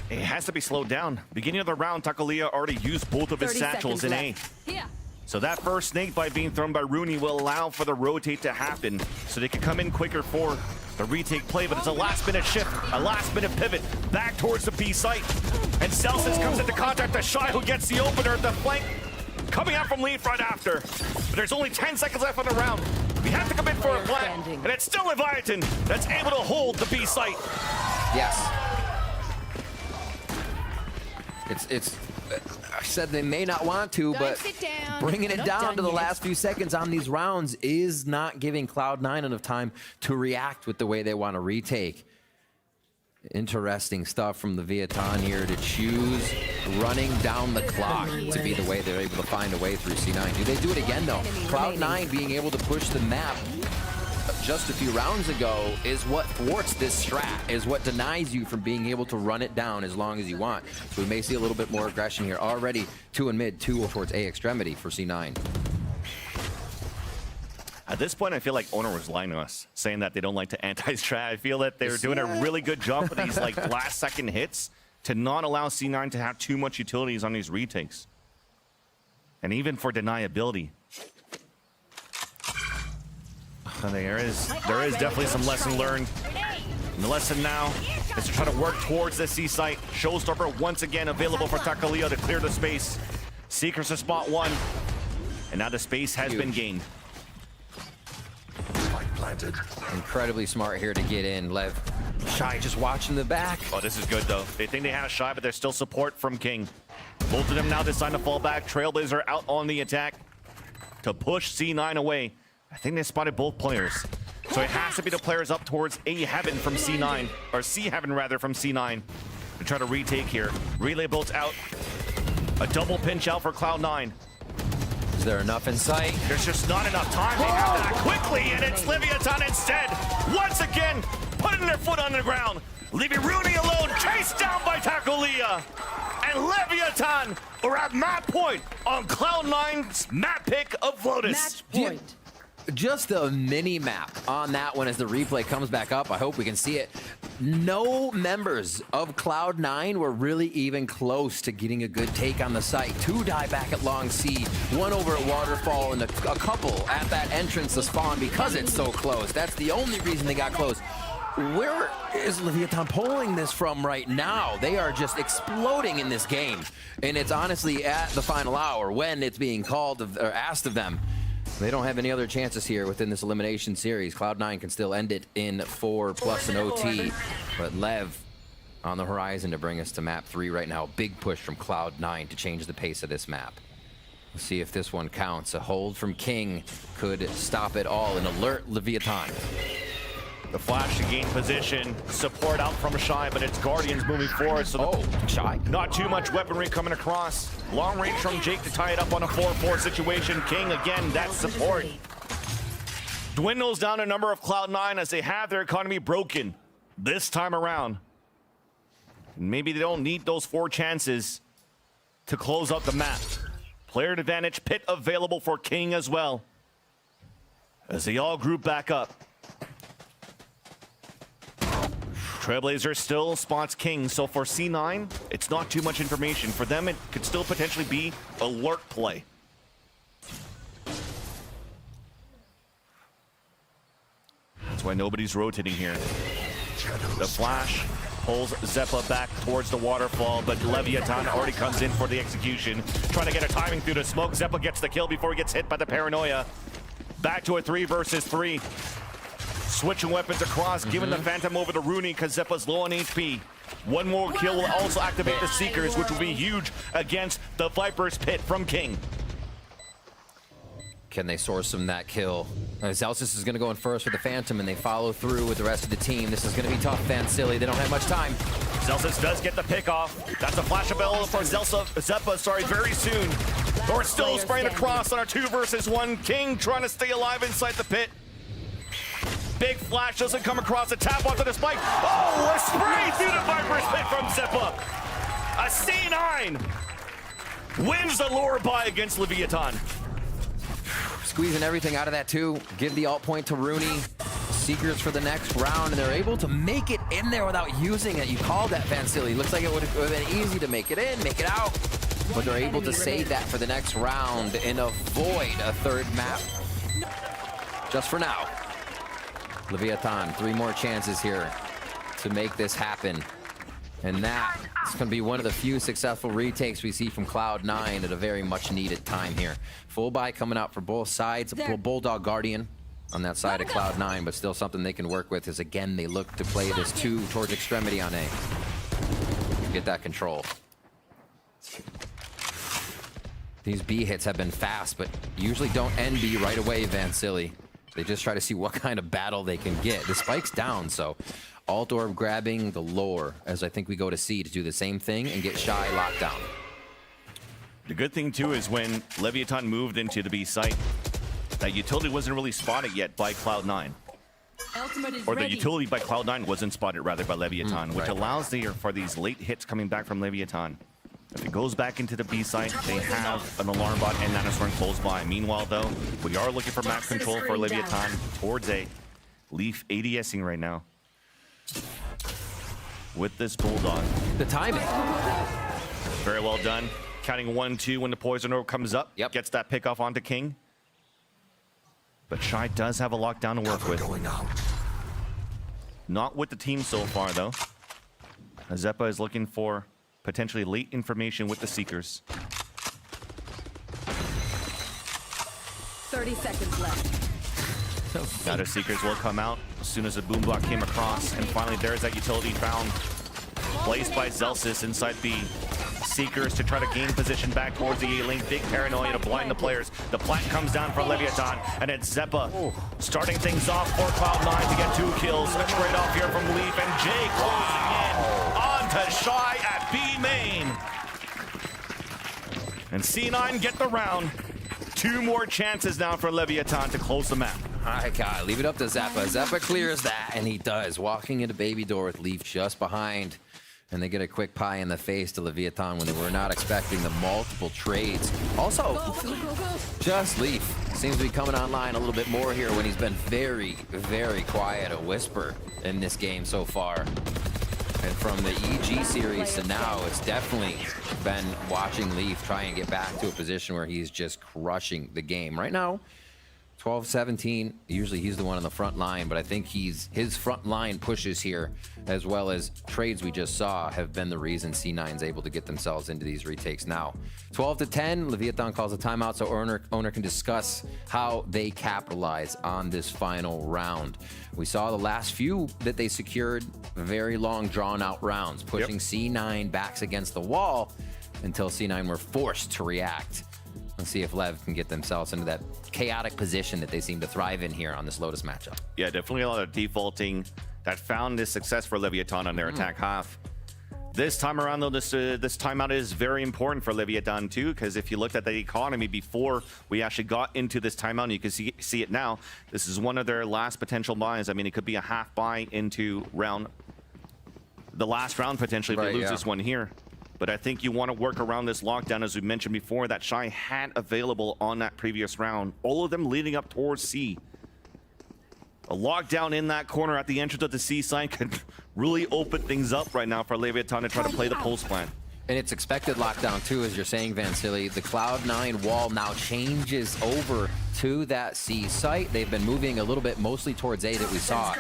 It has to be slowed down. Beginning of the round, Takolia already used both of his 30 satchels in A. Here. So that first snake bite being thrown by Rooney will allow for the rotate to happen, so they can come in quicker for the retake play, but it's a last-minute shift, a last-minute pivot back towards the B site. And Celsius comes into contact to Shy, who gets the opener at the flank, coming out from lead right after. But there's only 10 seconds left on the round. We have to commit for a plant, and it's still Leviatan that's able to hold the B site. Yes. I said they may not want to, but bringing it down to the last few seconds on these rounds is not giving Cloud9 enough time to react with the way they want to retake. Interesting stuff from the Leviatan here to choose running down the clock to be the way they're able to find a way through C9. Do they do it again, though? Cloud9 being able to push the map just a few rounds ago is what thwarts this strat, is what denies you from being able to run it down as long as you want. So we may see a little bit more aggression here. Already 2 in mid, 2 towards A extremity for C9. At this point, I feel like Owner was lying to us, saying that they don't like to anti-strat. I feel that they're doing a really good job with these like last-second hits to not allow C9 to have too much utilities on these retakes. And even for deniability. There is definitely some lesson learned. And the lesson now is to try to work towards the C site. Showstopper once again available for Takolia to clear the space. Seekers to spot 1. And now the space has been gained. Incredibly smart here to get in. Lev, Shy just watching the back. Oh, this is good though. They think they have Shy, but there's still support from King. Both of them now decide to fall back. Trailblazer out on the attack to push C9 away. I think they spotted both players. So it has to be the players up towards A Heaven from C9, or C Heaven rather from C9 to try to retake here. Relay bolts out. A double pinch out for Cloud9. Is there enough in sight? There's just not enough time. They have that quickly, and it's Leviatan instead. Once again, putting their foot on the ground. Leaving Rooney alone, chased down by Takolia. And Leviatan are at map point on Cloud9's map pick of Lotus. Match point. Just a mini map on that one as the replay comes back up. I hope we can see it. No members of Cloud9 were really even close to getting a good take on the site. 2 die back at Long C, 1 over at Waterfall, and a couple at that entrance to spawn because it's so close. That's the only reason they got close. Where is Leviatan pulling this from right now? They are just exploding in this game. And it's honestly at the final hour when it's being called or asked of them. They don't have any other chances here within this elimination series. Cloud9 can still end it in 4 plus an OT. But Lev on the horizon to bring us to map 3 right now. Big push from Cloud9 to change the pace of this map. We'll see if this one counts. A hold from King could stop it all and alert Leviatan. The flash to gain position, support out from Shy, but it's Guardians moving forward. So Shy. Not too much weaponry coming across. Long range from Jake to tie it up on a 4-4 situation. King again, that support. Dwindles down a number of Cloud9 as they have their economy broken this time around. Maybe they don't need those 4 chances to close out the map. Player advantage, pit available for King as well. as they all group back up. Trailblazer still spots King, so for C9, it's not too much information. For them, it could still potentially be a lurk play. That's why nobody's rotating here. The flash pulls Zeppa back towards the waterfall, but Leviatan already comes in for the execution. Trying to get a timing through the smoke. Zeppa gets the kill before he gets hit by the paranoia. Back to a 3 versus 3. Switching weapons across, giving the Phantom over to Rooney because Zeppa's low on HP. One more kill will also activate the Seekers, which will be huge against the Viper's Pit from King. Can they source him that kill? Zelsis is going to go in first with the Phantom, and they follow through with the rest of the team. This is going to be tough, Vansili. They don't have much time. Zelsis does get the pick off. That's a flash available for Zeppa, very soon. Thor still spraying across on our 2 versus 1. King trying to stay alive inside the pit. Big flash doesn't come across, a tap onto the spike. Oh, a spray through the Viper's Pit from Zeppa. A C9 wins the lower buy against Leviatan. Squeezing everything out of that too. Give the alt point to Rooney. Seekers for the next round, and they're able to make it in there without using it. You called that, Vansili. Looks like it would have been easy to make it in, make it out. But they're able to save that for the next round and avoid a third map. Just for now. Leviatan, 3 more chances here to make this happen. And that is going to be one of the few successful retakes we see from Cloud9 at a very much needed time here. Full buy coming out for both sides. A Bulldog Guardian on that side of Cloud9, but still something they can work with as, again, they look to play this 2 towards Extremity on A. Get that control. These B hits have been fast, but usually don't end B right away, Vansili. They just try to see what kind of battle they can get. The spike's down, so alt orb grabbing the lore as I think we go to C to do the same thing and get Shy locked down. The good thing too is when Leviatan moved into the B site, that utility wasn't really spotted yet by Cloud9. Or the utility by Cloud9 wasn't spotted rather by Leviatan, which allows for these late hits coming back from Leviatan. If it goes back into the B site, they have an alarm bot and Nanostorm close by. Meanwhile, though, we are looking for map control for Leviatan towards A. Leaf ADSing right now. With this Bulldog. The timing. Very well done. Counting 1-2 when the Poison Orb comes up. Yep. Gets that pick off onto King. But Shy does have a lockdown to work with. Not with the team so far, though. Zeppa is looking for potentially late information with the Seekers. 30 seconds left. Now the Seekers will come out as soon as the boom block came across, and finally there's that utility found. Placed by Zelsis inside B. Seekers to try to gain position back towards the A lane. Big paranoia to blind the players. The plant comes down for Leviatan, and it's Zeppa starting things off for Cloud9 to get 2 kills. A trade off here from Leaf, and Jay closing in on to Shy at B main. And C9 get the round. 2 more chances now for Leviatan to close the map. I gotta leave it up to Zeppa. Zeppa clears that, and he does. Walking into Baby Door with Leaf just behind. And they get a quick pie in the face to Leviatan when they were not expecting the multiple trades. Also, just Leaf seems to be coming online a little bit more here when he's been very, very quiet, a whisper in this game so far. And from the EG series to now, it's definitely been watching Leaf try and get back to a position where he's just crushing the game. Right now, 12-17, usually he's the one on the front line, but I think his front line pushes here, as well as trades we just saw, have been the reason C9's able to get themselves into these retakes now. 12-10, Leviatan calls a timeout so owner can discuss how they capitalize on this final round. We saw the last few that they secured, very long drawn out rounds, pushing C9 backs against the wall until C9 were forced to react. Let's see if LEV can get themselves into that chaotic position that they seem to thrive in here on this Lotus matchup. Yeah, definitely a lot of defaulting that found this success for Leviatan on their attack half. This time around, though, this timeout is very important for Leviatan, too, because if you looked at the economy before we actually got into this timeout, and you can see it now, this is one of their last potential buys. I mean, it could be a half buy into the last round, potentially, if they lose this one here. But I think you want to work around this lockdown, as we mentioned before, that Shy had available on that previous round. All of them leading up towards C. A lockdown in that corner at the entrance of the C sign could really open things up right now for Leviatan to try to play the pulse plan. And it's expected lockdown too, as you're saying, Vansili. The Cloud9 wall now changes over to that C site. They've been moving a little bit mostly towards A that we saw.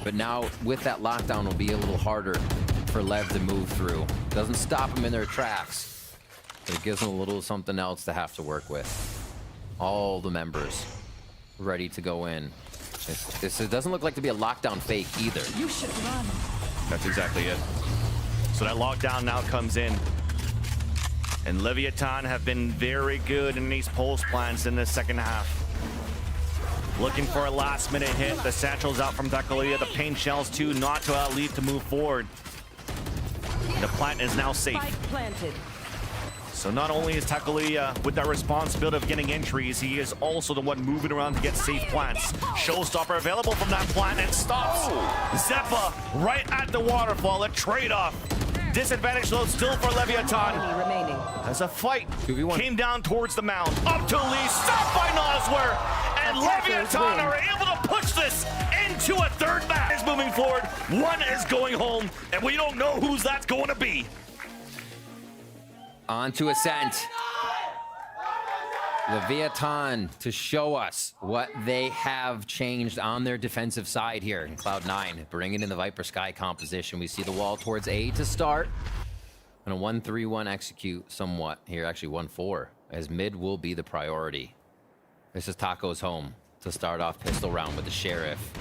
But now with that lockdown, it'll be a little harder for LEV to move through. Doesn't stop them in their tracks, but it gives them a little something else to have to work with. All the members ready to go in. It doesn't look like to be a lockdown fake either. You should run. That's exactly it. So that lockdown now comes in. And Leviatan have been very good in these pulse plans in the second half. Looking for a last minute hit. The satchel's out from Takolia. The pain shells too, not to allow LEV to move forward. The plant is now safe. Spike planted. So not only is Takolia with that responsibility of getting entries, he is also the one moving around to get safe plants. Showstopper available from that plant and stops Zeppa right at the waterfall. A trade-off. Disadvantage though still for Leviatan. Enemy remaining. As a fight 2v1. came down towards the mound. Up to Lee, stopped by Noswer. And Attackers Leviatan win. are able to push this into a third match. Is moving forward. One is going home, and we don't know whose that's going to be. On to Ascent. Leviatan to show us what they have changed on their defensive side here in Cloud9. Bringing in the Viper Sky composition. We see the wall towards A to start. And a 1-3-1 execute somewhat here. Actually 1-4, as mid will be the priority. This is Taco's home to start off pistol round with the Sheriff.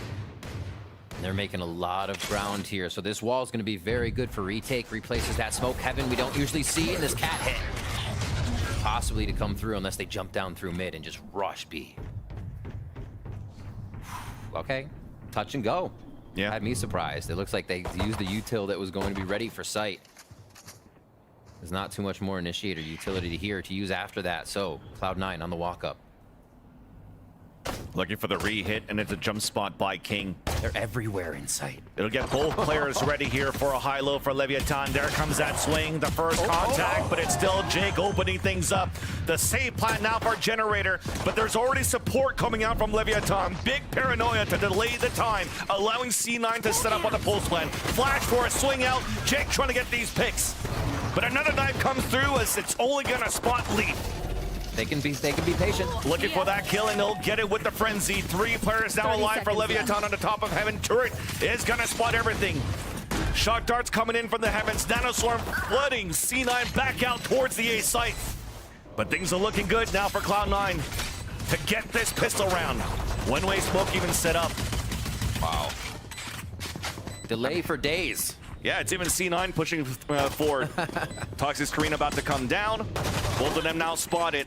And they're making a lot of ground here. So this wall is going to be very good for retake. Replaces that smoke heaven we don't usually see in this cat hit. Possibly to come through unless they jump down through mid and just rush B. Okay, touch and go. Yeah. Had me surprised. It looks like they used the util that was going to be ready for sight. There's not too much more initiator utility here to use after that. So Cloud9 on the walk up. Looking for the re-hit, and it's a jump spot by King. They're everywhere in sight. It'll get both players ready here for a high-low for Leviatan. There comes that swing, the first contact, but it's still Jake opening things up. The save plan now for Generator, but there's already support coming out from Leviatan. Big paranoia to delay the time, allowing C9 to set up on the pulse plan. Flash for a swing out, Jake trying to get these picks. But another knife comes through as it's only gonna spot LEV. They can be patient. Looking for that kill, and they'll get it with the frenzy. 3 players now 30 alive for seconds Leviatan on the top of heaven. Turret is gonna spot everything. Shock darts coming in from the heavens. Nanoswarm flooding C9 back out towards the A site. But things are looking good now for Cloud9 to get this pistol round. One-way smoke even set up. Wow. Delay for days. Yeah, it's even C9 pushing forward. Toxic screen about to come down. Both of them now spotted.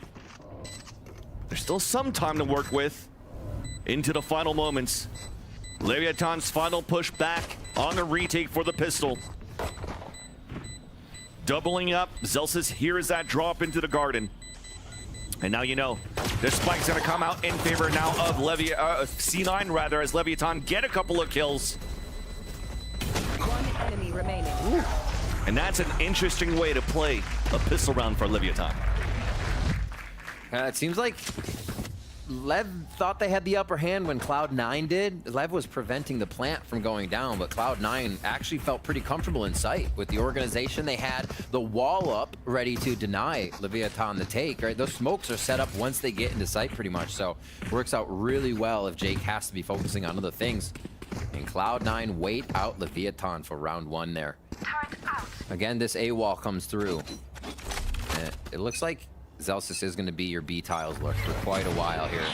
There's still some time to work with into the final moments. Leviatan's final push back on the retake for the pistol. Doubling up, Zelsis hears that drop into the garden. And now you know, this spike's gonna come out in favor now of C9 rather, as Leviatan get a couple of kills. One enemy remaining. And that's an interesting way to play a pistol round for Leviatan. It seems like LEV thought they had the upper hand when Cloud9 did. LEV was preventing the plant from going down, but Cloud9 actually felt pretty comfortable in sight with the organization they had, the wall up, ready to deny Leviatan the take, right? Those smokes are set up once they get into sight pretty much, so it works out really well if Jake has to be focusing on other things. And Cloud9 wait out Leviatan for round 1 there. Again, this A wall comes through. It looks like Zelsis is going to be your B tiles look for quite a while here.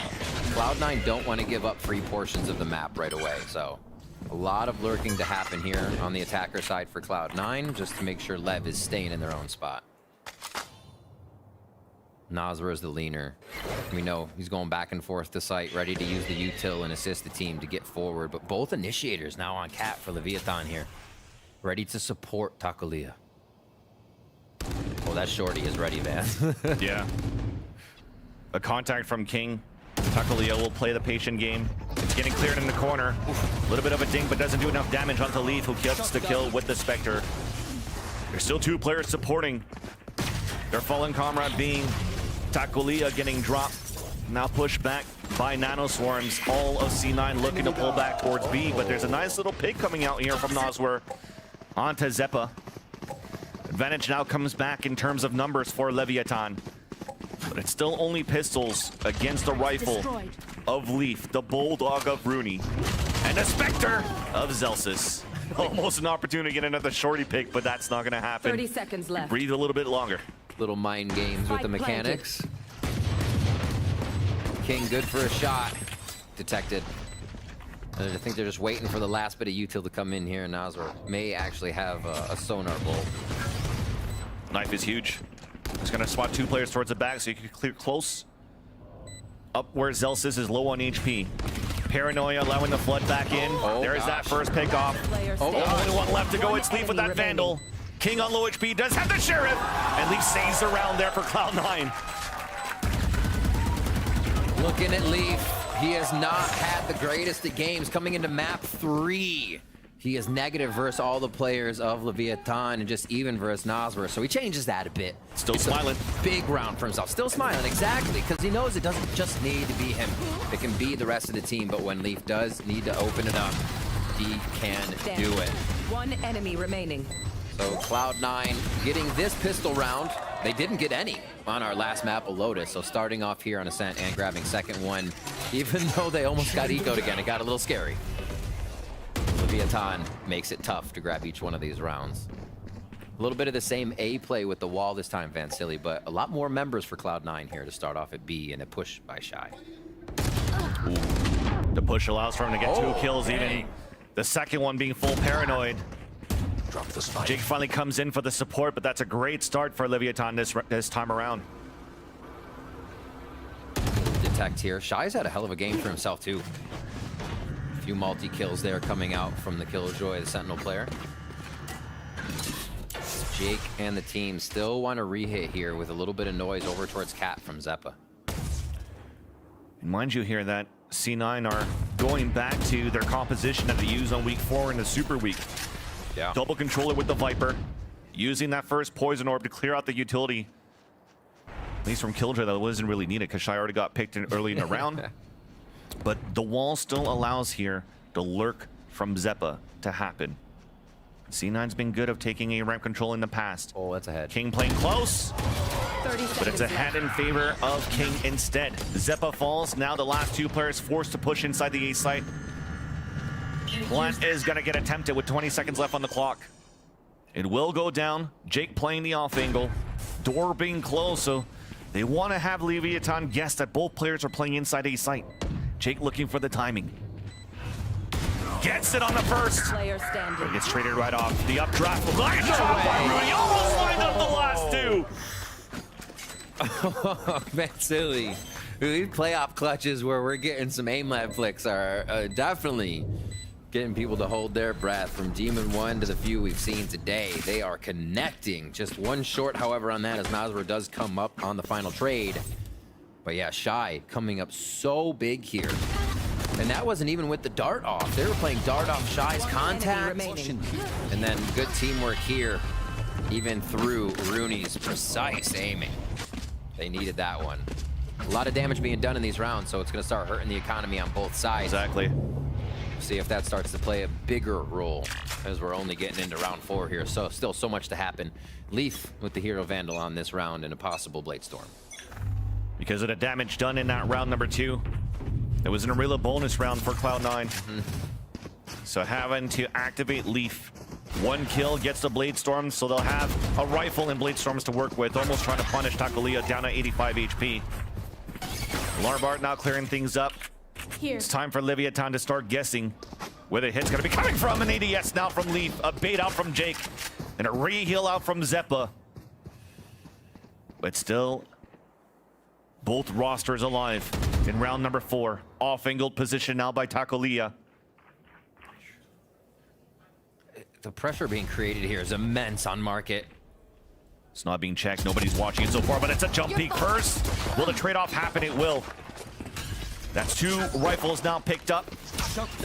Cloud9 don't want to give up free portions of the map right away, so a lot of lurking to happen here on the attacker side for Cloud9, just to make sure LEV is staying in their own spot. Nazra is the leaner. We know he's going back and forth to site, ready to use the util and assist the team to get forward, but both initiators now on cap for Leviatan here, ready to support Takolia. Oh, that shorty is ready, man. Yeah. A contact from King. Takolia will play the patient game. It's getting cleared in the corner. A little bit of a ding, but doesn't do enough damage onto LEV, who gets the kill with the Spectre. There's still 2 players supporting. Their fallen comrade being Takolia getting dropped Now pushed back by Nano Swarms. All of C9 looking to pull back towards B, but there's a nice little pick coming out here from Noswer onto Zeppa. Advantage now comes back in terms of numbers for Leviatan. But it's still only pistols against the rifle of Leaf, the Bulldog of Rooney, and the Spectre of Zelsis. Almost an opportunity to get another shorty pick, but that's not going to happen. 30 seconds left. Breathe a little bit longer. Little mind games with the Spike planted. mechanics. King good for a shot. Detected. I think they're just waiting for the last bit of util to come in here, and Noswer may actually have a sonar bolt. Knife is huge. He's going to swat 2 players towards the back so you can clear close. Up where Zelsis is low on HP. Paranoia allowing the flood back in. Oh, There's that first pick off. Oh, Only one left to go. One It's Leaf with enemy that Vandal. King on low HP does have the Sheriff. And Leaf saves the round there for Cloud9. Looking at Leaf, he has not had the greatest of games coming into map 3. He is negative versus all the players of Leviatan and just even versus Noswer, so he changes that a bit. Still It's smiling. a big round for himself. Still smiling, exactly, because he knows it doesn't just need to be him. It can be the rest of the team, but when Leaf does need to open it up, he can do it. One enemy remaining. So Cloud9 getting this pistol round. They didn't get any on our last map of Lotus, so starting off here on Ascent and grabbing second one, even though they almost got ecoed again, it got a little scary. Leviatan makes it tough to grab each one of these rounds. A little bit of the same A play with the wall this time, Vansili, but a lot more members for Cloud9 here to start off at B and a push by Shy. Ooh. The push allows for him to get 2 kills even. The second one being full paranoid. Jake finally comes in for the support, but that's a great start for Leviatan this time around. Detect here. Shy's had a hell of a game for himself too. A few multi-kills there coming out from the Killjoy, the Sentinel player. Jake and the team still want to re-hit here with a little bit of noise over towards Cat from Zeppa. Mind you here that C9 are going back to their composition that they used on week 4 in the Super Week. Yeah. Double controller with the Viper, using that first poison orb to clear out the utility. At least from Killjoy, that wasn't really needed because Shy already got picked in early in the round. But the wall still allows here the lurk from Zeppa to happen. C9's been good of taking A ramp control in the past. Oh, that's a head. King playing close, 30 seconds but it's a left. head in favor of King instead. Zeppa falls. Now the last 2 players forced to push inside the A site. Blunt is going to get attempted with 20 seconds left on the clock. It will go down. Jake playing the off angle. Door being closed, so they want to have Leviatan guess that both players are playing inside A site. Jake looking for the timing. Gets it on the first. Player standing. Gets traded right off. The updraft. Nice job by Rudy. Almost lined up the last 2. Vansili. These playoff clutches where we're getting some aim lab flicks are definitely getting people to hold their breath. From Demon 1 to the few we've seen today, they are connecting. Just one short, however, on that as Noswer does come up on the final trade. But yeah, Shy coming up so big here. And that wasn't even with the dart off. They were playing dart off Shy's contact. And then good teamwork here, even through Rooney's precise aiming. They needed that one. A lot of damage being done in these rounds, so it's going to start hurting the economy on both sides. Exactly. See if that starts to play a bigger role as we're only getting into round 4 here. So still so much to happen. Leaf with the Hero Vandal on this round and a possible Blade Storm. Because of the damage done in that round number 2, it was an Arilla bonus round for Cloud9. So having to activate Leaf. 1 kill gets the Blade Storm, so they'll have a rifle and Blade Storms to work with. Almost trying to punish Takolia down at 85 HP. Larbart now clearing things up. Here. It's time for Leviatan to start guessing where the hit's going to be coming from. An ADS now from Leaf, a bait out from Jake, and a re-heal out from Zeppa. But still, both rosters alive in round number 4. Off-angled position now by Takolia. The pressure being created here is immense on Market. It's not being checked. Nobody's watching it so far, but it's a jump peek first. Will the trade-off happen? It will. That's 2 rifles now picked up.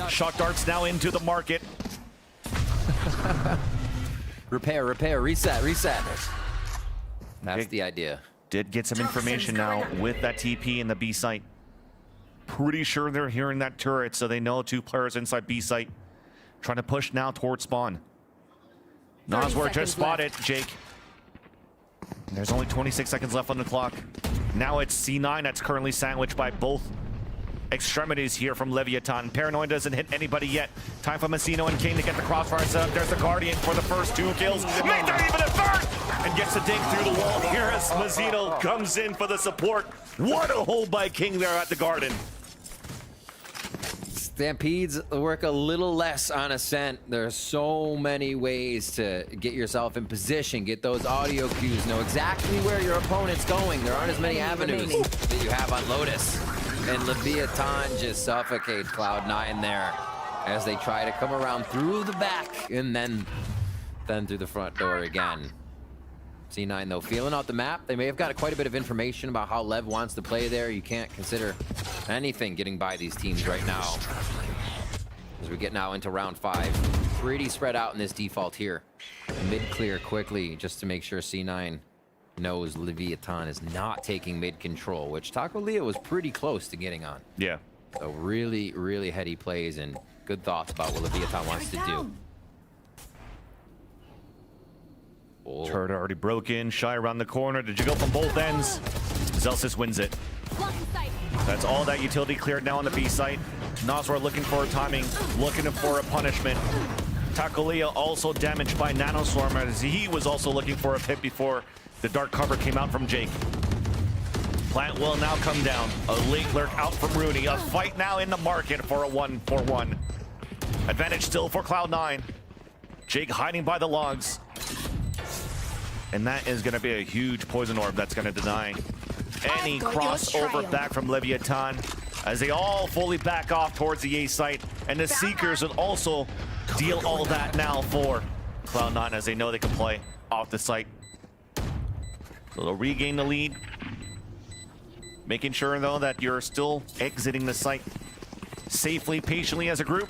Shock darts now into the Market. Repair, reset. That's Okay. the idea. Did get some information now with that TP in the B site. Pretty sure they're hearing that turret, so they know 2 players inside B site. Trying to push now towards spawn. 30 Nosworth just seconds spotted Jake. There's only 26 seconds left on the clock. Now it's C9 that's currently sandwiched by both extremities here from Leviatan. Paranoid doesn't hit anybody yet. Time for Masino and King to get the crossfire set up. There's the Guardian for the first 2 kills. Make there even a third! And gets the dink through the wall here as Masino comes in for the support. What a hold by King there at the Garden. Stampedes work a little less on Ascent. There's so many ways to get yourself in position, get those audio cues, know exactly where your opponent's going. There aren't as many avenues that you have on Lotus. And Leviatan just suffocates Cloud9 there as they try to come around through the back and then through the front door again. C9 though feeling out the map. They may have got quite a bit of information about how LEV wants to play there. You can't consider anything getting by these teams right now. As we get now into round 5. Pretty spread out in this default here. Mid clear quickly just to make sure C9 knows Leviatan is not taking mid control, which Taco Leo was pretty close to getting on. Yeah. So really, really heady plays and good thoughts about what Leviatan wants to do. Oh. Turret already broken. Shy around the corner. Did you go from both ends? Zelsis wins it. That's all that utility cleared now on the B site. Nosworth looking for a timing, looking for a punishment. Takolia also damaged by Nanoswarm as he was also looking for a pit before the dark cover came out from Jake. Plant will now come down. A late lurk out from Rooney. A fight now in the market for a 1-for-1. Advantage still for Cloud9. Jake hiding by the logs. And that is going to be a huge poison orb that's going to deny any crossover back from Leviatan as they all fully back off towards the A site. And the Seekers will also deal all that now for Cloud9 as they know they can play off the site. So they'll regain the lead. Making sure though that you're still exiting the site safely, patiently as a group.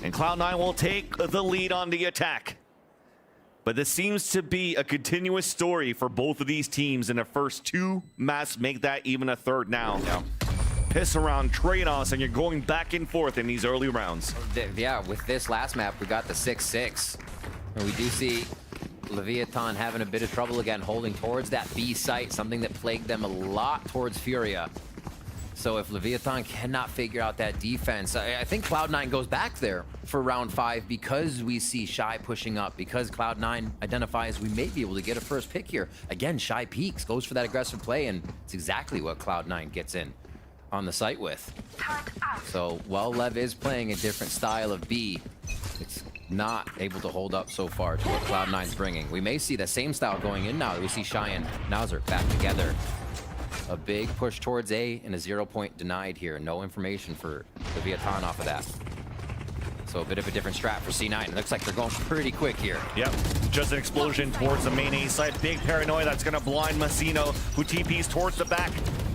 And Cloud9 will take the lead on the attack. But this seems to be a continuous story for both of these teams in the first 2 maps. Make that even a third now. Yeah. Piss around trade-offs and you're going back and forth in these early rounds. Yeah, with this last map, we got the 6-6. And we do see Leviatan having a bit of trouble again, holding towards that B site, something that plagued them a lot towards Furia. So if Leviatan cannot figure out that defense, I think Cloud9 goes back there for round 5 because we see Shy pushing up, because Cloud9 identifies we may be able to get a first pick here. Again, Shy peeks, goes for that aggressive play, and it's exactly what Cloud9 gets in on the site with. So while Lev is playing a different style of B, it's not able to hold up so far to what Cloud9's bringing. We may see the same style going in now. We see Shy and Nauser back together. A big push towards A and a 0 point denied here. No information for Leviatan off of that. So a bit of a different strat for C9. It looks like they're going pretty quick here. Yep, just an explosion towards the main A side. Big paranoia that's gonna blind Masino, who TPs towards the back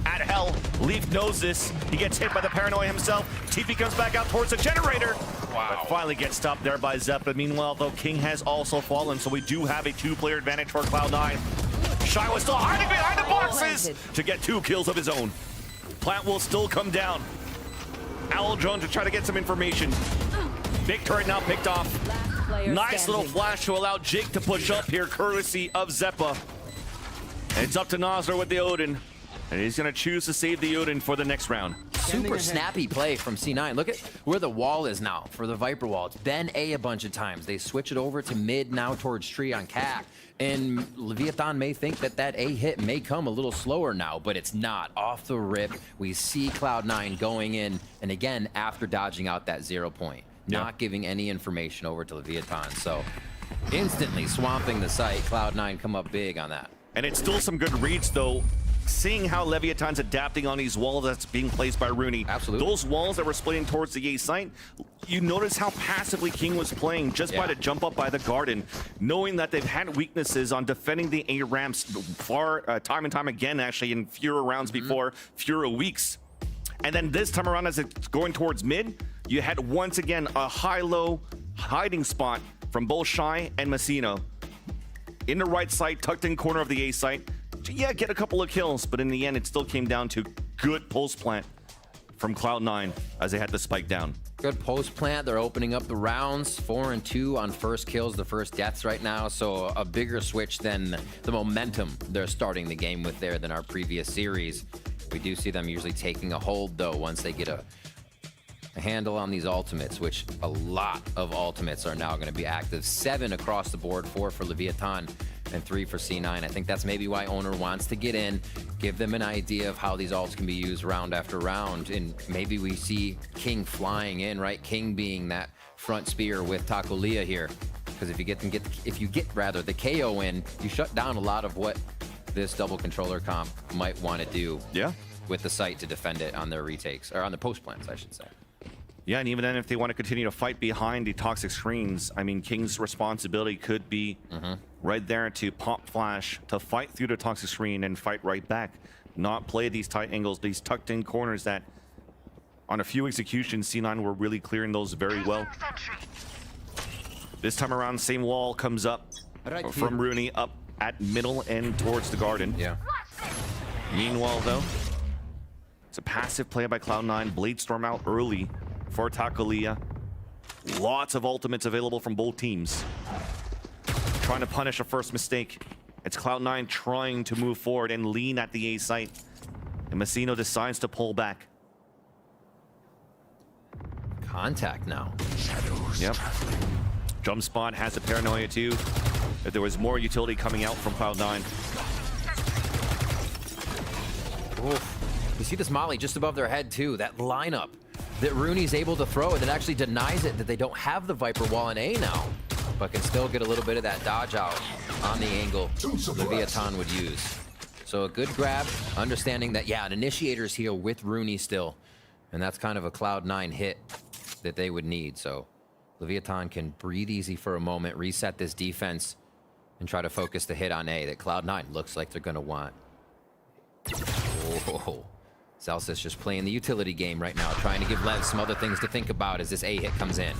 at hell. Leaf knows this. He gets hit by the paranoia himself. TP comes back out towards the generator. Wow. But finally gets stopped there by Zeppa. Meanwhile, though, King has also fallen, so we do have a 2-player advantage for Cloud9. Shy was still hiding behind the boxes to get 2 kills of his own. Plant will still come down. Owl Drone to try to get some information. Big turret now picked off. Nice little flash to allow Jake to push up here, courtesy of Zeppa. And it's up to Nosler with the Odin. And he's going to choose to save the Odin for the next round. Super snappy play from C9. Look at where the wall is now for the Viper wall. It's been A bunch of times. They switch it over to mid now towards tree on Cat. And Leviatan may think that that A hit may come a little slower now, but it's not. Off the rip, we see Cloud9 going in, and again, after dodging out that 0 point. Not giving any information over to Leviatan. So instantly swamping the site. Cloud9 come up big on that. And it's still some good reads, though. Seeing how Leviatan's adapting on these walls that's being placed by Rooney. Absolutely. Those walls that were splitting towards the A site, you notice how passively King was playing just by the jump up by the Garden, knowing that they've had weaknesses on defending the A ramps far time and time again, actually, in fewer rounds before, fewer weeks. And then this time around, as it's going towards mid, you had once again a high-low hiding spot from both Shy and Masino. In the right side, tucked in corner of the A site. Yeah, get a couple of kills, but in the end, it still came down to good pulse plant from Cloud9 as they had the spike down. Good post plant. They're opening up the rounds. 4 and 2 on first kills, the first deaths right now. So a bigger switch than the momentum they're starting the game with there than our previous series. We do see them usually taking a hold though once they get a handle on these ultimates, which a lot of ultimates are now going to be active. 7 across the board, 4 for Leviatan and 3 for C9. I think that's maybe why Owner wants to get in, give them an idea of how these ults can be used round after round, and maybe we see King flying in, right? King being that front spear with Tacolia here, because if you get the KO in, you shut down a lot of what this double controller comp might want to do. Yeah. With the site to defend it on their retakes, or on the post plants, I should say. Yeah, and even then, if they want to continue to fight behind the toxic screens, I mean, King's responsibility could be right there to pop flash, to fight through the toxic screen and fight right back. Not play these tight angles, these tucked in corners that on a few executions, C9 were really clearing those very well. This time around, same wall comes up from Rooney up at middle and towards the garden. Yeah. Meanwhile, though, it's a passive play by Cloud9. Bladestorm out early for Tacolia. Lots of ultimates available from both teams. Trying to punish a first mistake. It's Cloud9 trying to move forward and lean at the A site. And Messino decides to pull back. Contact now. Yep. Jump Spot has the paranoia too. If there was more utility coming out from Cloud9. Oof. You see this molly just above their head too. That lineup that Rooney's able to throw, and it actually denies it that they don't have the Viper wall in A now, but can still get a little bit of that dodge out on the angle Leviatan would use. So a good grab, understanding that, yeah, an initiator's here with Rooney still, and that's kind of a Cloud9 hit that they would need. So Leviatan can breathe easy for a moment, reset this defense, and try to focus the hit on A that Cloud9 looks like they're going to want. Oh. Celsius just playing the utility game right now, trying to give Lev some other things to think about as this A hit comes in.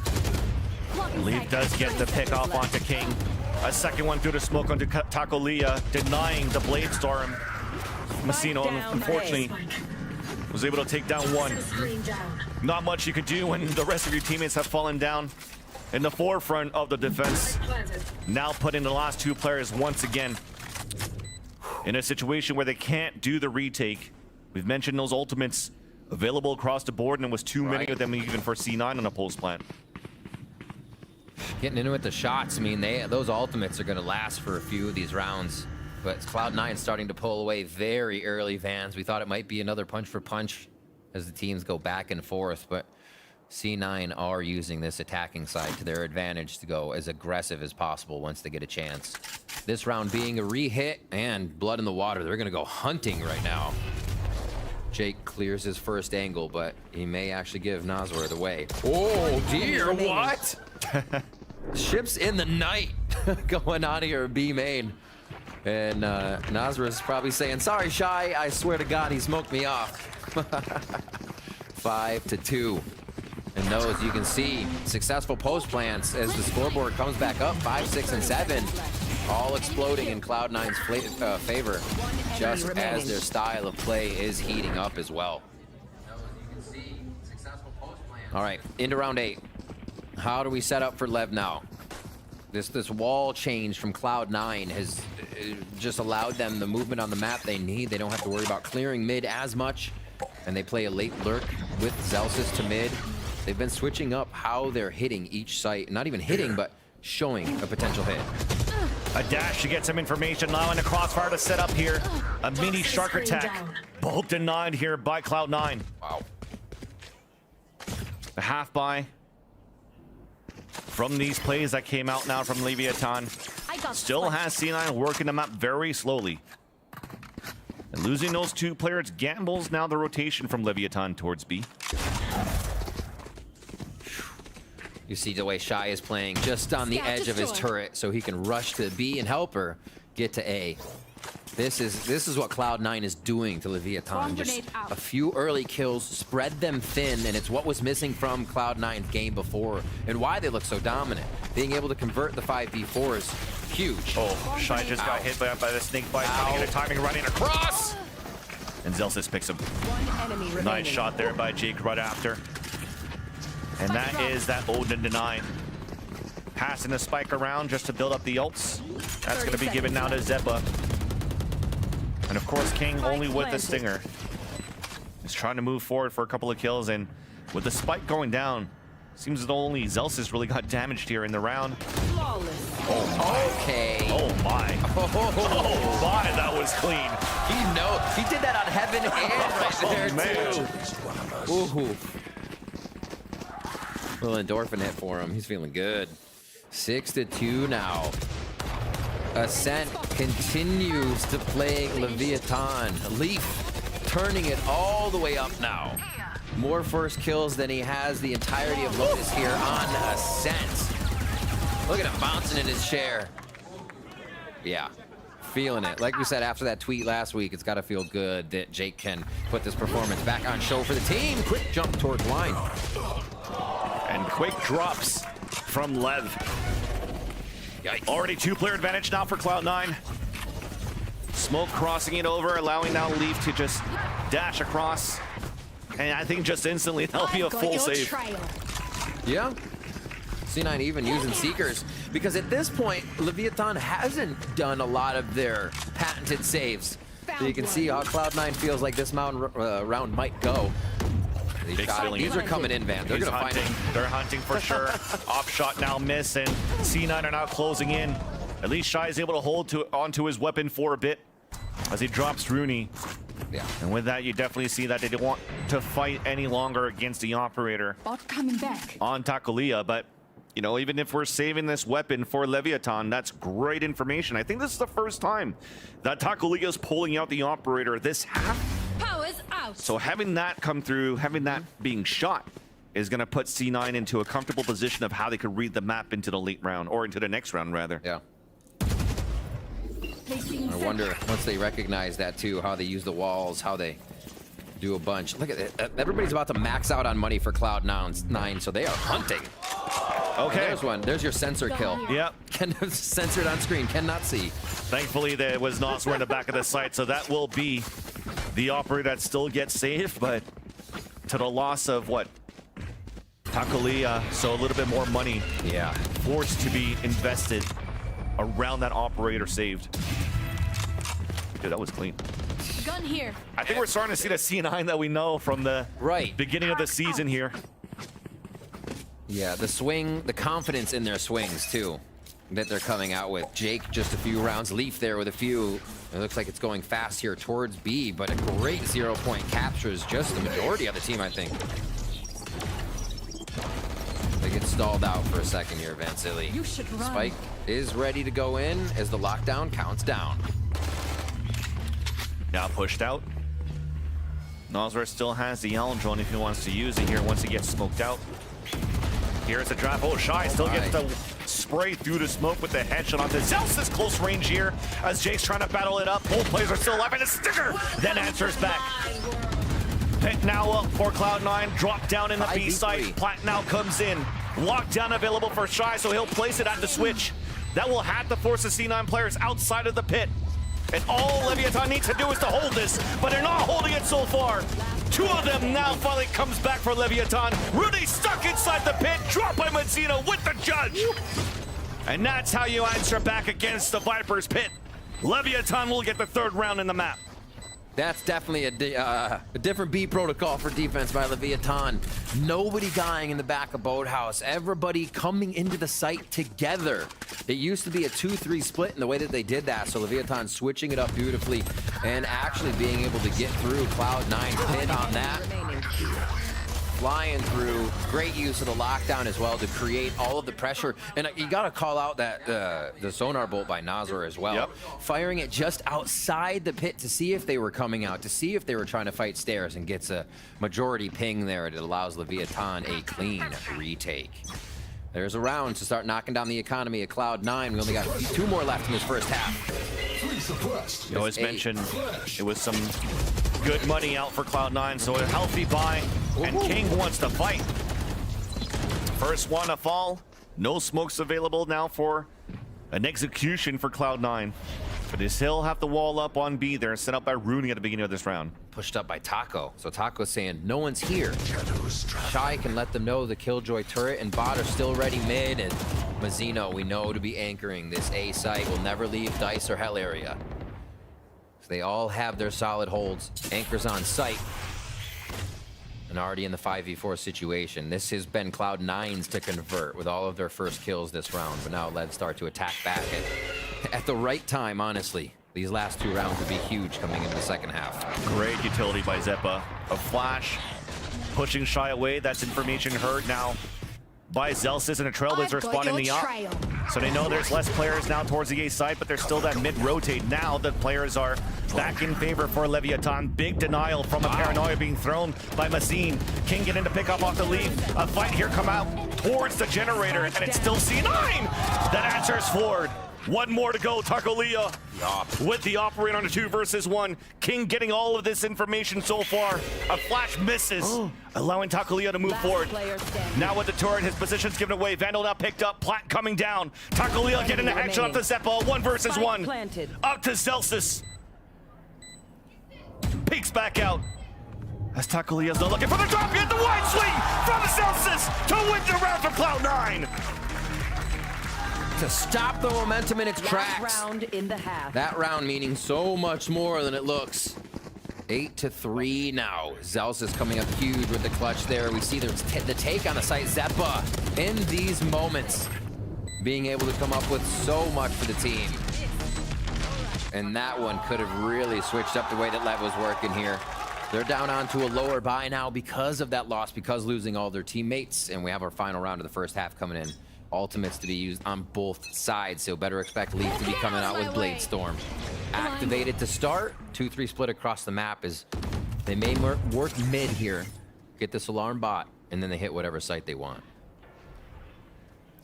Lev does get the pick off onto King. A second one through the smoke onto Tacolia, denying the Bladestorm. Messino, unfortunately, was able to take down one. Not much you could do when the rest of your teammates have fallen down. In the forefront of the defense, now putting the last 2 players once again in a situation where they can't do the retake. We've mentioned those ultimates available across the board, and it was too many of them even for C9 on a post plant. Getting into it, the shots, I mean, those ultimates are going to last for a few of these rounds. But Cloud9 starting to pull away very early, Vans. We thought it might be another punch for punch as the teams go back and forth, but C9 are using this attacking side to their advantage to go as aggressive as possible once they get a chance. This round being a re-hit and blood in the water. They're going to go hunting right now. Jake clears his first angle, but he may actually give Nazwar the way. Oh dear, what? Ships in the night going on here, B main. And Nazwar is probably saying, sorry, Shy, I swear to God, he smoked me off. 5-2. And those, you can see, successful post plants as the scoreboard comes back up, 5, 6, and 7. All exploding in Cloud9's favor, just as their style of play is heating up as well. All right, into round 8. How do we set up for Lev now? This wall change from Cloud9 has just allowed them the movement on the map they need. They don't have to worry about clearing mid as much, and they play a late lurk with Celsius to mid. They've been switching up how they're hitting each site. Not even hitting, but showing a potential hit. A dash to get some information, allowing the crossfire to set up here. A mini shark attack. Both denied here by Cloud9. Wow. A half buy from these plays that came out now from Leviatan. Still has C9 working them up very slowly. And losing those 2 players gambles now the rotation from Leviatan towards B. You see the way Shy is playing just on the edge of his turret so he can rush to B and help her get to A. This is what Cloud9 is doing to Leviatan. Just a few early kills, spread them thin, and it's what was missing from Cloud9's game before and why they look so dominant. Being able to convert the 5v4s, huge. Oh, Shy just got hit by the snake bite, trying to get a timing running across. And Zelsis picks him. One enemy remaining. Nice shot there by Jake right after. And that is that Odin deny. Passing the spike around just to build up the ults. That's going to be given now to Zeba. And of course, King only with the stinger. He's trying to move forward for a couple of kills, and with the spike going down, seems as though only Zelsis really got damaged here in the round. Flawless. Oh my. Okay. Oh my. Oh my, that was clean. He did that on heaven and right there man. too. Ooh. Little endorphin hit for him. He's feeling good. 6-2 now. Ascent continues to play Leviatan. Leaf turning it all the way up now. More first kills than he has the entirety of Lotus here on Ascent. Look at him bouncing in his chair. Yeah, feeling it. Like we said after that tweet last week, it's got to feel good that Jake can put this performance back on show for the team. Quick jump towards line. And quick drops from Lev. Yikes. Already 2-player advantage now for Cloud9. Smoke crossing it over, allowing now Leaf to just dash across. And I think just instantly that'll be a full save. Yeah. C9 even using Seekers, because at this point, Leviatan hasn't done a lot of their patented saves. So you can see how Cloud9 feels like this round might go. These are coming in, Van. They're going to find it. They're hunting for sure. Off shot now miss, and C9 are now closing in. At least Shy is able to hold onto his weapon for a bit as he drops Rooney. Yeah. And with that, you definitely see that they didn't want to fight any longer against the operator Bot coming back. on Takulia. But, you know, even if we're saving this weapon for Leviatan, that's great information. I think this is the first time that Takulia is pulling out the operator this half. Powers out. So having that come through, having that being shot, is going to put C9 into a comfortable position of how they could read the map into the late round, or into the next round, rather. Yeah. I wonder, once they recognize that too, how they use the walls, how they do a bunch. Look at it. Everybody's about to max out on money for Cloud9, so they are hunting. Okay. And there's one. There's your sensor kill. Yep. Censored on screen. Cannot see. Thankfully, there was Noswar in the back of the site, so that will be the operator that still gets saved, but to the loss of what? Takulia, so a little bit more money. Yeah. Forced to be invested around that operator saved. Dude, that was clean. Gun here. I think we're starting to see the C9 that we know from the beginning of the season here. Yeah, the swing, the confidence in their swings too, that they're coming out with. Jake just a few rounds, Leaf there with a few. It looks like it's going fast here towards B, but a great 0-point captures just the majority of the team, I think. They get stalled out for a second here, Vansili. You should run. Spike is ready to go in as the lockdown counts down. Now pushed out. Noswar still has the Allen drone if he wants to use it here once he gets smoked out. Here's the drop. Oh, Shy still gets to spray through the smoke with the headshot onto Zelsis close range here as Jake's trying to battle it up. Both players are still alive, and a sticker then answers back. Pick now up for Cloud9. Drop down in the B site. Plat now comes in. Lockdown available for Shy, so he'll place it at the switch. That will have to force the C9 players outside of the pit. And all Leviatan needs to do is to hold this, but they're not holding it so far. Two of them now finally comes back for Leviatan. Rudy stuck inside the pit, dropped by Mazzino with the judge. And that's how you answer back against the Vipers pit. Leviatan will get the third round in the map. That's definitely a different B protocol for defense by Leviatan. Nobody dying in the back of Boathouse. Everybody coming into the site together. It used to be a 2-3 split in the way that they did that, so Leviatan switching it up beautifully and actually being able to get through Cloud9's pit on that. Flying through, great use of the lockdown as well to create all of the pressure. And you got to call out that the sonar bolt by Noswar as well. Yep. Firing it just outside the pit to see if they were coming out, to see if they were trying to fight stairs, and gets a majority ping there. It allows Leviatan a clean retake. There's a round to start knocking down the economy at Cloud9. We only got 2 more left in this first half. You know, as mentioned, it was some good money out for Cloud9, so a healthy buy, and King wants to fight. First one to fall. No smokes available now for an execution for Cloud9. But they still have the wall up on B there, set up by Rooney at the beginning of this round. Pushed up by Taco. So Taco's saying, no one's here. Shy can let them know the Killjoy turret and bot are still ready mid. And Mazzino, we know to be anchoring this A site, will never leave Dice or Hell area. So they all have their solid holds. Anchors on site. And already in the 5v4 situation. This has been Cloud9's to convert with all of their first kills this round. But now LEV start to attack back at the right time, honestly. These last 2 rounds would be huge coming into the second half. Great utility by Zeppa. A flash, pushing Shy away. That's information heard now by Zelsis, and a Trailblazer spawn in the op. So they know there's less players now towards the A side, but there's still that mid-rotate. Now the players are back in favor for Leviatan. Big denial from a paranoia being thrown by Mazine. King getting to pick up off the lead. A fight here come out towards the generator, and it's still C9 that answers forward. One more to go. Takolia with the operator on a 2 versus 1. King getting all of this information so far. A flash misses, allowing Takolia to move forward. Now with the turret, his position's given away. Vandal now picked up. Plat coming down. Takolia getting the action up to Zeppa. 1 versus 1. Up to Zelsis. Peeks back out. As Takolia's not looking for the drop. Hit the wide swing from Zelsis to win the round for Cloud9. To stop the momentum in its tracks. Round in the half. That round meaning so much more than it looks. 8-3 now. Zels is coming up huge with the clutch there. We see the take on the site. Zeppa in these moments being able to come up with so much for the team. And that one could have really switched up the way that LEV was working here. They're down onto a lower buy now because of that loss, because losing all their teammates. And we have our final round of the first half coming in. Ultimates to be used on both sides, so better expect LEV to be coming out with Blade Storm. Activated to start, 2-3 split across the map is, they may work mid here, get this alarm bot, and then they hit whatever site they want.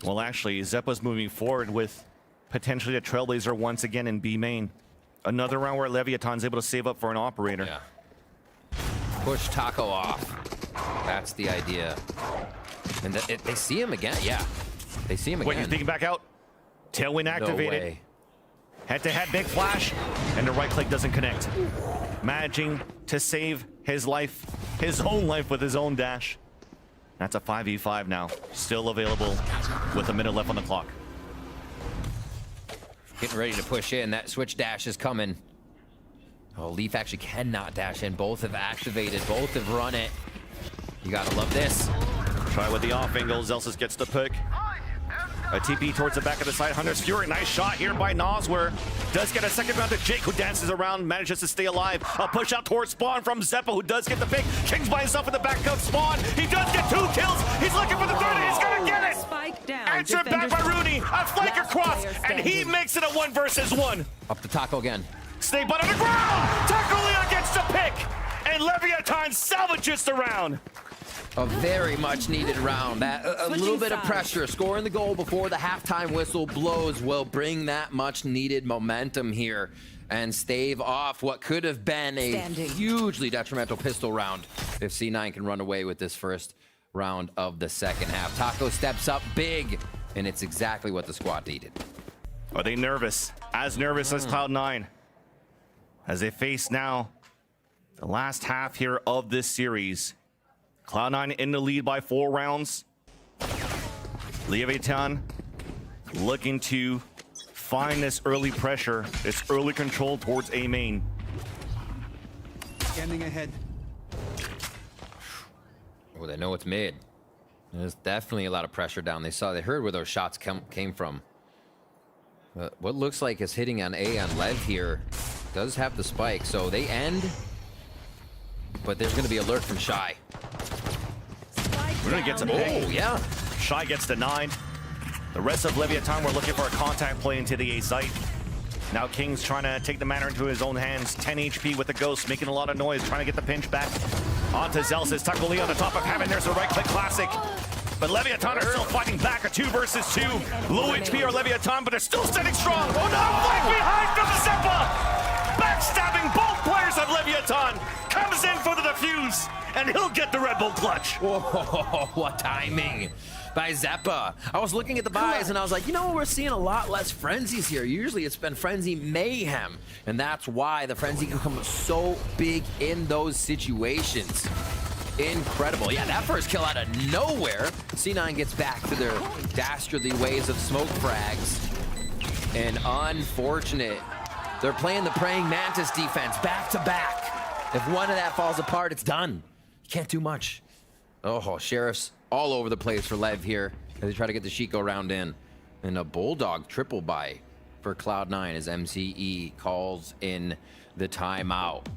Well, actually, Zeppa's moving forward with potentially a Trailblazer once again in B main. Another round where Leviatan's able to save up for an operator. Yeah. Push Taco off. That's the idea. And they see him again, yeah. They see him again. Wait, he's peeking back out. Tailwind activated. No way. Head-to-head big flash, and the right click doesn't connect. Managing to save his life, his own life with his own dash. That's a 5v5 now, still available with a minute left on the clock. Getting ready to push in. That switch dash is coming. Oh, Leaf actually cannot dash in. Both have activated. Both have run it. You gotta love this. Try with the off angle. Zelsis gets the pick. A TP towards the back of the side. Hunter's Fury. Nice shot here by Noswer. Does get a second round to Jake, who dances around, manages to stay alive. A push out towards Spawn from Zeppa, who does get the pick. King's by himself in the back of Spawn. He does get 2 kills. He's looking for the third, and he's gonna get it. Spike down. Answered back by Rooney. A flanker cross, and he makes it a 1 versus 1. Up to Taco again. Snake butt on the ground. Takolia gets the pick, and Leviatan salvages the round. A very much needed round. That a little bit of pressure. Scoring the goal before the halftime whistle blows will bring that much needed momentum here and stave off what could have been a hugely detrimental pistol round if C9 can run away with this first round of the second half. Taco steps up big, and it's exactly what the squad needed. Are they nervous? As nervous as Cloud9, as they face now the last half here of this series. Cloud9 in the lead by 4 rounds. Leviatan looking to find this early pressure, this early control towards A main. Scanning ahead. Oh, they know it's mid. There's definitely a lot of pressure down. They heard where those shots came from. What looks like is hitting on A on LEV here does have the spike, so they end. But there's going to be alert from Shy. We're going to get some pick. Oh, yeah. Shy gets denied. The rest of Leviatan were looking for a contact play into the A site. Now King's trying to take the matter into his own hands. 10 HP with the Ghost, making a lot of noise, trying to get the pinch back. Onto Zelsis. Takolia on the top of heaven. There's a right-click classic. But Leviatan are still fighting back. A 2 versus 2. Low HP or Leviatan, but they're still standing strong. Oh no! Flank behind from the Zeppa! Backstabbing both players of Leviatan. Comes in for the defuse. comes, and he'll get the Red Bull clutch. Whoa, what timing by Zeppa. I was looking at the buys and I was like, you know, we're seeing a lot less frenzies here. Usually it's been frenzy mayhem, and that's why the frenzy can come so big in those situations. Incredible. Yeah, that first kill out of nowhere. C9 gets back to their dastardly ways of smoke frags. And unfortunate. They're playing the praying mantis defense back to back. If one of that falls apart, it's done. You can't do much. Oh, Sheriff's all over the place for Lev here as they try to get the Chico round in. And a Bulldog triple buy for Cloud9 as MCE calls in the timeout.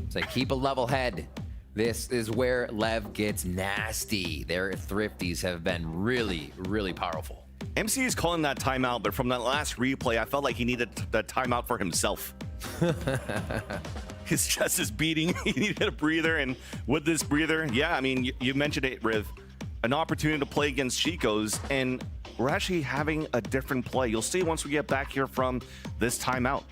It's like, keep a level head. This is where Lev gets nasty. Their thrifties have been really, really powerful. MC is calling that timeout, but from that last replay, I felt like he needed that timeout for himself. His chest is beating. He needed a breather, and with this breather, yeah, I mean, you mentioned it, Riv, an opportunity to play against Chicos, and we're actually having a different play. You'll see once we get back here from this timeout.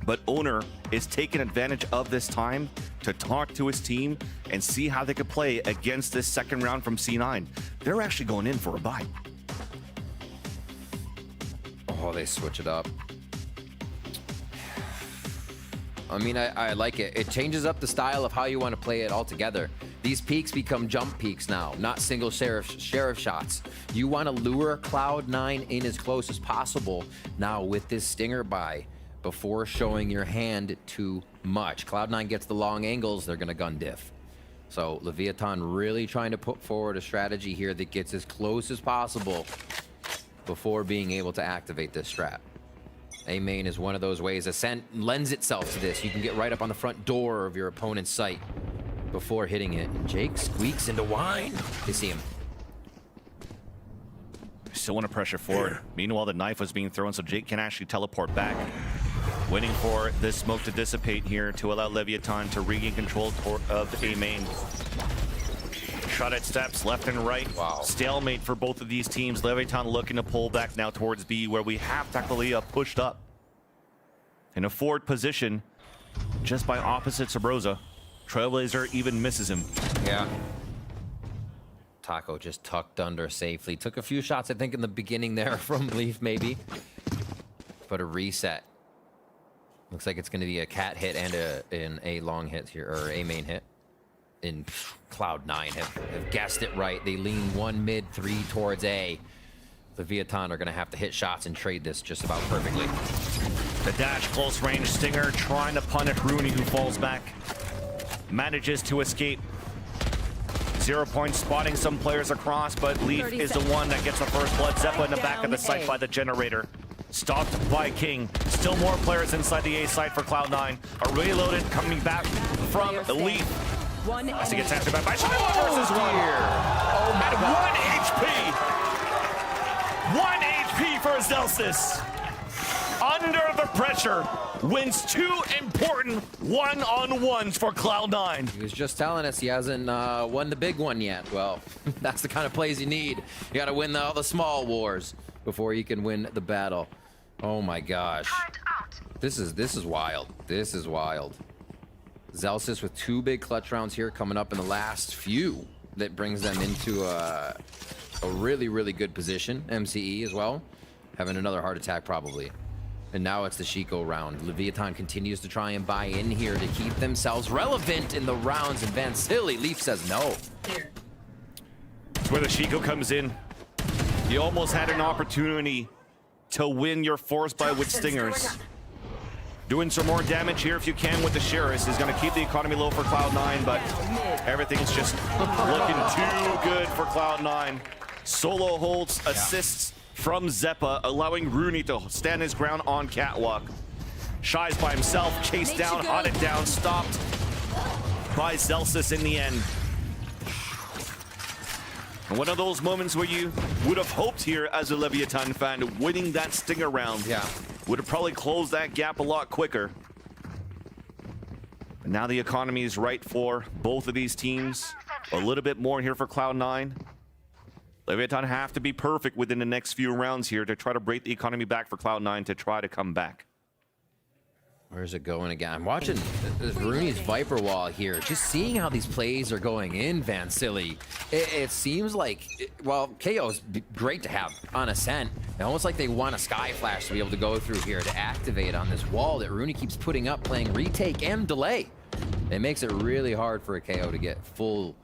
But Owner is taking advantage of this time to talk to his team and see how they could play against this second round from C9. They're actually going in for a bye. Oh, they switch it up. I mean, I like it. It changes up the style of how you want to play it altogether. These peaks become jump peaks now, not single sheriff shots. You want to lure Cloud9 in as close as possible now with this stinger buy before showing your hand too much. Cloud9 gets the long angles, they're going to gun diff. So Leviatan really trying to put forward a strategy here that gets as close as possible before being able to activate this strat. A main is one of those ways. Ascent lends itself to this. You can get right up on the front door of your opponent's site before hitting it. And Jake squeaks into wine. They see him. Still want to pressure forward. Meanwhile, the knife was being thrown, so Jake can actually teleport back. Waiting for this smoke to dissipate here to allow Leviatan to regain control of A main. Shot at steps left and right. Wow. Stalemate for both of these teams. Leviatan looking to pull back now towards B, where we have Takolia pushed up in a forward position just by opposite Sabrosa. Trailblazer even misses him. Yeah. Taco just tucked under safely. Took a few shots, I think, in the beginning there from Leaf, maybe. But a reset. Looks like it's going to be a cat hit and a long hit here, or a main hit. In Cloud9 have guessed it right. They lean one mid, three towards A. The Leviatan are going to have to hit shots and trade this just about perfectly. The dash close range stinger trying to punish Rooney, who falls back. Manages to escape. 0 points, spotting some players across, but Leaf is the one that gets the first blood. Zeppa in the back of the site by the generator. Stopped by King. Still more players inside the A site for Cloud9. Are really loaded, coming back from Leaf. As he gets after by Shiloh versus one. Oh my God. 1 HP for Zelsis. Under the pressure, wins 2 important one-on-ones for Cloud9. He was just telling us he hasn't won the big one yet. Well, that's the kind of plays you need. You got to win all the small wars before you can win the battle. Oh my gosh. This is wild. This is wild. Zelsis with 2 big clutch rounds here coming up in the last few. That brings them into a really, really good position. MCE as well. Having another heart attack probably. And now it's the Chico round. Leviatan continues to try and buy in here to keep themselves relevant in the rounds. And Van Silly, Leaf says no. That's where the Chico comes in. You almost had an opportunity to win your force buy with stingers. Doing some more damage here if you can with the Sheriff is going to keep the economy low for Cloud9, but everything's just looking too good for Cloud9. Solo holds, assists from Zeppa, allowing Rooney to stand his ground on Catwalk. Shy's by himself, chased down, hunted down, stopped by Zelsis in the end. And one of those moments where you would have hoped here as a Leviatan fan, winning that stinger round. Yeah. Would have probably closed that gap a lot quicker. But now the economy is right for both of these teams. A little bit more here for Cloud9. Leviatan have to be perfect within the next few rounds here to try to break the economy back for Cloud9 to try to come back. Where's it going again? I'm watching Rooney's Viper Wall here. Just seeing how these plays are going in, Van Silly. It seems like, well, KO's great to have on Ascent. Almost like they want a Sky Flash to be able to go through here to activate on this wall that Rooney keeps putting up, playing retake and delay. It makes it really hard for a KO to get full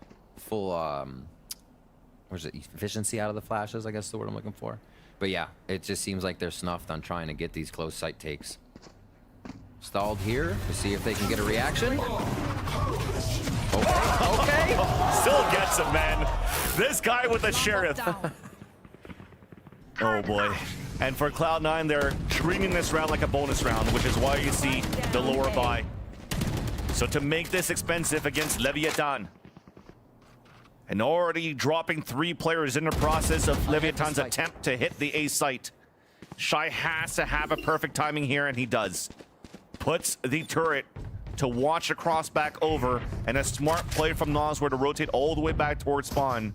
where's it, efficiency out of the flashes, I guess is the word I'm looking for. But yeah, it just seems like they're snuffed on trying to get these close sight takes. Stalled here to see if they can get a reaction. Okay. Still gets him, man. This guy with the Sheriff. Oh boy. And for Cloud9, they're treating this round like a bonus round, which is why you see the lower buy. So to make this expensive against Leviatan, and already dropping 3 players in the process of Leviatan's attempt to hit the A site. Shy has to have a perfect timing here, and he does. Puts the turret to watch a cross back over, and a smart play from Nosware to rotate all the way back towards spawn.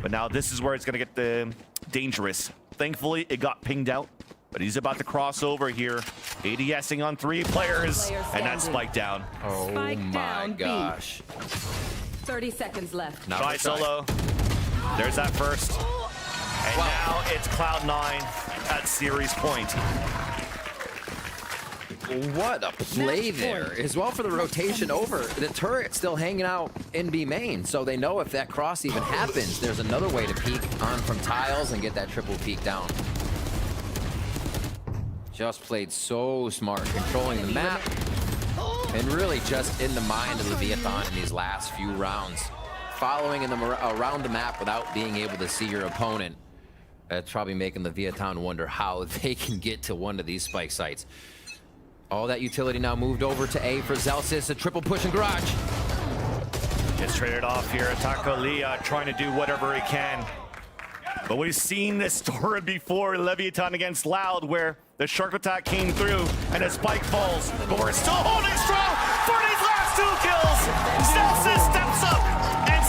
But now this is where it's going to get dangerous. Thankfully, it got pinged out, but he's about to cross over here. ADSing on 3 players, and that's spiked down. Oh Spike my down, B. gosh. 30 seconds left. Not Try for try. solo. There's that first. And now it's Cloud9 at series point. What a play Match there. point. As well for the rotation over. The turret still hanging out in B main, so they know if that cross even happens, there's another way to peek on from tiles and get that triple peek down. Just played so smart, controlling the map, and really just in the mind of Leviathan in these last few rounds. Following them around the map without being able to see your opponent. It's probably making Leviathan wonder how they can get to one of these spike sites. All that utility now moved over to A for Zelsis, a triple push in garage. Gets traded off here. Takolia trying to do whatever he can. But we've seen this story before, Leviatan against Loud, where the shark attack came through and a spike falls. But we're still holding strong for these last 2 kills.